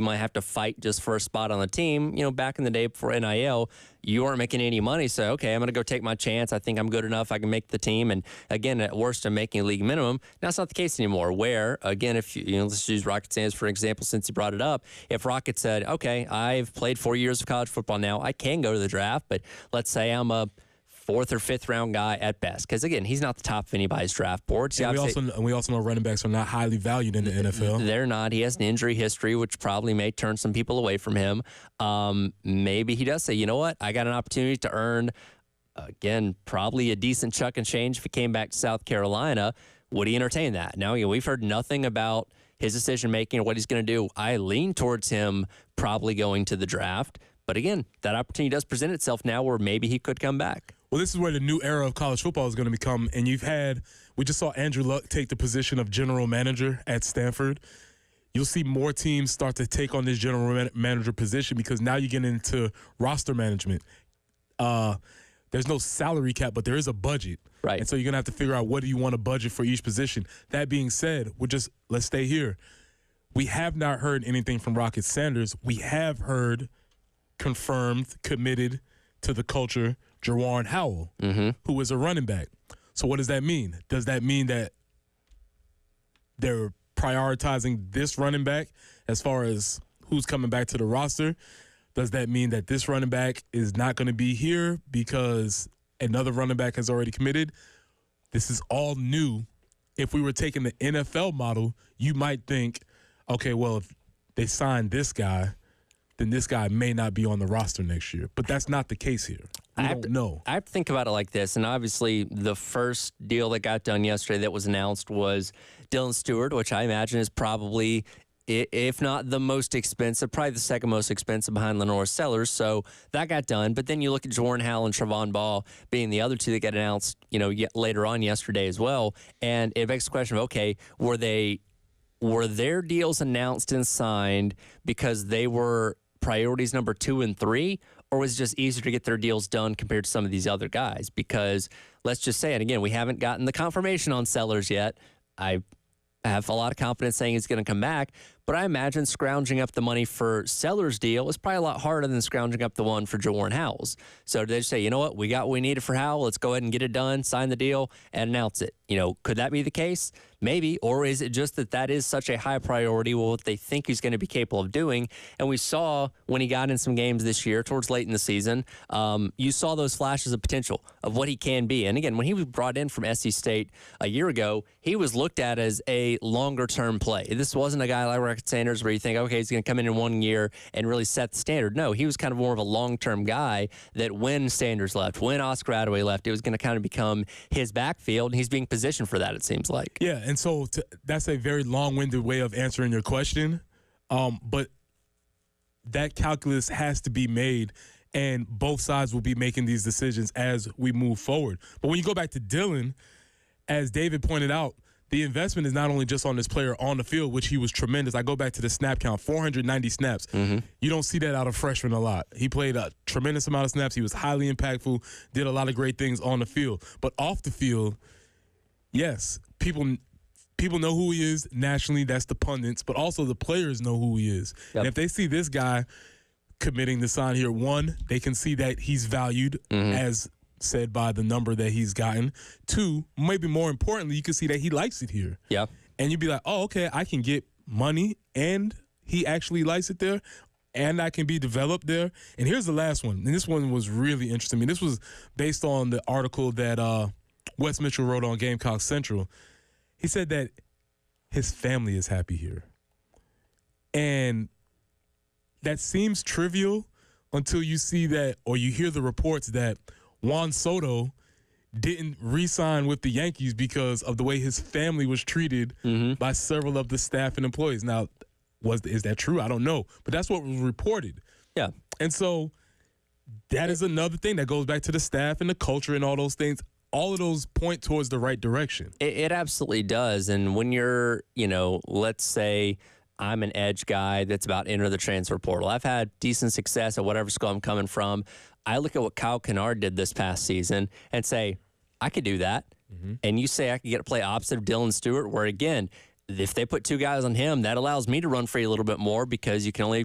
might have to fight just for a spot on the team. Back in the day before NIL, you weren't making any money, so okay, I'm going to go take my chance. I think I'm good enough. I can make the team, and again, at worst, I'm making a league minimum. Now it's not the case anymore. Where again, if let's use Rocket Sanders for example, since he brought it up. If Rocket said, okay, I've played 4 years of college football now, I can go to the draft, but let's say I'm a 4th or 5th round guy at best, because again, he's not the top of anybody's draft board. And we also know running backs are not highly valued in the NFL. They're not. He has an injury history, which probably may turn some people away from him. Maybe he does say, you know what, I got an opportunity to earn, again, probably a decent chunk and change if he came back to South Carolina. Would he entertain that? Now, we've heard nothing about his decision making or what he's going to do. I lean towards him probably going to the draft. But again, that opportunity does present itself now where maybe he could come back. Well, this is where the new era of college football is going to become. And we just saw Andrew Luck take the position of general manager at Stanford. You'll see more teams start to take on this general manager position because now you get into roster management. There's no salary cap, but there is a budget. Right. And so you're going to have to figure out what do you want to budget for each position. That being said, let's stay here. We have not heard anything from Rocket Sanders. We have heard confirmed, committed to the culture, Jawan Howell, who is a running back. So what does that mean? Does that mean that they're prioritizing this running back as far as who's coming back to the roster? Does that mean that this running back is not going to be here because another running back has already committed? This is all new. If we were taking the NFL model, you might think, okay, well, if they signed this guy, then this guy may not be on the roster next year. But that's not the case here. We don't know. I have to think about it like this, and obviously the first deal that got done yesterday that was announced was Dylan Stewart, which I imagine is probably, if not the most expensive, probably the second most expensive behind Lenore Sellers. So that got done. But then you look at Jordan Howell and Trevon Ball being the other two that got announced, later on yesterday as well. And it begs the question of, okay, were their deals announced and signed because they were priorities number 2 and 3, or was it just easier to get their deals done compared to some of these other guys? Because let's just say, and again, we haven't gotten the confirmation on Sellers yet. I have a lot of confidence saying he's going to come back, but I imagine scrounging up the money for Sellers' deal is probably a lot harder than scrounging up the one for Jawan Howell's. So they just say, you know what, we got what we needed for Howell. Let's go ahead and get it done, sign the deal, and announce it. Could that be the case? Maybe. Or is it just that is such a high priority, what they think he's going to be capable of doing? And we saw when he got in some games this year, towards late in the season, you saw those flashes of potential of what he can be. And again, when he was brought in from SC State a year ago, he was looked at as a longer-term play. This wasn't a guy like Rocket Sanders where you think, okay, he's going to come in 1 year and really set the standard. No, he was kind of more of a long-term guy that when Sanders left, when Oscar Attaway left, it was going to kind of become his backfield, and he's being positioned for that, it seems like. Yeah, and so that's a very long-winded way of answering your question, but that calculus has to be made, and both sides will be making these decisions as we move forward. But when you go back to Dylan, as David pointed out, the investment is not only just on this player on the field, which he was tremendous. I go back to the snap count, 490 snaps. You don't see that out of freshmen a lot. He played a tremendous amount of snaps. He was highly impactful, did a lot of great things on the field. But off the field, yes, people know who he is nationally. That's the pundits. But also the players know who he is. Yep. And if they see this guy committing to sign here, one, they can see that he's valued as said by the number that he's gotten. 2, maybe more importantly, you can see that he likes it here. Yeah. And you'd be like, oh, okay, I can get money and he actually likes it there and I can be developed there. And here's the last one. And this one was really interesting. I mean, this was based on the article that Wes Mitchell wrote on Gamecock Central. He said that his family is happy here. And that seems trivial until you see that or you hear the reports that Juan Soto didn't re-sign with the Yankees because of the way his family was treated by several of the staff and employees. Now, is that true? I don't know. But that's what was reported. Yeah. And so that is another thing that goes back to the staff and the culture and all those things. All of those point towards the right direction. It absolutely does. And when you're, let's say I'm an edge guy that's about to enter the transfer portal. I've had decent success at whatever school I'm coming from. I look at what Kyle Kennard did this past season and say, I could do that. And you say I could get to play opposite of Dylan Stewart, where, again, if they put 2 guys on him, that allows me to run free a little bit more because you can only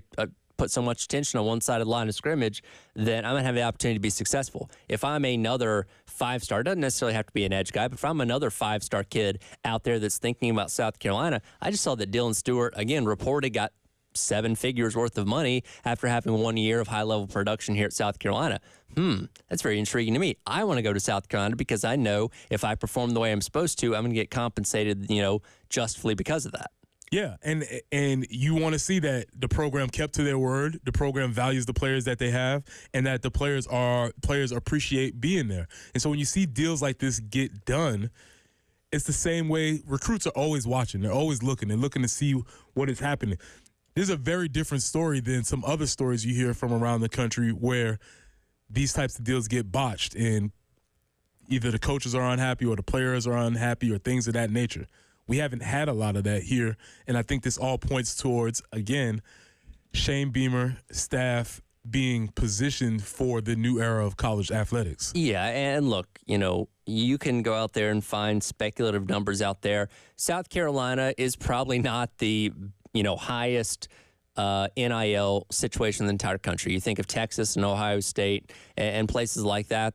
put so much attention on one side of the line of scrimmage, then I'm going to have the opportunity to be successful. If I'm another 5-star, doesn't necessarily have to be an edge guy, but if I'm another 5-star kid out there that's thinking about South Carolina, I just saw that Dylan Stewart, again, reported got 7 figures worth of money after having 1 year of high-level production here at South Carolina. That's very intriguing to me. I want to go to South Carolina because I know if I perform the way I'm supposed to, I'm going to get compensated, justly because of that. Yeah, and you want to see that the program kept to their word, the program values the players that they have, and that the players appreciate being there. And so when you see deals like this get done, it's the same way recruits are always watching. They're always looking. They're looking to see what is happening. This is a very different story than some other stories you hear from around the country where these types of deals get botched and either the coaches are unhappy or the players are unhappy or things of that nature. We haven't had a lot of that here, and I think this all points towards, again, Shane Beamer, staff being positioned for the new era of college athletics. Yeah, and look, you can go out there and find speculative numbers out there. South Carolina is probably not the, highest NIL situation in the entire country. You think of Texas and Ohio State and places like that,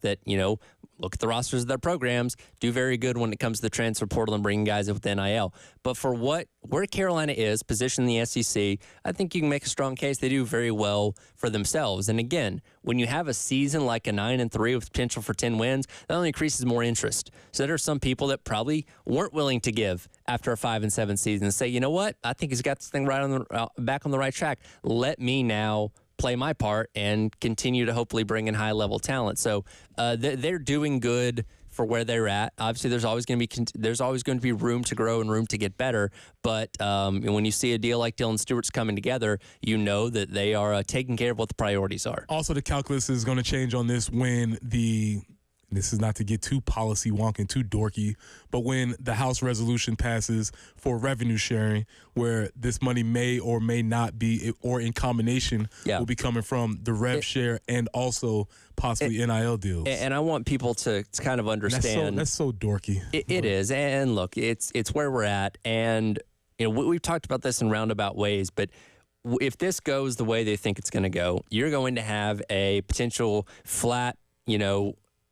look at the rosters of their programs, do very good when it comes to the transfer portal and bringing guys in with NIL. But for where Carolina is positioned in the SEC, I think you can make a strong case they do very well for themselves. And again, when you have a season like a 9-3 with potential for 10 wins, that only increases more interest. So there are some people that probably weren't willing to give after a 5-7 season and say, you know what, I think he's got this thing right on back on the right track. Let me now play my part and continue to hopefully bring in high-level talent. So they're doing good for where they're at. Obviously, there's always going to be room to grow and room to get better. But when you see a deal like Dylan Stewart's coming together, you know that they are taking care of what the priorities are. Also, the calculus is going to change on this when this is not to get too policy wonk and too dorky, but when the House resolution passes for revenue sharing, where this money may or may not be, or in combination, will be coming from the rev share and also possibly NIL deals. And I want people to kind of understand. That's so dorky. It is. And look, it's where we're at. And we've talked about this in roundabout ways, but if this goes the way they think it's going to go, you're going to have a potential flat,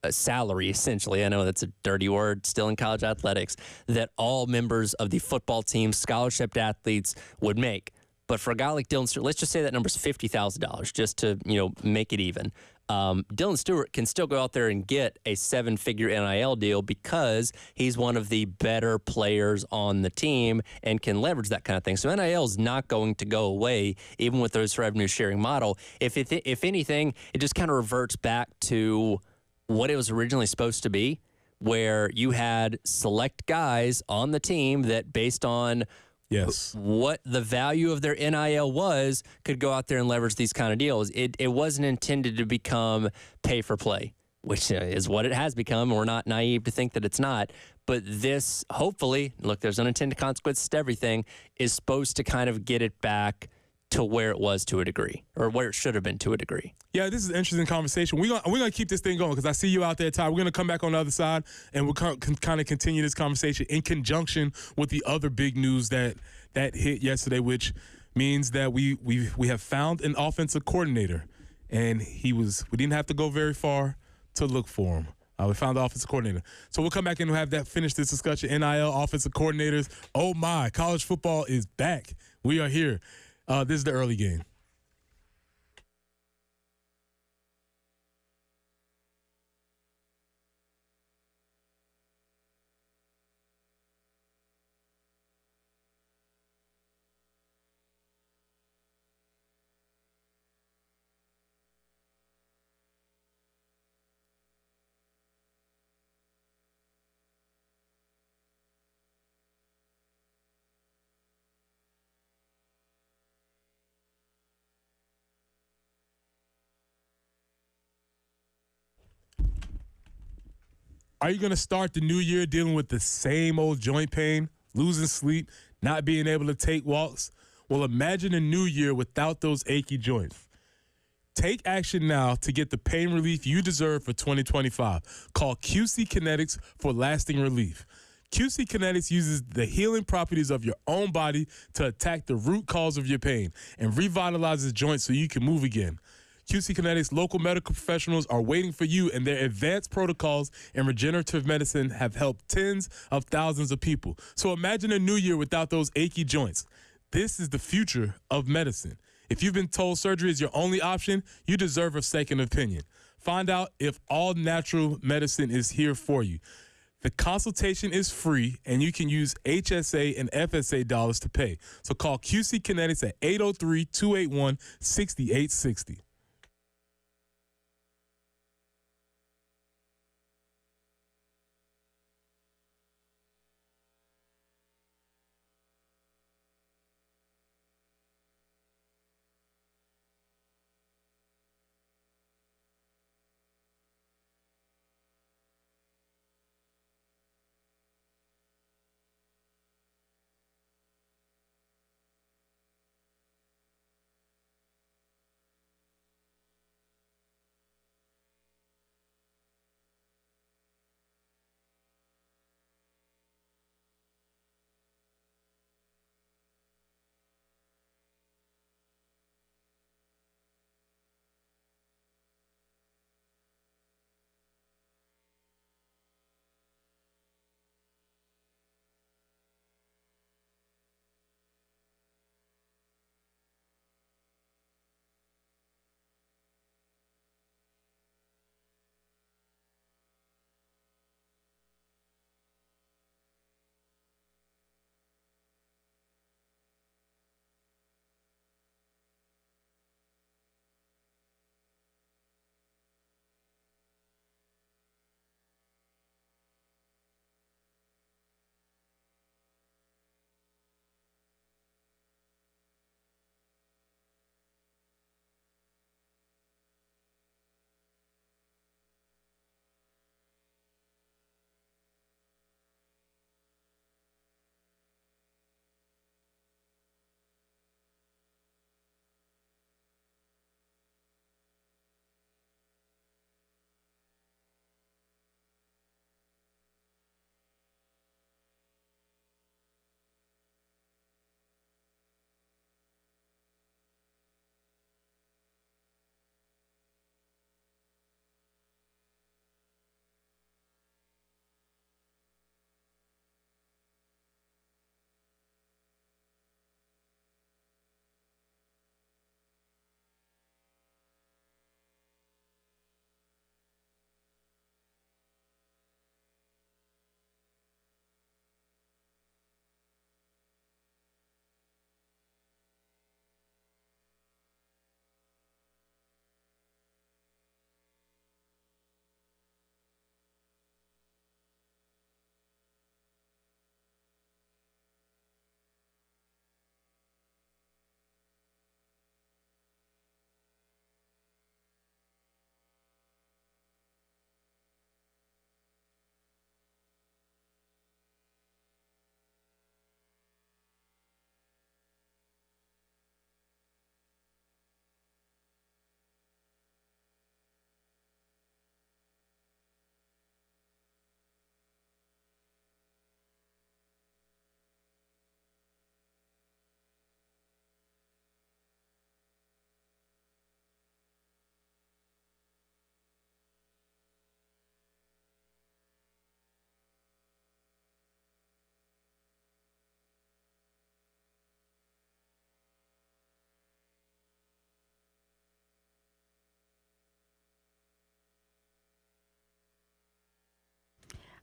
a salary, essentially. I know that's a dirty word still in college athletics, that all members of the football team, scholarship athletes, would make. But for a guy like Dylan Stewart, let's just say that number's $50,000 just to, make it even. Dylan Stewart can still go out there and get a 7-figure NIL deal because he's one of the better players on the team and can leverage that kind of thing. So NIL is not going to go away, even with this revenue sharing model. If anything, it just kind of reverts back to what it was originally supposed to be, where you had select guys on the team that, based on what the value of their NIL was, could go out there and leverage these kind of deals. It wasn't intended to become pay for play, which is what it has become. We're not naive to think that it's not. But this, hopefully, look, there's unintended consequences to everything, is supposed to kind of get it back to where it was to a degree, or where it should have been to a degree. Yeah, this is an interesting conversation. We're gonna keep this thing going because I see you out there, Ty. We're gonna come back on the other side and we'll kind of continue this conversation in conjunction with the other big news that hit yesterday, which means that we have found an offensive coordinator, and we didn't have to go very far to look for him. We found the offensive coordinator. So we'll come back and have that finish this discussion. NIL offensive coordinators. Oh my, college football is back. We are here. This is the early game. Are you going to start the new year dealing with the same old joint pain, losing sleep, not being able to take walks? Well, imagine a new year without those achy joints. Take action now to get the pain relief you deserve for 2025. Call QC Kinetics for lasting relief. QC Kinetics uses the healing properties of your own body to attack the root cause of your pain and revitalizes joints so you can move again. QC Kinetics local medical professionals are waiting for you, and their advanced protocols in regenerative medicine have helped tens of thousands of people. So imagine a new year without those achy joints. This is the future of medicine. If you've been told surgery is your only option, you deserve a second opinion. Find out if all natural medicine is here for you. The consultation is free, and you can use HSA and FSA dollars to pay. So call QC Kinetics at 803-281-6860.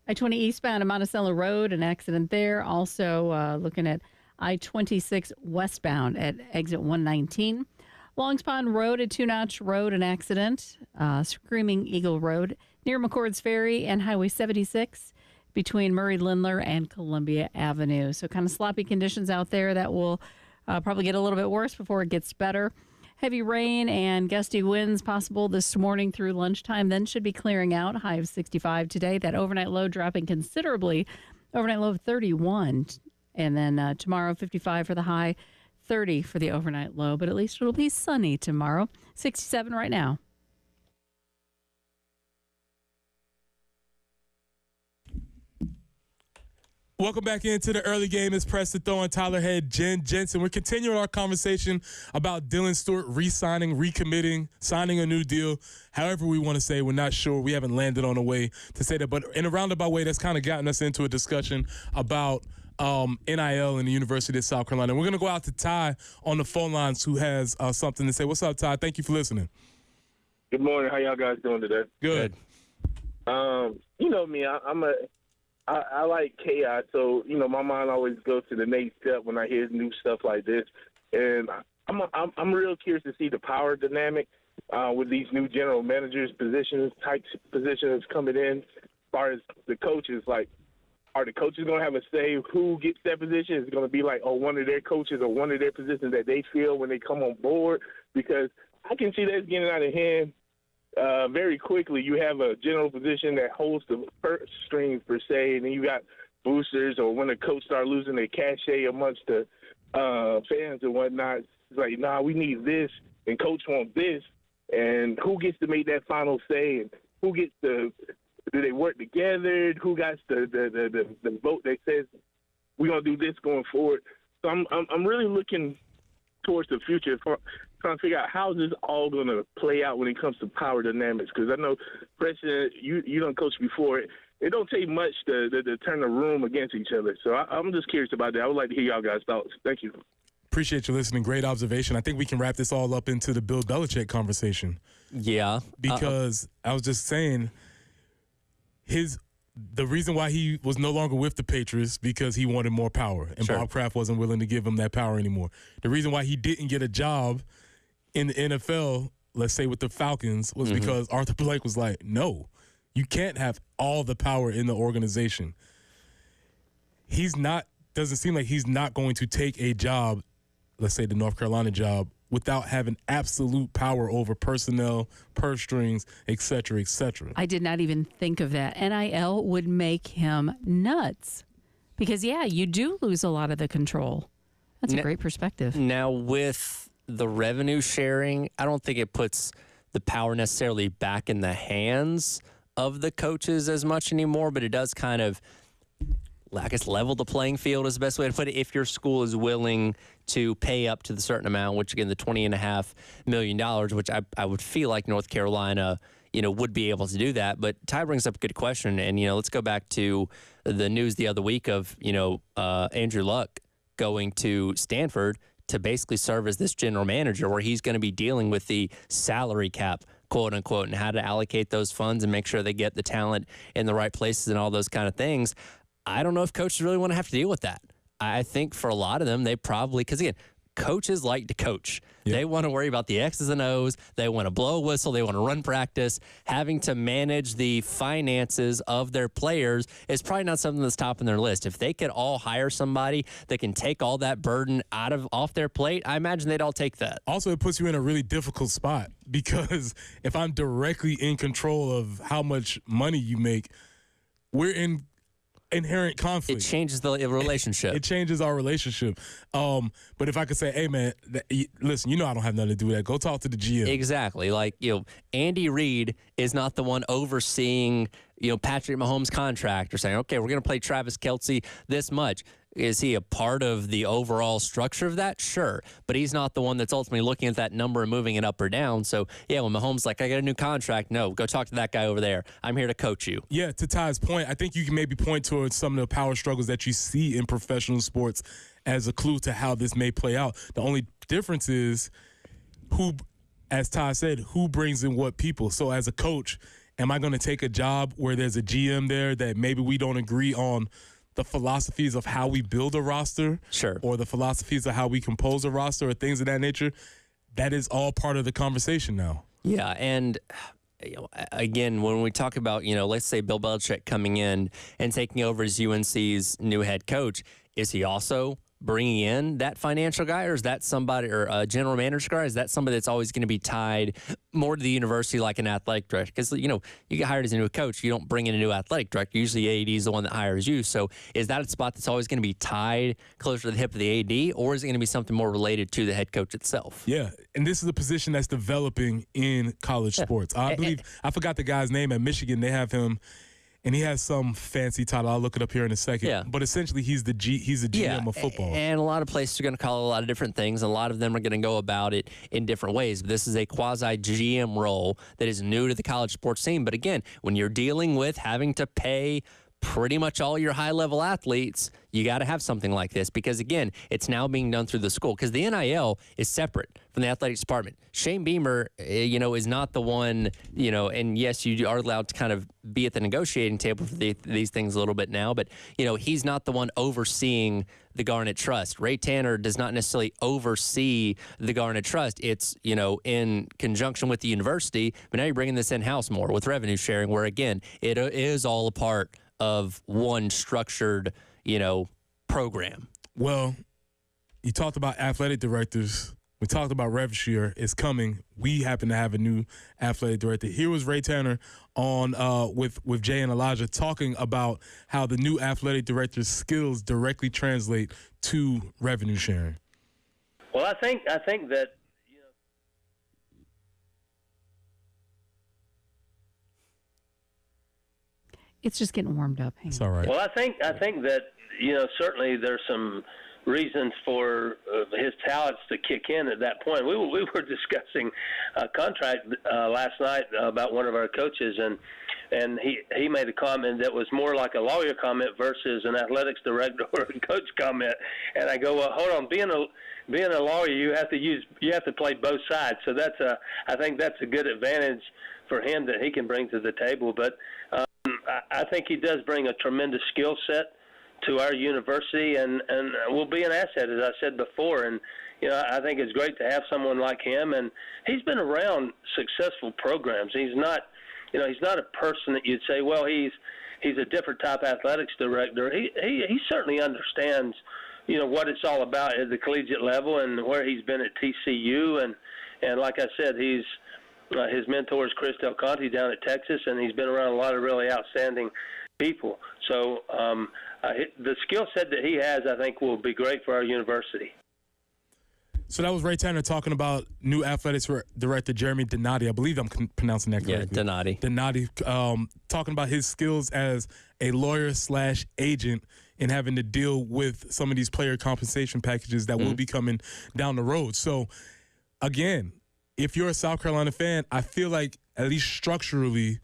I-20 eastbound at Monticello Road, an accident there. Also looking at I-26 westbound at exit 119. Longs Pond Road at Two Notch Road, an accident. Screaming Eagle Road near McCord's Ferry and Highway 76 between Murray Lindler and Columbia Avenue. So kind of sloppy conditions out there that will probably get a little bit worse before it gets better. Heavy rain and gusty winds possible this morning through lunchtime, then should be clearing out. High of 65 today. That overnight low dropping considerably. Overnight low of 31. And then tomorrow, 55 for the high, 30 for the overnight low. But at least it'll be sunny tomorrow. 67 right now. Welcome back into the early game. It's Preston Thorne, Tyler Head, Jen Jensen. We're continuing our conversation about Dylan Stewart re-signing, recommitting, signing a new deal. However we want to say, we're not sure. We haven't landed on a way to say that. But in a roundabout way, that's kind of gotten us into a discussion about NIL and the University of South Carolina. We're going to go out to Ty on the phone lines who has something to say. What's up, Ty? Thank you for listening. Good morning. How y'all guys doing today? Good. You know me. I like chaos, so my mind always goes to the next step when I hear new stuff like this, and I'm real curious to see the power dynamic with these new general managers positions coming in. As far as the coaches, like, are the coaches going to have a say who gets that position? Is it going to be like, one of their coaches or one of their positions that they feel when they come on board? Because I can see that's getting out of hand. Very quickly, you have a general position that holds the purse strings per se, and then you got boosters, or when the coach start losing their cachet amongst the fans and whatnot. It's like, nah, we need this, and coach wants this, and who gets to make that final say, and who gets do they work together? Who got the vote that says we're gonna do this going forward? So I'm really looking towards the future, trying to figure out how is this all going to play out when it comes to power dynamics. Because I know, Preston, you done coached before. It don't take much to turn the room against each other. So I'm just curious about that. I would like to hear y'all guys' thoughts. Thank you. Appreciate you listening. Great observation. I think we can wrap this all up into the Bill Belichick conversation. Yeah. Because I was just saying, the reason why he was no longer with the Patriots because he wanted more power, and Sure. Bob Kraft wasn't willing to give him that power anymore. The reason why he didn't get a job in the NFL, let's say with the Falcons, was because Arthur Blank was like, no, you can't have all the power in the organization. Doesn't seem like he's not going to take a job, let's say the North Carolina job, without having absolute power over personnel, purse strings, et cetera, et cetera. I did not even think of that. NIL would make him nuts because, you do lose a lot of the control. That's a great perspective. Now, with the revenue sharing, I don't think it puts the power necessarily back in the hands of the coaches as much anymore, but it does kind of, I guess, level the playing field is the best way to put it. If your school is willing to pay up to the certain amount, which again, the $20.5 million, which I would feel like North Carolina, would be able to do that. But Ty brings up a good question. And, let's go back to the news the other week of, Andrew Luck going to Stanford to basically serve as this general manager, where he's going to be dealing with the salary cap, quote unquote, and how to allocate those funds and make sure they get the talent in the right places and all those kind of things. I don't know if coaches really want to have to deal with that. I think for a lot of them, they probably, because again, coaches like to coach. Yep. They want to worry about the X's and O's. They want to blow a whistle. They want to run practice. Having to manage the finances of their players is probably not something that's top on their list. If they could all hire somebody that can take all that burden off their plate, I imagine they'd all take that. Also, it puts you in a really difficult spot because if I'm directly in control of how much money you make, we're in inherent conflict. It changes the relationship. It changes our relationship. But if I could say, hey, man, listen, I don't have nothing to do with that. Go talk to the GM. Exactly. Like, Andy Reid is not the one overseeing, Patrick Mahomes' contract or saying, okay, we're going to play Travis Kelce this much. Is he a part of the overall structure of that? Sure. But he's not the one that's ultimately looking at that number and moving it up or down. So, when Mahomes like, I got a new contract, no, go talk to that guy over there. I'm here to coach you. Yeah, to Ty's point, I think you can maybe point towards some of the power struggles that you see in professional sports as a clue to how this may play out. The only difference is as Ty said, who brings in what people. So as a coach, Am I going to take a job where there's a GM there that maybe we don't agree on the philosophies of how we build a roster, Sure, or the philosophies of how we compose a roster, or things of that nature? That is all part of the conversation now. Yeah, and again, when we talk about, let's say Bill Belichick coming in and taking over as UNC's new head coach, is he also bringing in that financial guy, or is that somebody, or a general manager guy? Is that somebody that's always going to be tied more to the university like an athletic director? Because, you get hired as a new coach, you don't bring in a new athletic director. Usually AD is the one that hires you. So is that a spot that's always going to be tied closer to the hip of the AD, or is it going to be something more related to the head coach itself? Yeah, and this is a position that's developing in college sports. I believe, I forgot the guy's name at Michigan. They have him, and he has some fancy title. I'll look it up here in a second. Yeah. But essentially, he's the GM of football. And a lot of places are going to call it a lot of different things. And a lot of them are going to go about it in different ways. But this is a quasi-GM role that is new to the college sports scene. But again, when you're dealing with having to pay pretty much all your high-level athletes, you got to have something like this, because again, it's now being done through the school, because the NIL is separate from the athletics department. Shane Beamer, is not the one, and yes, you are allowed to kind of be at the negotiating table for these things a little bit now, but he's not the one overseeing the Garnet Trust. Ray Tanner does not necessarily oversee the Garnet Trust. It's, in conjunction with the university, but now you're bringing this in-house more with revenue sharing, where again, it is all a part of one structured, program. Well, you talked about athletic directors. We talked about rev share. It's coming. We happen to have a new athletic director. Here was Ray Tanner on with Jay and Elijah talking about how the new athletic director's skills directly translate to revenue sharing. Well, I think that It's just getting warmed up. It's all right. Well, I think that certainly there's some reasons for his talents to kick in at that point. We were discussing a contract last night about one of our coaches, and he made a comment that was more like a lawyer comment versus an athletics director or a coach comment. And I go, well, hold on, being a lawyer, you have to play both sides. So I think that's a good advantage for him that he can bring to the table. But I think he does bring a tremendous skill set to our university, and will be an asset, as I said before. And I think it's great to have someone like him, and he's been around successful programs. He's not a person that you'd say, well, he's a different type athletics director. He certainly understands what it's all about at the collegiate level, and where he's been at TCU, and like I said, his mentor is Chris Del Conte down at Texas, and he's been around a lot of really outstanding people. So the skill set that he has, I think, will be great for our university. So that was Ray Tanner talking about new athletics director Jeremy Donati. I believe I'm pronouncing that correctly. Yeah, Donati. Donati, talking about his skills as a lawyer/agent and having to deal with some of these player compensation packages that will be coming down the road. So, again, if you're a South Carolina fan, I feel like at least structurally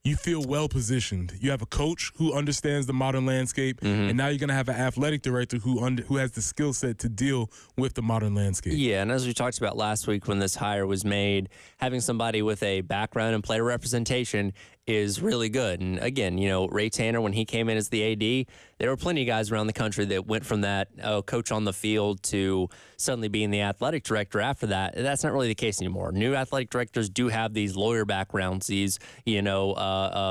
you feel well-positioned. You have a coach who understands the modern landscape, and now you're going to have an athletic director who has the skill set to deal with the modern landscape. Yeah, and as we talked about last week when this hire was made, having somebody with a background in player representation is really good. And again, Ray Tanner, when he came in as the AD, there were plenty of guys around the country that went from that coach on the field to suddenly being the athletic director after that. That's not really the case anymore. New athletic directors do have these lawyer backgrounds, these,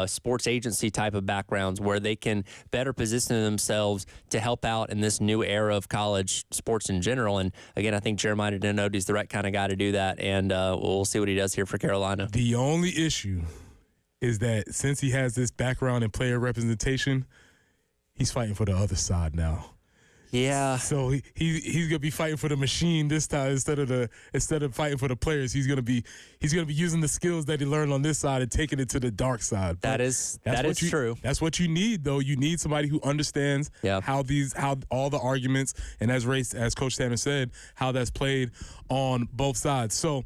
sports agency type of backgrounds where they can better position themselves to help out in this new era of college sports in general. And again, I think Jeremiah Donati is the right kind of guy to do that. And we'll see what he does here for Carolina. The only issue is that since he has this background in player representation, he's fighting for the other side now. Yeah. So he's gonna be fighting for the machine this time instead of fighting for the players. He's gonna be using the skills that he learned on this side and taking it to the dark side. That is true. That's what you need, though. You need somebody who understands how all the arguments, and as Coach Tanner said, how that's played on both sides. So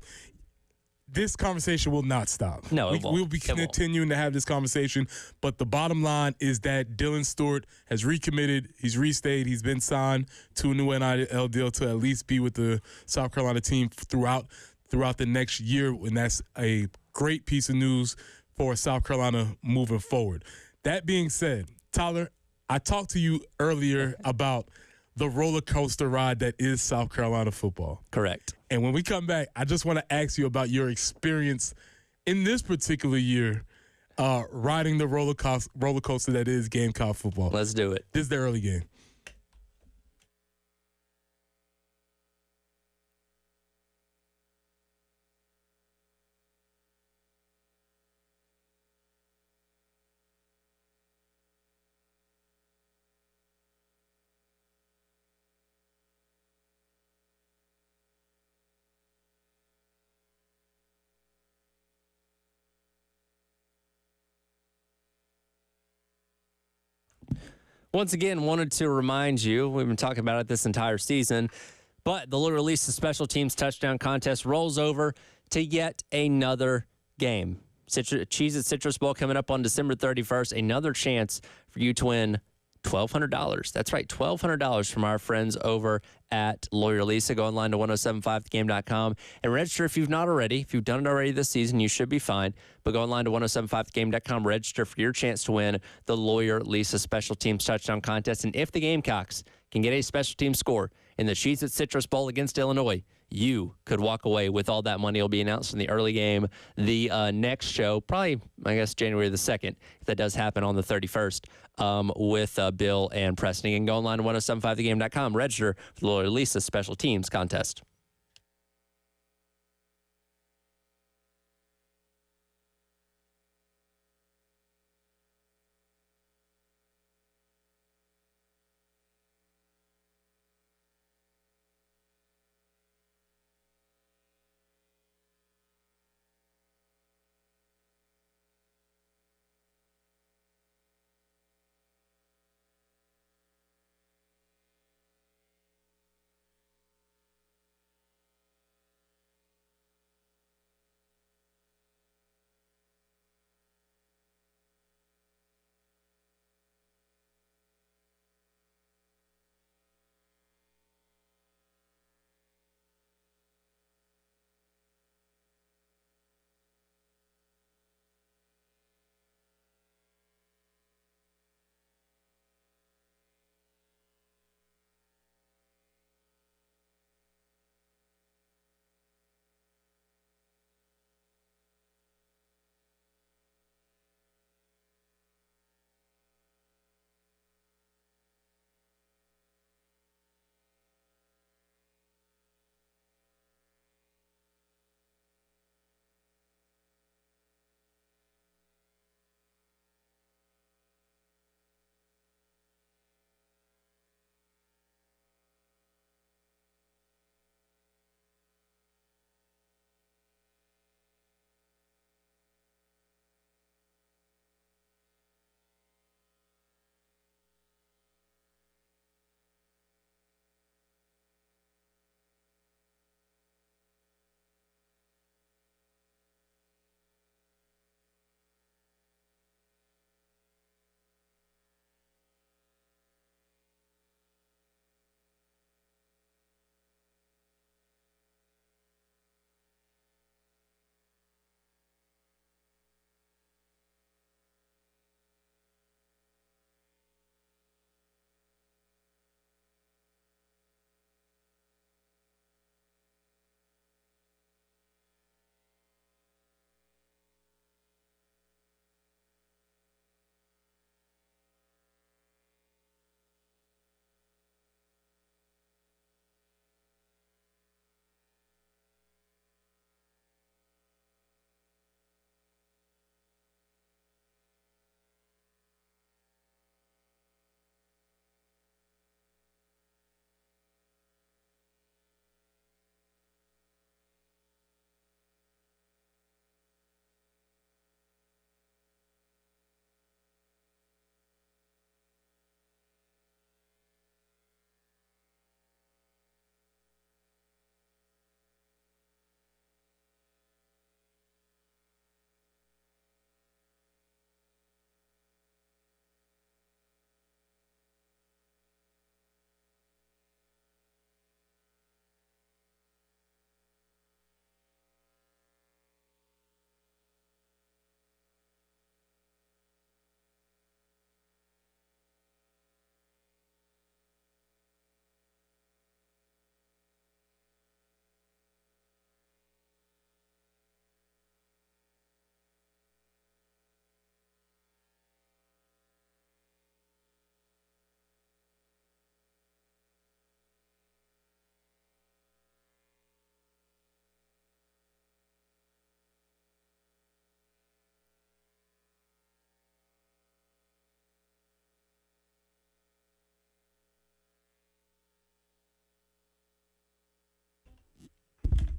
this conversation will not stop. No, it won't. We'll be continuing to have this conversation, but the bottom line is that Dylan Stewart has recommitted. He's restayed. He's been signed to a new NIL deal to at least be with the South Carolina team throughout the next year, and that's a great piece of news for South Carolina moving forward. That being said, Tyler, I talked to you earlier about the roller coaster ride that is South Carolina football. Correct. And when we come back, I just want to ask you about your experience in this particular year riding the roller coaster that is Gamecock football. Let's do it. This is the early game. Once again, wanted to remind you, we've been talking about it this entire season, but the Louisville Lisa Special Teams Touchdown Contest rolls over to yet another game. Cheez-It Citrus Bowl coming up on December 31st. Another chance for you to win $1,200. That's right, $1,200 from our friends over at Lawyer Lisa. Go online to 1075thegame.com and register if you've not already. If you've done it already this season, you should be fine. But go online to 1075thegame.com, register for your chance to win the Lawyer Lisa Special Teams Touchdown Contest. And if the Gamecocks can get a special team score in the Cheez-It Citrus Bowl against Illinois, you could walk away with all that money. It'll be announced in the early game. The next show, probably, I guess, January the 2nd, if that does happen on the 31st, with Bill and Preston. You can go online to 1075thegame.com, register for the Lawyer Lisa Special Teams Contest.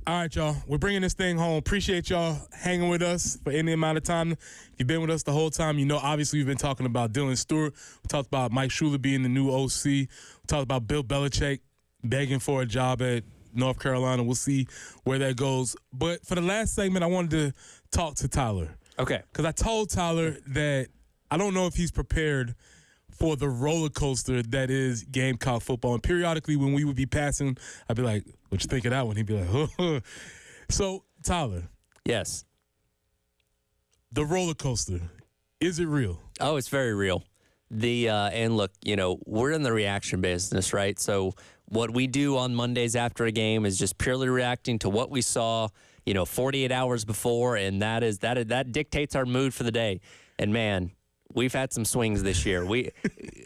All right, y'all. We're bringing this thing home. Appreciate y'all hanging with us for any amount of time. If you've been with us the whole time, you know obviously we've been talking about Dylan Stewart. We talked about Mike Shula being the new OC. We talked about Bill Belichick begging for a job at North Carolina. We'll see where that goes. But for the last segment, I wanted to talk to Tyler. Okay. Because I told Tyler that I don't know if he's prepared for the roller coaster that is Gamecock football. And periodically when we would be passing, I'd be like, what you think of that one? He'd be like, oh. So, Tyler. Yes. The roller coaster, is it real? Oh, it's very real. And look, we're in the reaction business, right? So what we do on Mondays after a game is just purely reacting to what we saw, 48 hours before, and that dictates our mood for the day. And man, we've had some swings this year.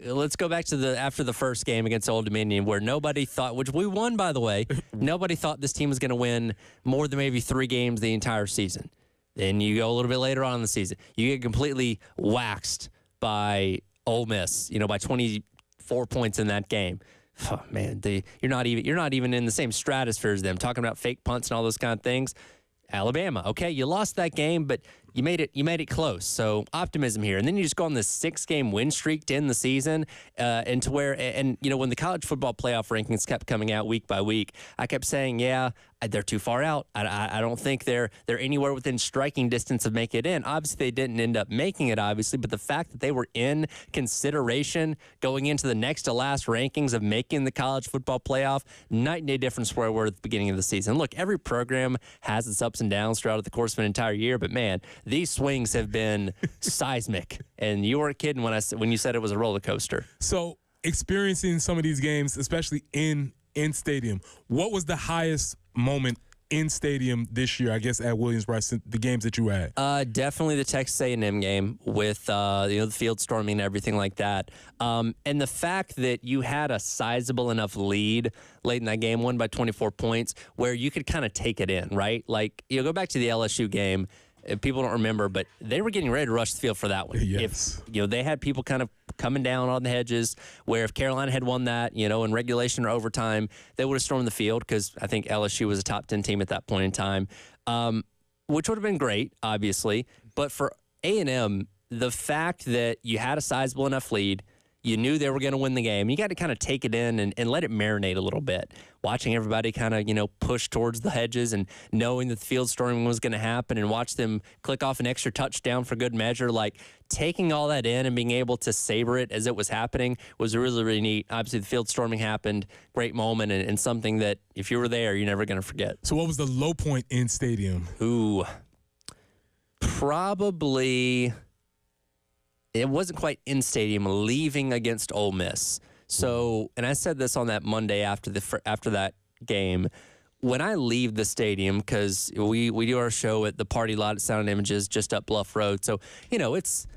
Let's go back to after the first game against Old Dominion, where nobody thought, which we won, by the way, nobody thought this team was going to win more than maybe 3 games the entire season. Then you go a little bit later on in the season, you get completely waxed by Ole Miss, by 24 points in that game. Oh, man, you're not even in the same stratosphere as them. Talking about fake punts and all those kind of things. Alabama, okay, you lost that game, but you made it close. So optimism here, and then you just go on this 6-game win streak to end the season, and to where, and when the college football playoff rankings kept coming out week by week, I kept saying, yeah, they're too far out. I don't think they're anywhere within striking distance of making it in. Obviously, they didn't end up making it, obviously, but the fact that they were in consideration going into the next to last rankings of making the college football playoff, night and day difference where we were at the beginning of the season. Look, every program has its ups and downs throughout the course of an entire year, but man, these swings have been seismic. And you weren't kidding when you said it was a roller coaster. So experiencing some of these games, especially in stadium, what was the highest moment in stadium this year, I guess, at Williams-Brice, the games that you had? Definitely the Texas A&M game with the field storming and everything like that. And the fact that you had a sizable enough lead late in that game, won by 24 points, where you could kind of take it in, right? Like, go back to the LSU game. People don't remember, but they were getting ready to rush the field for that one. Yes. If they had people kind of coming down on the hedges, where if Carolina had won that, in regulation or overtime, they would have stormed the field, because I think LSU was a top 10 team at that point in time, which would have been great, obviously. But for A&M, the fact that you had a sizable enough lead, you knew they were going to win the game. You got to kind of take it in and let it marinate a little bit. Watching everybody kind of, push towards the hedges and knowing that the field storming was going to happen, and watch them click off an extra touchdown for good measure. Like, taking all that in and being able to savor it as it was happening was really, really neat. Obviously, the field storming happened. Great moment, and something that if you were there, you're never going to forget. So what was the low point in stadium? Ooh, probably... It wasn't quite in stadium, leaving against Ole Miss. So, and I said this on that Monday after that game, when I leave the stadium, because we do our show at the party lot at Sound and Images just up Bluff Road. So, it's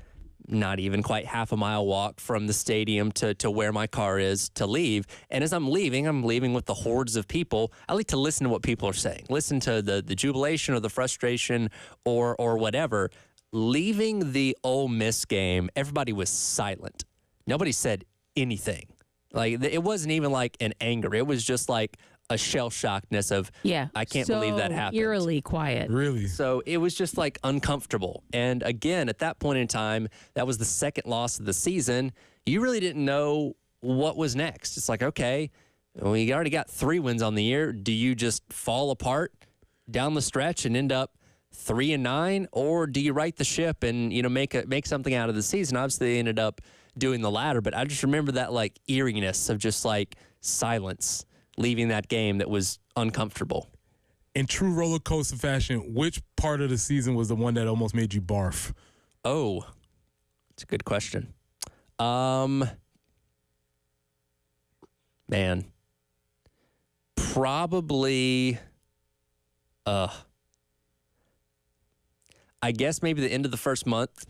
not even quite half a mile walk from the stadium to where my car is to leave. And as I'm leaving with the hordes of people. I like to listen to what people are saying, listen to the jubilation or the frustration or whatever. Leaving the Ole Miss game, everybody was silent. Nobody said anything. Like, it wasn't even like an anger. It was just like a shell-shockedness of, I can't believe that happened. Eerily quiet. Really? So it was just like uncomfortable. And again, at that point in time, that was the second loss of the season. You really didn't know what was next. It's like, okay, well, you already got 3 wins on the year. Do you just fall apart down the stretch and end up 3-9, or do you right the ship and make something out of the season? Obviously, they ended up doing the latter, but I just remember that like eeriness of just like silence leaving that game that was uncomfortable. In true roller coaster fashion, which part of the season was the one that almost made you barf? Oh, it's a good question. Man, probably. I guess maybe the end of the first month,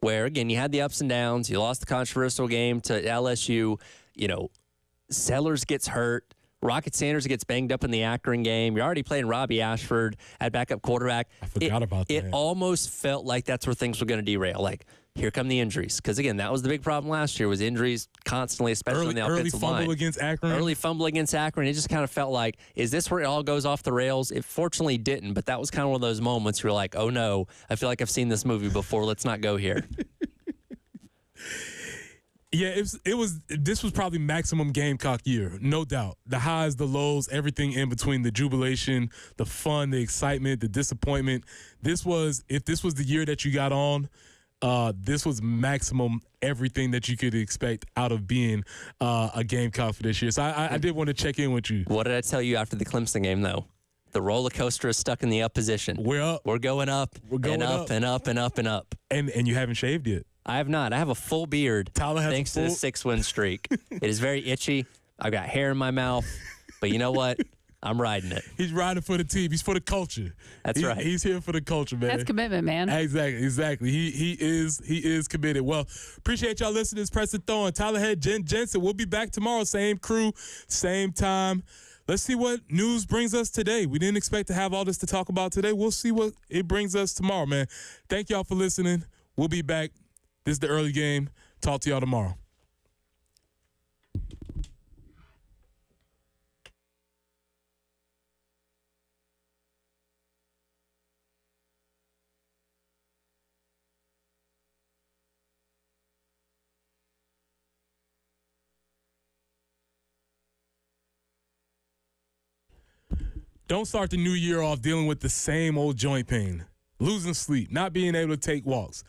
where, again, you had the ups and downs. You lost the controversial game to LSU. Sellers gets hurt. Rocket Sanders gets banged up in the Akron game. You're already playing Robbie Ashford at backup quarterback. I forgot about that. It almost felt like that's where things were going to derail. Like, here come the injuries. Because, again, that was the big problem last year was injuries constantly, especially on the offensive line. Early fumble against Akron. It just kind of felt like, is this where it all goes off the rails? It fortunately didn't, but that was kind of one of those moments you're like, oh, no, I feel like I've seen this movie before. Let's not go here. Yeah, this was probably maximum Gamecock year, no doubt. The highs, the lows, everything in between, the jubilation, the fun, the excitement, the disappointment. If this was the year that you got on, this was maximum everything that you could expect out of being a Gamecock for this year. So I did want to check in with you. What did I tell you after the Clemson game, though? The roller coaster is stuck in the up position. We're up. We're going up. We're going up and up and up and up. And you haven't shaved yet. I have not. I have a full beard Tyler has thanks to the 6-win streak. It is very itchy. I've got hair in my mouth. But you know what? I'm riding it. He's riding for the team. He's for the culture. That's right. He's here for the culture, man. That's commitment, man. Exactly. He is committed. Well, appreciate y'all listening. It's Preston Thorne, Tyler Head, Jen Jensen. We'll be back tomorrow. Same crew, same time. Let's see what news brings us today. We didn't expect to have all this to talk about today. We'll see what it brings us tomorrow, man. Thank y'all for listening. We'll be back. This is the early game. Talk to y'all tomorrow. Don't start the new year off dealing with the same old joint pain, losing sleep, not being able to take walks.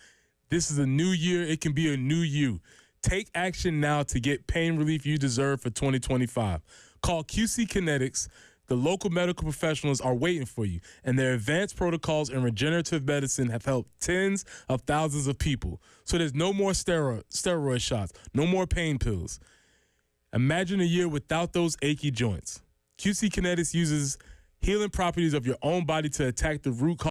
This is a new year. It can be a new you. Take action now to get pain relief you deserve for 2025. Call QC Kinetics. The local medical professionals are waiting for you, and their advanced protocols in regenerative medicine have helped tens of thousands of people. So there's no more steroid shots, no more pain pills. Imagine a year without those achy joints. QC Kinetics uses healing properties of your own body to attack the root cause